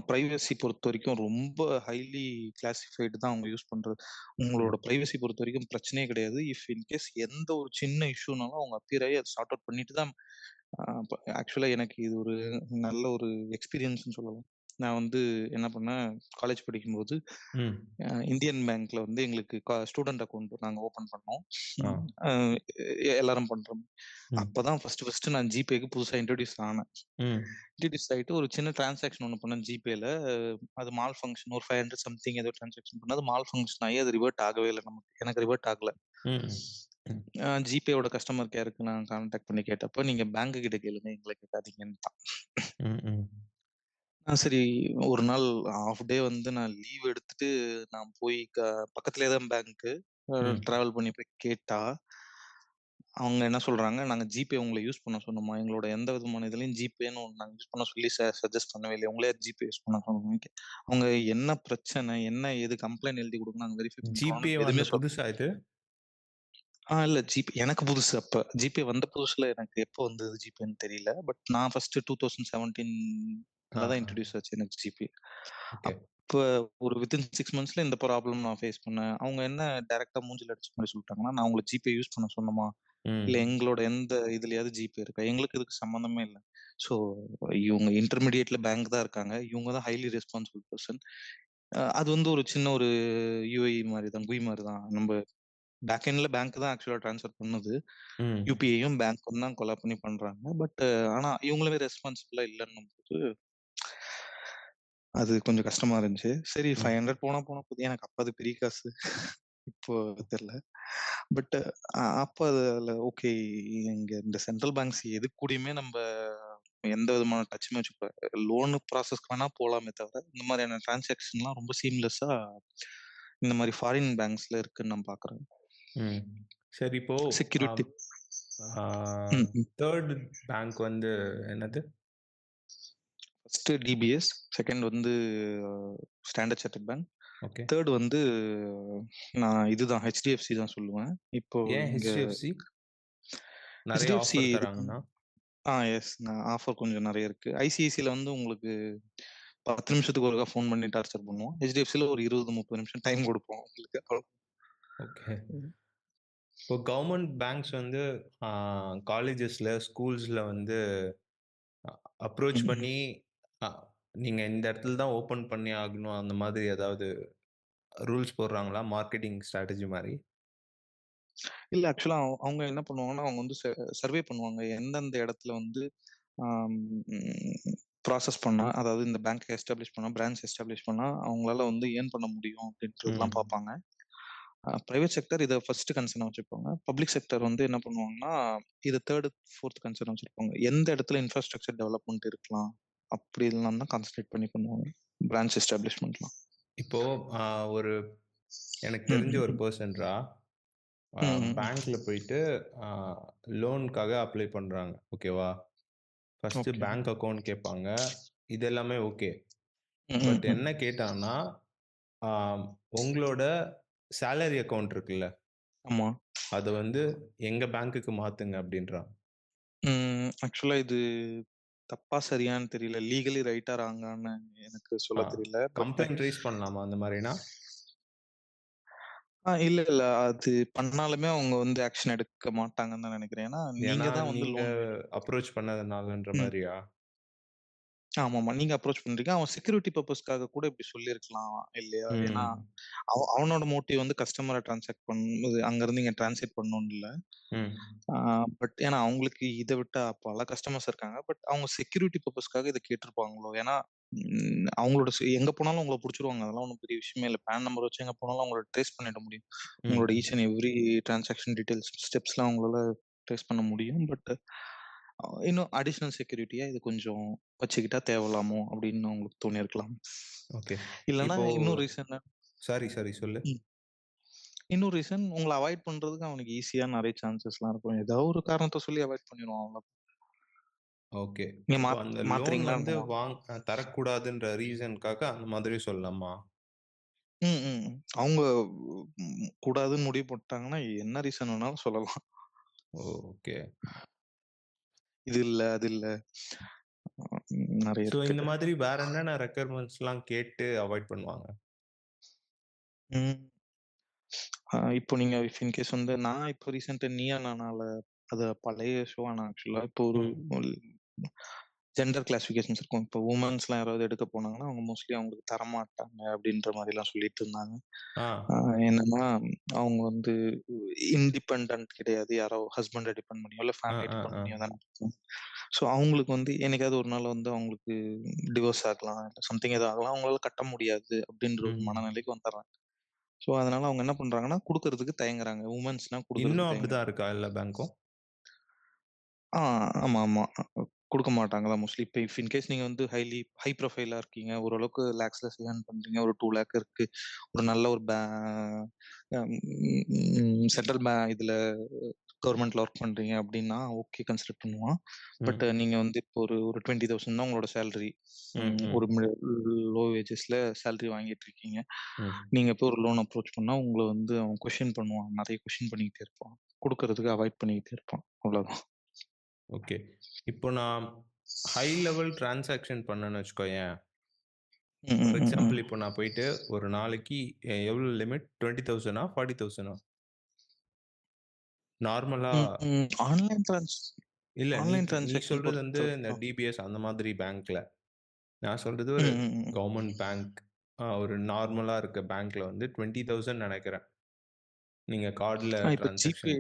பிரைவசி பொறுத்தவரைக்கும் ரொம்ப ஹைலி கிளாசிஃபைடு தான் அவங்க யூஸ் பண்றது. ம். உங்களோட பிரைவசி பொறுத்தவரைக்கும் பிரச்சனையே கிடையாது. இஃப் இன் கேஸ் எந்த ஒரு சின்ன இஷ்யூனாலும் அவங்க அப்பியர் ஆயி அத சார்ட் அவுட் பண்ணிட்டு தான் ஆக்சுவலா எனக்கு இது ஒரு நல்ல ஒரு எக்ஸ்பீரியன்ஸ்ன்னு சொல்லலாம். நான் வந்து என்ன பண்ணேன், காலேஜ் படிக்கும்போது ம். இந்தியன் பேங்க்ல வந்து எங்களுக்கு ஸ்டூடண்ட் அக்கவுண்ட் நாங்க ஓப்பன் பண்ணோம். ஆ. அ எல்லாரும் பண்றோம். ம். அப்பதான் ஃபர்ஸ்ட்டு நான் ஜிபேக்கு புதுசா இன்ட்ரோடியூஸ் ஆனேன். ம். இன்ட்ரோடியூஸ் ஆயிட்டு ஒரு சின்ன டிரான்சாக்ஷன் ஒண்ணு பண்ணேன் ஜிபேல. அது மால் ஃபங்ஷன் ஒரு 500 சம்திங் ஏதோ டிரான்சாக்ஷன் பண்ணது மால் ஃபங்ஷன் ஆகி அது ரிவர்ட் ஆகவே இல்ல நமக்கு. எனக்கு ரிவர்ட் ஆகல. ம். ம். ஜிபேயோட கஸ்டமர் கேருக்கு நான் கான்டாக்ட் பண்ணி கேட்டப்ப, "நீங்க பேங்க் கிட்ட கேளுங்க. எங்கள கேட்காதீங்கன்ட்டான்." ம். ம். சரி, ஒரு நாள் ஹால்ஃப் டே வந்து நான் லீவ் எடுத்துட்டு நான் போய் பக்கத்திலேயே தான் பேங்க்கு. ம். டிராவல் பண்ணி போய் கேட்டா, அவங்க என்ன சொல்றாங்க, "நாங்க ஜிபே உங்கள யூஸ் பண்ண சொன்னோமா? எங்களோட எந்த விதமான இதுலயும் ஜிபேன்னு ஒண்ணு நாங்க யூஸ் பண்ண சொல்லி சஜெஸ்ட் பண்ணவே இல்லையே. உங்கள யார் ஜிபே யூஸ் பண்ண சொன்னது?" அவங்க என்ன பிரச்சனை? என்ன ஏது கம்ப்ளைண்ட் எழுதி குடுங்க. நாங்க வெரிஃபை பண்றோம்னு ஜிபே வந்து எதுவுமே புதுசா இது? இல்ல ஜிபே எனக்கு புதுசு அப்ப. ஜிபே வந்த புதுசுல எனக்கு எப்போ வந்தது ஜிபேன்னு தெரியல. பட் நான் ஃபர்ஸ்ட்டு 2017ல தான் ஆ. இன்ட்ரோடியூஸ் ஆச்சு எனக்கு ஜிபே. ஓகே. அப்ப ஒரு வித்தின் 6 மந்த்ஸ்ல இந்த ப்ராப்ளம் நான் ஃபேஸ் பண்ணேன். அவங்க என்ன டைரக்ட்டா மூஞ்சில அடிச்ச மாரி சொல்ட்டாங்கன்னா, "நான் உங்கள ஜிபே யூஸ் பண்ண சொன்னோமா? இல்ல ம். எங்களோட எந்த இதுலயாவது ஜிபே இருக்கா? எங்களுக்கு இதுக்கு சம்மந்தமே இல்ல. ஸோ இவங்க இன்டர்மீடியேட்ல பேங்க் தான் இருக்காங்க. இவங்க தான் ஹைலி ரெஸ்பான்சிபிள் பெர்சன். அது வந்து ஒரு சின்ன ஒரு யுஐ மாரி தான், GUI மாரி தான். நம்ப பேக் எண்ட்ல பேங்க் தான் ஆக்சுவலா ட்ரான்ஸ்ஃபர் பண்ணுது. ம். யுபிஐயும் பேங்க்கும் தான் கொலாப் பண்ணி பண்றாங்க. பட் ஆனா இவங்களுமே ரெஸ்பான்சிபிளா இல்லன்னும்போது அது கொஞ்சம் கஷ்டமா இருந்துச்சு. சரி ம். 500 போனா போனா போது. எனக்கு அப்ப அது பெரிய காசு. இப்போ தெரியல. பட் அப்ப அதுல ஓகே, இங்க இந்த சென்ட்ரல் பேங்க்ஸ் எது கூடயுமே நம்ப எந்த விதமான டச்சுமே வச்சுக்க லோன் ப்ராசஸ்க்கு வேணா போலாமே தவிர, இந்த மாதிரியான டிரான்சாக்ஷன்லாம் ரொம்ப சீம்லெஸ்ஸா இந்த மாரி ஃபாரின் பேங்க்ஸ்ல இருக்குன்னு நான் பார்க்குறேன். ம். சரி இப்போ செக்யூரிட்டி. ஆம், ஆ, ம், ம். 3 பேங்க் வந்து என்னது? ஃபர்ஸ்ட்டு டிபிஎஸ், செகண்ட் வந்து standard chartered bank, okay. Third வந்து நான் இதுதான் ஹெச்டிஎஃப்சி தான் சொல்லுவேன். இப்போ ஏன் இங்க ஹெச்டிஎஃப்சி நெறைய ஹெச்டிஎஃப்சி ஆஃபர் இதுக்கு தராங்கன்னா? எஸ். நான் ஆஃபர் கொஞ்சம் நெறைய இருக்கு. ஐசிஐசில வந்து உங்களுக்கு 10 நிமிஷத்துக்கு ஒருக்கா ஃபோன் பண்ணி டார்ச்சர் பண்ணுவோம். ஹெச்டிஎஃப்சில ஒரு 20, 30 நிமிஷம் டைம் குடுப்போம் உங்களுக்கு. ஓகே. இப்போ கவர்மெண்ட் பேங்க்ஸ் வந்து காலேஜஸ்ல, ஸ்கூல்ஸ்ல வந்து அப்ரோச் ம், ம். பண்ணி, அ நீங்க இந்த இடத்துல தான் ஓப்பன் பண்ணி ஆகணும். அந்த மாதிரி ஏதாவது ரூல்ஸ் போடுறாங்களா? மார்க்கெட்டிங் ஸ்ட்ராட்டஜி மாரி? இல்ல ஆக்சுவலா அவங்க என்ன பண்ணுவாங்கன்னா, அவங்க வந்து சர்வே பண்ணுவாங்க. எந்தெந்த இடத்துல வந்து ஆம் ப்ராசஸ் பண்ணா, அதாவது இந்த பேங்க் எஸ்டாப்ளிஷ் பண்ணா, பிரான்ச் எஸ்டாப்ளிஷ் பண்ணா, அவங்களால வந்து ஏர்ன் பண்ண முடியும் அப்படின்றதெல்லாம் ம். பார்ப்பாங்க. பிரைவேட் செக்டர் இத ஃபர்ஸ்ட் கன்சர்னா வச்சுப்பாங்க. பப்ளிக் செக்டர் வந்து என்ன பண்ணுவாங்கன்னா, இத 3, 4த் கன்சர்னா வச்சிருப்பாங்க. எந்த இடத்துல இன்ஃப்ராஸ்ட்ரக்சர் டெவலப்மென்ட் இருக்கலாம், அப்படிலாம் தான் கான்சன்ட்ரேட் பண்ணி பண்ணுவாங்க. பிரான்ச் எஸ்டாப்ளிஷ்மென்ட்லாம். இப்போ அ ஒரு எனக்கு ம், தெரிஞ்ச ம், ஒரு ம். பெர்சன்ரா ம், ம், ம். பேங்க்ல போயிட்டு அ லோனுக்காக அப்ளை பண்றாங்க. ஓகேவா? First okay. பேங்க் அக்கவுண்ட் கேட்பாங்க. இது எல்லாமே ஓகே. ம், ம், பட் ம். என்ன கேட்டான்னா, ஆ உங்களோட சேலரி அக்கவுண்ட் இருக்குல்ல, ஆமா. அத வந்து எங்க பேங்க்குக்கு மாத்துங்க அப்டின்றாங்க. ஆக்சுவலா இது தப்பா, சரியான்னு தெரியல. லீகலி ரைட்டா, ராங்கான்னு எனக்கு ஆ சொல்ல தெரியல. பட் கம்ப்ளைண்ட் ரைஸ் பண்ணலாமா அந்த மாரினா? இல்ல, இல்ல. அது பண்ணாலுமே அவங்க வந்து ஆக்ஷன் எடுக்க மாட்டாங்கன்னு தான் நெனைக்கிறேன். ஏன்னா, ஏன்னா, நீங்க தான் வந்து நீங்க லோன் அப்ரோச் பண்ணதுனாலன்ற ம். மாரியா? ஆமாமா. நீங்க அப்ரோச் பண்றீங்க. அவன் செக்யூரிட்டி பர்ப்பஸ்க்காக கூட இப்படி சொல்லியிருக்கலாம் இல்லையா? ஏன்னா, ம். அவனோட மோட்டிவ் வந்து கஸ்டமர டிரான்சாக்ட் பண்ணும்போது அங்கருந்து இங்க டிரான்ஸ்லேட் பண்ணணும்னு இல்ல. ம். ஆ பட் ஏன்னா அவங்களுக்கு இத விட்டா பல கஸ்டமர்ஸ் இருக்காங்க. பட் அவங்க செக்யூரிட்டி பர்ப்பஸ்க்காக இத கேட்டிருப்பாங்களோ? ஏன்னா, அவங்களோட எங்க போனாலும் உங்கள புடிச்சுருவாங்க. அதெல்லாம் ஒண்ணும் பெரிய விஷயமே இல்ல. பான் நம்பர் வச்சு எங்க போனாலும் அவங்கள ட்ரேஸ் பண்ணிட முடியும். உங்களோட ம். Each and every transaction details, ஸ்டெப்ஸ்லாம் அவங்களால ட்ரேஸ் பண்ண முடியும். பட் இன்னும் அடிஷனல் செக்யூரிட்டியா இது கொஞ்சம் வச்சுக்கிட்டா தேவலாமோ அப்படின்னு அவங்களுக்கு தோணியிருக்கலாம். ஓகே. இல்லன்னா இப்போ இன்னும் ரீசன் சாரி, சாரி சொல்லு. ம். இன்னொரு ரீசன் உங்கள அவாய்ட் பண்றதுக்கு அவனுக்கு ஈஸியா நெறைய சான்சஸ்லாம் இருக்கும். ஏதோ ஒரு காரணத்த சொல்லி அவாய்ட் பண்ணிருவான் அவ்வளோதான். ஓகே. நீங்க இப்போ அந்த லோன் வந்து மாத்துறீங்களான்னுவான். தரக்கூடாதுன்ற ரீசன்க்காக அந்த மாதிரி சொல்லலாமா? ம், ம். அவங்க கூடாதுன்னு முடிவு போட்டாங்கன்னா, என்ன ரீசன் வேணாலும் சொல்லலாம். ஓகே. இது இல்ல, அது இல்ல. நெறைய ஸோ இருக்கு. இந்த மாதிரி வேற என்னென்ன ரெக்யர்மென்ட்ஸ்லாம் கேட்டு அவாய்ட் பண்ணுவாங்க? ம். இப்போ நீங்க இஃப் இன் கேஸ் வந்து நான் இப்போ ரீசென்ட்டா நீயா நானால அது பழைய ஷோ ஆனா ஆக்சுவலா இப்போ ஒரு ம். ஜெண்டர் கிளாசிஃபிகேஷன்ஸ் இருக்கும். இப்போ வுமன்ஸ்லாம் யாராவது எடுக்க போனாங்கன்னா, அவங்க மோஸ்ட்லி அவங்களுக்கு தரமாட்டாங்க அப்படின்ற மாரிலாம் சொல்லிட்டு இருந்தாங்க. ஆ. ஆ என்னன்னா, அவங்க வந்து இண்டிபெண்டன்ட் கிடையாது. யாரோ ஹஸ்பண்ட டிபெண்ட் பண்ணியோ, இல்ல ஆ, ஃபேமிலிய ஆ, டிபெண்ட் ஆ. பண்ணியோ தான் இருக்கும். ஸோ அவங்களுக்கு வந்து என்னைக்காவது ஒரு நாள் வந்து அவங்களுக்கு டிவோர்ஸ் ஆகலாம். இல்ல சம்திங் ஏதோ ஆகலாம். அவங்களால கட்ட முடியாது அப்படின்ற ஒரு ம். மனநிலைக்கு வந்துர்றாங்க. ஸோ அதனால அவங்க என்ன பண்றாங்கன்னா, குடுக்கறதுக்கு தயங்குறாங்க. வுமன்ஸ்னா இன்னும் குடுக்கறதுக்கு அப்படிதான் தயங்குறாங்க. இருக்கா எல்லா பேங்க்கும்? ஆ ஆமா. குடுக்க மாட்டாங்க தான் மோஸ்ட்லி. இப்ப இஃப் இன்கேஸ் நீங்க வந்து ஹை ப்ரொஃபைலா இருக்கீங்க. ஓரளவுக்கு லேக்ஸ்ல ஏர்ன் பண்றீங்க. ஒரு 2,00,000 இருக்கு. ஒரு நல்ல ஒரு சென்ட்ரல் இதுல கவர்ன்மெண்ட்ல ஒர்க் பண்றீங்க அப்டின்னா, ஓகே கன்சிடர் பண்ணுவான். பட் ம். நீங்க வந்து இப்போ ஒரு ஒரு 20,000 தான் உங்களோட சேலரி. ம், ஒரு ம், லோ வேஜஸ்ல சேலரி வாங்கிட்டு இருக்கீங்க. ம். நீங்க போய் ஒரு லோன் அப்ரோச் பண்ணா, உங்கள வந்து அவன் கொஸ்டின் பண்ணுவான். நெறைய கொஸ்டின் பண்ணிக்கிட்டே இருப்பான். குடுக்கறதுக்கு அவாய்ட் பண்ணிக்கிட்டே இருப்பான். அவ்வளோதான். ஓகே. இப்போ நான் ஹை லெவல் டிரான்சாக்ஷன் பண்ணேன்னு வச்சுக்கோயேன். ம், ஃபார் ம், ம், ம். எக்ஸாம்பிள் இப்போ நான் போயிட்டு ஒரு நாளைக்கு எவ்வளோ லிமிட் 20,000 40,000 நார்மலா ம், ம். இல்ல நீ ஆன்லைன் நீ டிரான்சாக்ஷன் சொல்றது வந்து இந்த பொறுத்தவரைக்கும் டிபிஎஸ் அந்த மாதிரி பேங்க்ல. நான் சொல்றது ம், ஒரு ம், ம். Government bank. ஒரு நார்மலா இருக்க பேங்க்ல வந்து 20,000 நெனைக்கிறேன். நீங்க கார்ட்ல இப்ப ஜிபே டிரான்சாக்ஷன்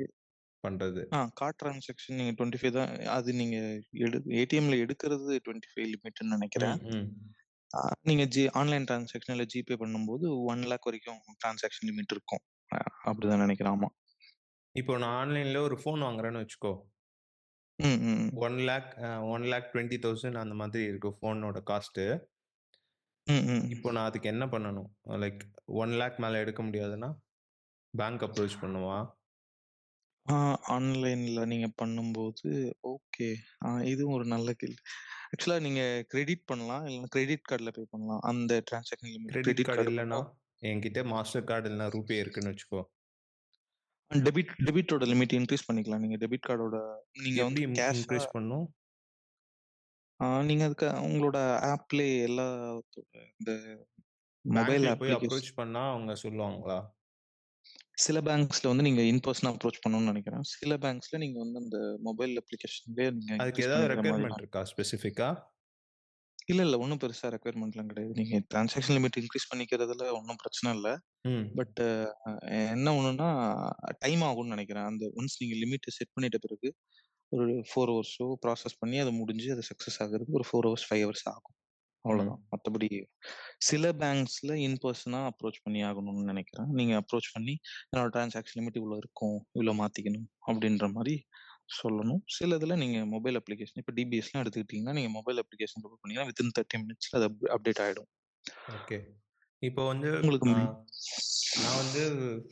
பண்றது. கார்ட் டிரான்சாக்ஷன் நீங்க 25 தான். அது நீங்க ஏடிஎம்ல எடுக்கிறது 25 லிமிட்ன்னு நெனைக்கிறேன். ம், ம். நீங்க ஆன்லைன் டிரான்சாக்ஷன் இல்ல ஜிபே பண்ணும்போது 1,00,000 வரைக்கும் டிரான்சாக்ஷன் லிமிட் இருக்கும். அப்படிதான் நினைக்கிறேன். ஆமா. இப்போ நான் ஆன்லைன்ல ஒரு ஃபோன் வாங்குறேன்னு வச்சுக்கோ. ம், ம், 1,20,000 அந்த மாதிரி இருக்கு ஃபோனோட காஸ்ட்டு. ம், ம். இப்போ நான் அதுக்கு என்ன பண்ணணும்? லைக் 1,00,000 மேல எடுக்க முடியாதுன்னா, பேங்க் அப்ரோச் பண்ணவா? ஆ ஆன்லைன்ல நீங்க பண்ணும்போது ஓகே. இதுவும் ஒரு நல்ல கேள்வி. ஆக்சுவலா நீங்க கிரெடிட் பண்ணலாம். இல்லன்னா கிரெடிட் கார்ட்ல பே பண்ணலாம். அந்த transaction limit credit credit card card இல்லன்னா, போட்டா என்கிட்ட மாஸ்டர் கார்டு இல்லன்னா ரூபே இருக்குன்னு வச்சுக்கோ. டெபிட்டோட லிமிட் இன்கிரீஸ் பண்ணிக்கலாம். நீங்க டெபிட் கார்டோட நீங்க எப்படி வந்து கேஷா இன்கிரீஸ் பண்ணும்? நீங்க அதுக்கு உங்களோட ஆப்லயே எல்லா இந்த மொபைல் பேங்க்ல போய் அப்ளிகேஷன் அப்ரோச் பண்ணா அவங்க சொல்லுவாங்களா? சில பேங்க்ஸ்ல வந்து நீங்க இன் பெர்சனா அப்ரோச் பண்ணணும்னு நெனைக்கிறேன். சில பேங்க்ஸ்ல நீங்க வந்து அந்த மொபைல் அப்ளிகேஷன்லயே நீங்க அதுக்கு இன்கிரீஸ் ஏதாவது பண்ணிக்கிற மாரி ரெக்யர்மென்ட் தான். இருக்கா ஸ்பெசிஃபிக்கா? இல்ல. ஒண்ணும் பெருசா ரெக்யர்மென்ட்லாம் கிடையாது. நீங்க டிரான்சாக்ஷன் லிமிட் இன்கிரீஸ் பண்ணிக்கிறதுல ஒண்ணும் பிரச்சனை இல்ல. ம். பட் என்ன ஒண்ணுன்னா, டைம் ஆகும்னு நெனைக்கிறேன். அந்த ஒன்ஸ் நீங்க லிமிட்ட செட் பண்ணிட்ட பிறகு, ஒரு 4 ஹவர்ஸோ ப்ராசஸ் பண்ணி அது முடிஞ்சு அது சக்சஸ் ஆகுறதுக்கு ஒரு 4 ஹவர்ஸ், 5 ஹவர்ஸ் ஆகும். அவ்வளோதான். ம். மத்தபடி சில பேங்க்ஸ்ல இன் பெர்சனா அப்ரோச் பண்ணி ஆகணும்னு நெனைக்கிறேன். நீங்க அப்ரோச் பண்ணி, என்னோட டிரான்சாக்ஷன் லிமிட் இவ்வளோ இருக்கும். இவ்வளோ மாத்திக்கணும். அப்படின்ற மாரி சொல்லணும். சில இதுல நீங்க மொபைல் அப்ளிகேஷன் இப்ப டிபிஎஸ்லாம் எடுத்துக்கிட்டீங்கன்னா, நீங்க மொபைல் அப்ளிகேஷன் டவுன்லோட் பண்ணீங்கன்னா, வித்தின் 30 மினிட்ஸ்ல அது அப்டேட் ஆயிடும். ஓகே. இப்போ வந்து உங்களுக்கு அ நான் வந்து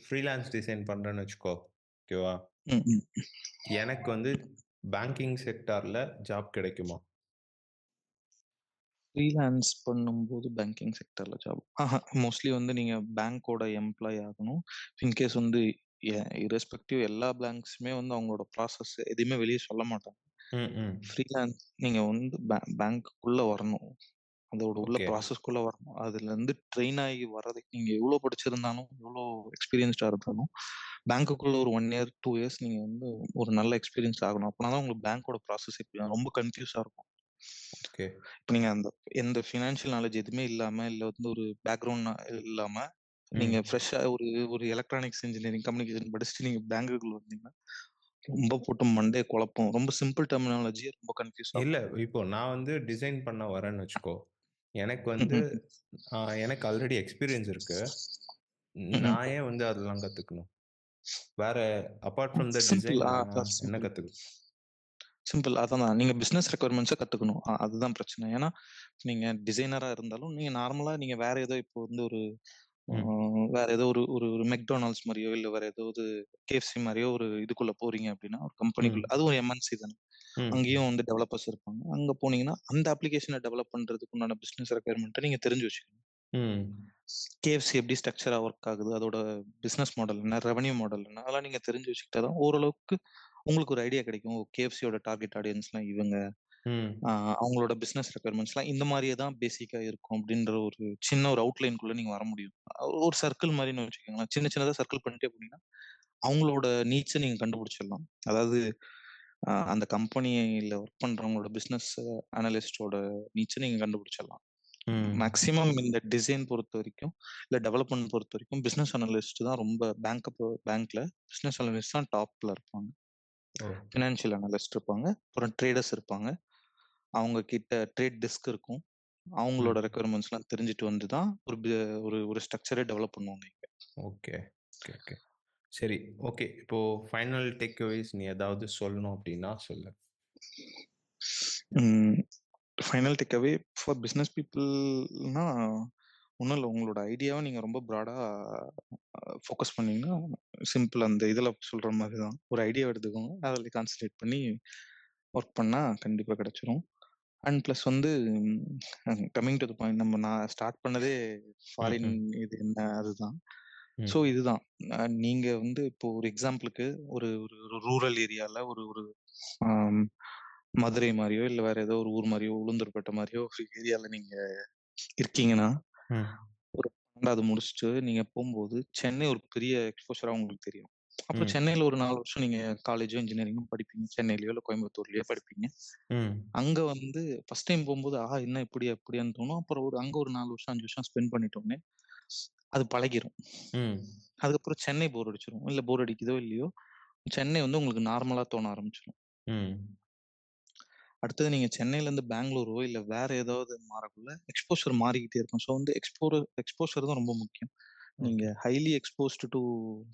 ஃப்ரீலான்ஸ் டிசைன் பண்றேன்னு வச்சுக்கோ. ஓகேவா? ம், ம். எனக்கு வந்து பேங்கிங் செக்டார்ல ஜாப் கிடைக்குமா? ஃப்ரீலான்ஸ் பண்ணும்போது பேங்கிங் செக்டர்ல ஜாப். மோஸ்ட்லி வந்து நீங்க பேங்க்கோட எம்ப்ளாயி ஆகணும். இன்கேஸ் வந்து இர்ரெஸ்பெக்டிவ் எல்லா பேங்க்ஸுமே வந்து அவங்களோட ப்ராசஸ் எதையுமே வெளிய சொல்ல மாட்டாங்க. ம், ம். ஃப்ரீலான்ஸ் நீங்க வந்து பேங்க்குக்குள்ள வரணும். அதோட உள்ள ஓகே. ப்ராசஸ்க்குள்ள வரணும். அதுலருந்து ட்ரெயின் ஆகி வர்றதுக்கு நீங்க எவ்ளோ படிச்சிருந்தாலும், எவ்ளோ எக்ஸ்பீரியன்ஸ்டா இருந்தாலும், பேங்க்குக்குள்ள ஒரு 1 இயர், 2 இயர்ஸ் நீங்க வந்து ஒரு நல்ல எக்ஸ்பீரியன்ஸ் ஆகணும். அப்பனா தான் உங்களுக்கு பேங்க்கோட ப்ராசஸே புரியும். ரொம்ப கன்ஃப்யூஸா இருக்கும். ஓகே. இப்ப நீங்க அந்த எந்த ஃபினான்ஷியல் நாலேட்ஜ் எதுவுமே இல்லாம, இல்ல வந்து ஒரு பேக்கிரவுண்ட் இல்லாம, நீங்க ம். ஃப்ரெஷ்ஷா ஒரு ஒரு எலக்ட்ரானிக்ஸ் இன்ஜினியரிங், கம்யூனிகேஷன் படிச்சுட்டு நீங்க பேங்க்குக்குள்ள வந்தீங்கன்னா, ரொம்ப போட்டு மண்டைய குழப்பும். ரொம்ப சிம்பிள் டெர்மினாலஜியே ரொம்ப கன்ஃப்யூஸ் இல்ல, ஆகும். இப்போ நான் வந்து டிசைன் பண்ண வரேன்னு வச்சுக்கோ. எனக்கு ம், வந்து ம், எனக்கு ஆல்ரெடி எக்ஸ்பீரியன்ஸ் இருக்கு. ம், ம். நான் ஏன் வந்து அதெல்லாம் கத்துக்கணும்? வேற apart from the simple. Design நான் அதான் என்ன சிம்பிள். கத்துக்கணும்? சிம்பிள். அதான் நீங்க பிசினஸ் ரெக்யர்மென்ட்ஸ கத்துக்கணும். அதுதான் பிரச்சனை. ஏன்னா, நீங்க டிசைனரா இருந்தாலும், நீங்க நார்மலா நீங்க வேற ஏதோ இப்போ வந்து ஒரு அ ம். வேற ஏதோ ஒரு ஒரு ஒரு மெக்டொனால்ட்ஸ் மாரியோ, இல்ல வேற ஏதாவது KFC மாரியோ ஒரு இதுக்குள்ள போறீங்க அப்டின்னா, ஒரு கம்பெனிக்குள்ள ம். அதுவும் எம்என்சி தானே. ம். அங்கேயும் வந்து டெவலப்பர்ஸ் இருப்பாங்க. அங்க போனீங்கன்னா, அந்த அப்ளிகேஷன டெவலப் பண்றதுக்கு உண்டான பிசினஸ் ரெக்யர்மென்ட்ட நீங்க தெரிஞ்சு வச்சுக்கணும். ம். KFC எப்படி ஸ்ட்ரக்சரா ஒர்க் ஆகுது? அதோட பிசினஸ் மாடல் என்ன? ரெவென்யூ மாடல் என்ன? அதெல்லாம் நீங்க தெரிஞ்சு வச்சுக்கிட்டா தான் ஓரளவுக்கு உங்களுக்கு ஒரு ஐடியா கிடைக்கும். KFCயோட டார்கெட் ஆடியன்ஸ்லாம் இவங்க. ம். ஆ அவங்களோட பிசினஸ் ரெக்யர்மென்ட்ஸ்லாம் இந்த மாரியே தான் பேசிக்கா இருக்கும் அப்படின்ற ஒரு சின்ன ஒரு அவுட்லைன்க்குள்ள நீங்க வர முடியும். ஒரு சர்க்கிள் மாரின்னு வச்சுக்கோங்களேன். சின்ன சின்னதா சர்க்கிள் பண்ணிட்டே போனீங்கன்னா, அவங்களோட நீட்ஸ நீங்க கண்டுபிடிச்சிடலாம். அதாவது அந்த கம்பெனில ஒர்க் பண்றவங்களோட பிசினஸ் அனலிஸ்ட்டோட நீட்ஸ நீங்க கண்டுபிடிச்சிடலாம். ம். மேக்ஸிமம் இந்த டிசைன் பொறுத்தவரைக்கும், இல்ல டெவலப்மென்ட் பொறுத்தவரைக்கும் பிசினஸ் அனலிஸ்ட் தான் ரொம்ப பேங்க்ல பிசினஸ் அனலிஸ்ட் தான் டாப்ல இருப்பாங்க. ஓ! ஃபினான்ஷியல் அனலிஸ்ட் இருப்பாங்க. அப்புறம் ட்ரேடர்ஸ் இருப்பாங்க. அவங்க கிட்ட ட்ரேட் டெஸ்க் இருக்கும். அவங்களோட ம். ரெக்யர்மென்ட்ஸ்லாம் தெரிஞ்சுட்டு வந்து தான் ஒரு ஒரு ஸ்ட்ரக்சரே டெவலப் பண்ணுவாங்க இங்க. ஓகே. Okay, okay. சரி. ஓகே. இப்போ ஃபைனல் டேக் அவேஸ் நீ ஏதாவது சொல்லணும் அப்டின்னா சொல்லு. ம். Final takeaway for business பீப்பிள்னா ஒண்ணும் இல்ல. உங்களோட ஐடியாவ நீங்க ரொம்ப ப்ராடா ஃபோக்கஸ் பண்ணீங்கன்னா, சிம்பிள் அந்த இதுல சொல்ற மாரி தான். ஒரு ஐடியாவ எடுத்துக்கோங்க. அதுல கான்சன்ட்ரேட் பண்ணி ஒர்க் பண்ணா கண்டிப்பா கிடைச்சிரும். அண்ட் பிளஸ் வந்து கமிங் டூ த பாயிண்ட் நான் ஸ்டார்ட் பண்ணதே ம். ஃபாரின் ம். இது என்ன அதுதான். ஸோ ம். இதுதான். நீங்க வந்து இப்போ ஒரு எக்ஸாம்பிளுக்கு ஒரு ஒரு ஒரு ரூரல் ஏரியால ஒரு ஒரு ஆம், மதுரை மாரியோ, இல்ல வேற ஏதோ ஒரு ஊர் மாரியோ, உளுந்தூர்பேட்டை மாரியோ ஒரு ஏரியால நீங்க இருக்கீங்கன்னா, ம். ஒரு 12வது முடிச்சுட்டு நீங்க போம்போது, சென்னை ஒரு பெரிய எக்ஸ்போஷரா உங்களுக்கு தெரியும். அப்புறம் ம். சென்னையில ஒரு 4 வருஷம் நீங்க காலேஜோ, இன்ஜினியரிங்கோ படிப்பீங்க. சென்னையிலயோ, இல்ல கோயம்புத்தூர்லயோ படிப்பீங்க. ம். அங்க வந்து ஃபர்ஸ்ட் டைம் போம்போது, என்ன இப்படி அப்படியான்னு தோணும். அப்புறம் அங்க ஒரு 4 வருஷம், 5 வருஷம் ஸ்பெண்ட் பண்ணிட்டோனே, அது பழகிரும். ம். அதுக்கப்புறம் சென்னை போர் அடிச்சுரும். இல்ல போர் அடிக்குதோ இல்லையோ, சென்னை வந்து உங்களுக்கு நார்மலா தோண ஆரம்பிச்சுரும். ம். அடுத்தது நீங்க சென்னையிலேருந்து பெங்களூரோ, இல்ல வேற ஏதாவது மாறக்குள்ள எக்ஸ்போஷர் மாறிக்கிட்டே இருக்கும். ஸோ வந்து எக்ஸ்போஷர் தான் ரொம்ப முக்கியம். நீங்க okay. Highly exposed to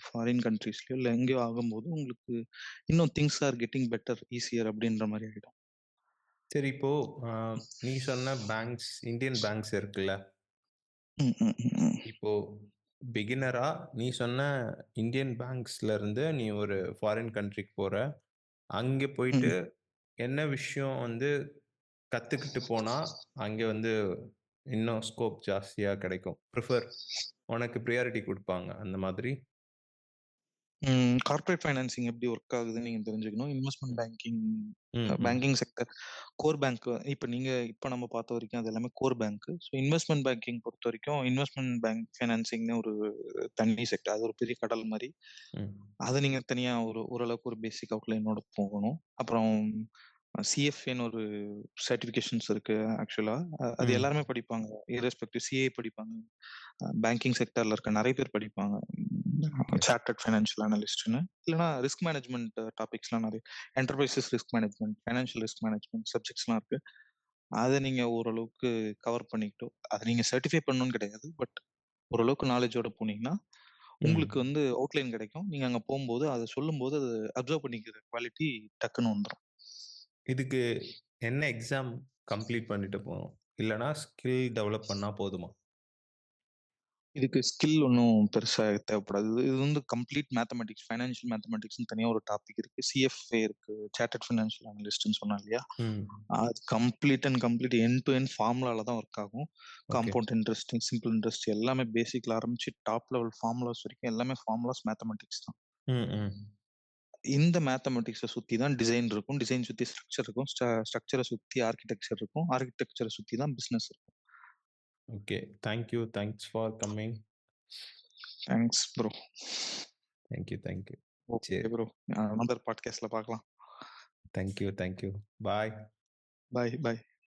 foreign கண்ட்ரீஸ்லயோ இல்ல எங்கேயோ ஆகும்போது, உங்களுக்கு இன்னும் things are getting better, easier அப்படின்ற மாரி ஆயிடும். சரி இப்போ அ நீ சொன்ன பேங்க்ஸ், இந்தியன் பேங்க்ஸ் இருக்குல்ல. ம், ம், ம், ம். இப்போ பிகினரா நீ சொன்ன இந்தியன் பேங்க்ஸ்ல இருந்து நீ ஒரு ஃபாரின் கண்ட்ரிக்கு போற. அங்க போயிட்டு ம். என்ன விஷயம் வந்து கத்துக்கிட்டு போனா, அங்க வந்து இன்னும் ஸ்கோப் ஜாஸ்தியா கிடைக்கும். உனக்கு பிரையாரிட்டி குடுப்பாங்க. அந்த மாதிரி? கார்ப்பரேட் ஃபைனான்சிங் எப்படி ஒர்க் ஆகுதுன்னு நீங்க தெரிஞ்சுக்கணும். இன்வெஸ்ட்மென்ட் ம். பேங்கிங் ம், ம். பேங்கிங் செக்டர், கோர் பேங்க் இப்ப நம்ம பார்த்த வரைக்கும் அது எல்லாமே core bank. So investment banking பொறுத்தவரைக்கும் இன்வெஸ்ட்மென்ட் பேங்க் ஃபைனான்சிங்ன்னு ஒரு தனி செக்டர். அது ஒரு பெரிய கடல் மாரி. ம். அத நீங்க தனியா ஓரளவுக்கு ஒரு பேசிக் அவுட்லைனோட போகணும். அப்புறம் சிஎஃப்ஏன்னு ஒரு சர்டிஃபிகேஷன்ஸ் இருக்கு ஆக்சுவலா. அது ம். எல்லாருமே படிப்பாங்க. இர்ரெஸ்பெக்டிவ் சிஏ படிப்பாங்க. பேங்கிங் செக்டர்ல இருக்க நெறைய பேர் படிப்பாங்க. ஓகே. சார்ட்டர்ட் ஃபைனான்ஷியல் அனலிஸ்ட்ன்னு. இல்லன்னா ரிஸ்க் மேனேஜ்மென்ட் டாபிக்ஸ்லாம் நெறைய enterprises risk management, financial risk management சப்ஜெக்ட்ஸ்லாம் இருக்கு. அத நீங்க ஓரளவுக்கு கவர் பண்ணிக்கிட்டோ, அத நீங்க சர்டிஃபை பண்ணணும்னு கிடையாது. பட் ஓரளவுக்கு நாலேட்ஜோட போனீங்கன்னா, உங்களுக்கு ம். வந்து அவுட்லைன் கிடைக்கும். நீங்க அங்க போம்போது, அத சொல்லும்போது அத அப்சர்வ் பண்ணிக்கிற குவாலிட்டி டக்குன்னு வந்துரும். இதுக்கு என்ன எக்ஸாம் கம்ப்ளீட் பண்ணிட்டு போணும்? இல்லன்னா ஸ்கில் டெவலப் பண்ணா போதுமா? இதுக்கு ஸ்கில் ஒண்ணும் பெருசா தேவைப்படாது. இது இது வந்து கம்ப்ளீட் மேத்தமேட்டிக்ஸ், ஃபைனான்ஷியல் மேத்தமேட்டிக்ஸ்ன்னு தனியா ஒரு டாபிக் இருக்கு. சிஎஃப்ஏ இருக்கு. சார்ட்டர்ட் ஃபினான்ஷியல் அனலிஸ்ட்ன்னு சொன்னேன் இல்லையா? ம். அது கம்ப்ளீட் எண்ட் டு எண்ட் ஃபார்முலால தான் ஒர்க் ஆகும். Okay. Compound interest, simple interest எல்லாமே பேசிக்ல ஆரம்பிச்சு டாப் லெவல் ஃபார்முலாஸ் வரைக்கும் எல்லாமே ஃபார்முலாஸ் மேத்தமேட்டிக்ஸ் தான். ம், ம். இந்த மேத்தமேட்டிக்ஸ சுத்தி தான் டிசைன் இருக்கும். டிசைன் சுத்தி ஸ்ட்ரக்சர் இருக்கும். ஸ்ட்ரக்சர சுத்தி ஆர்க்கிடெக்சர் இருக்கும். ஆர்க்கிடெக்சர சுத்தி தான் பிசினஸ் இருக்கும். Okay. Thank you. Thanks for coming. Thanks bro. Thank you, thank you. Okay சரி. ப்ரோ. அனதர் பாட்காஸ்ட்ல பார்க்கலாம். Thank you, thank you. Bye. Bye, bye.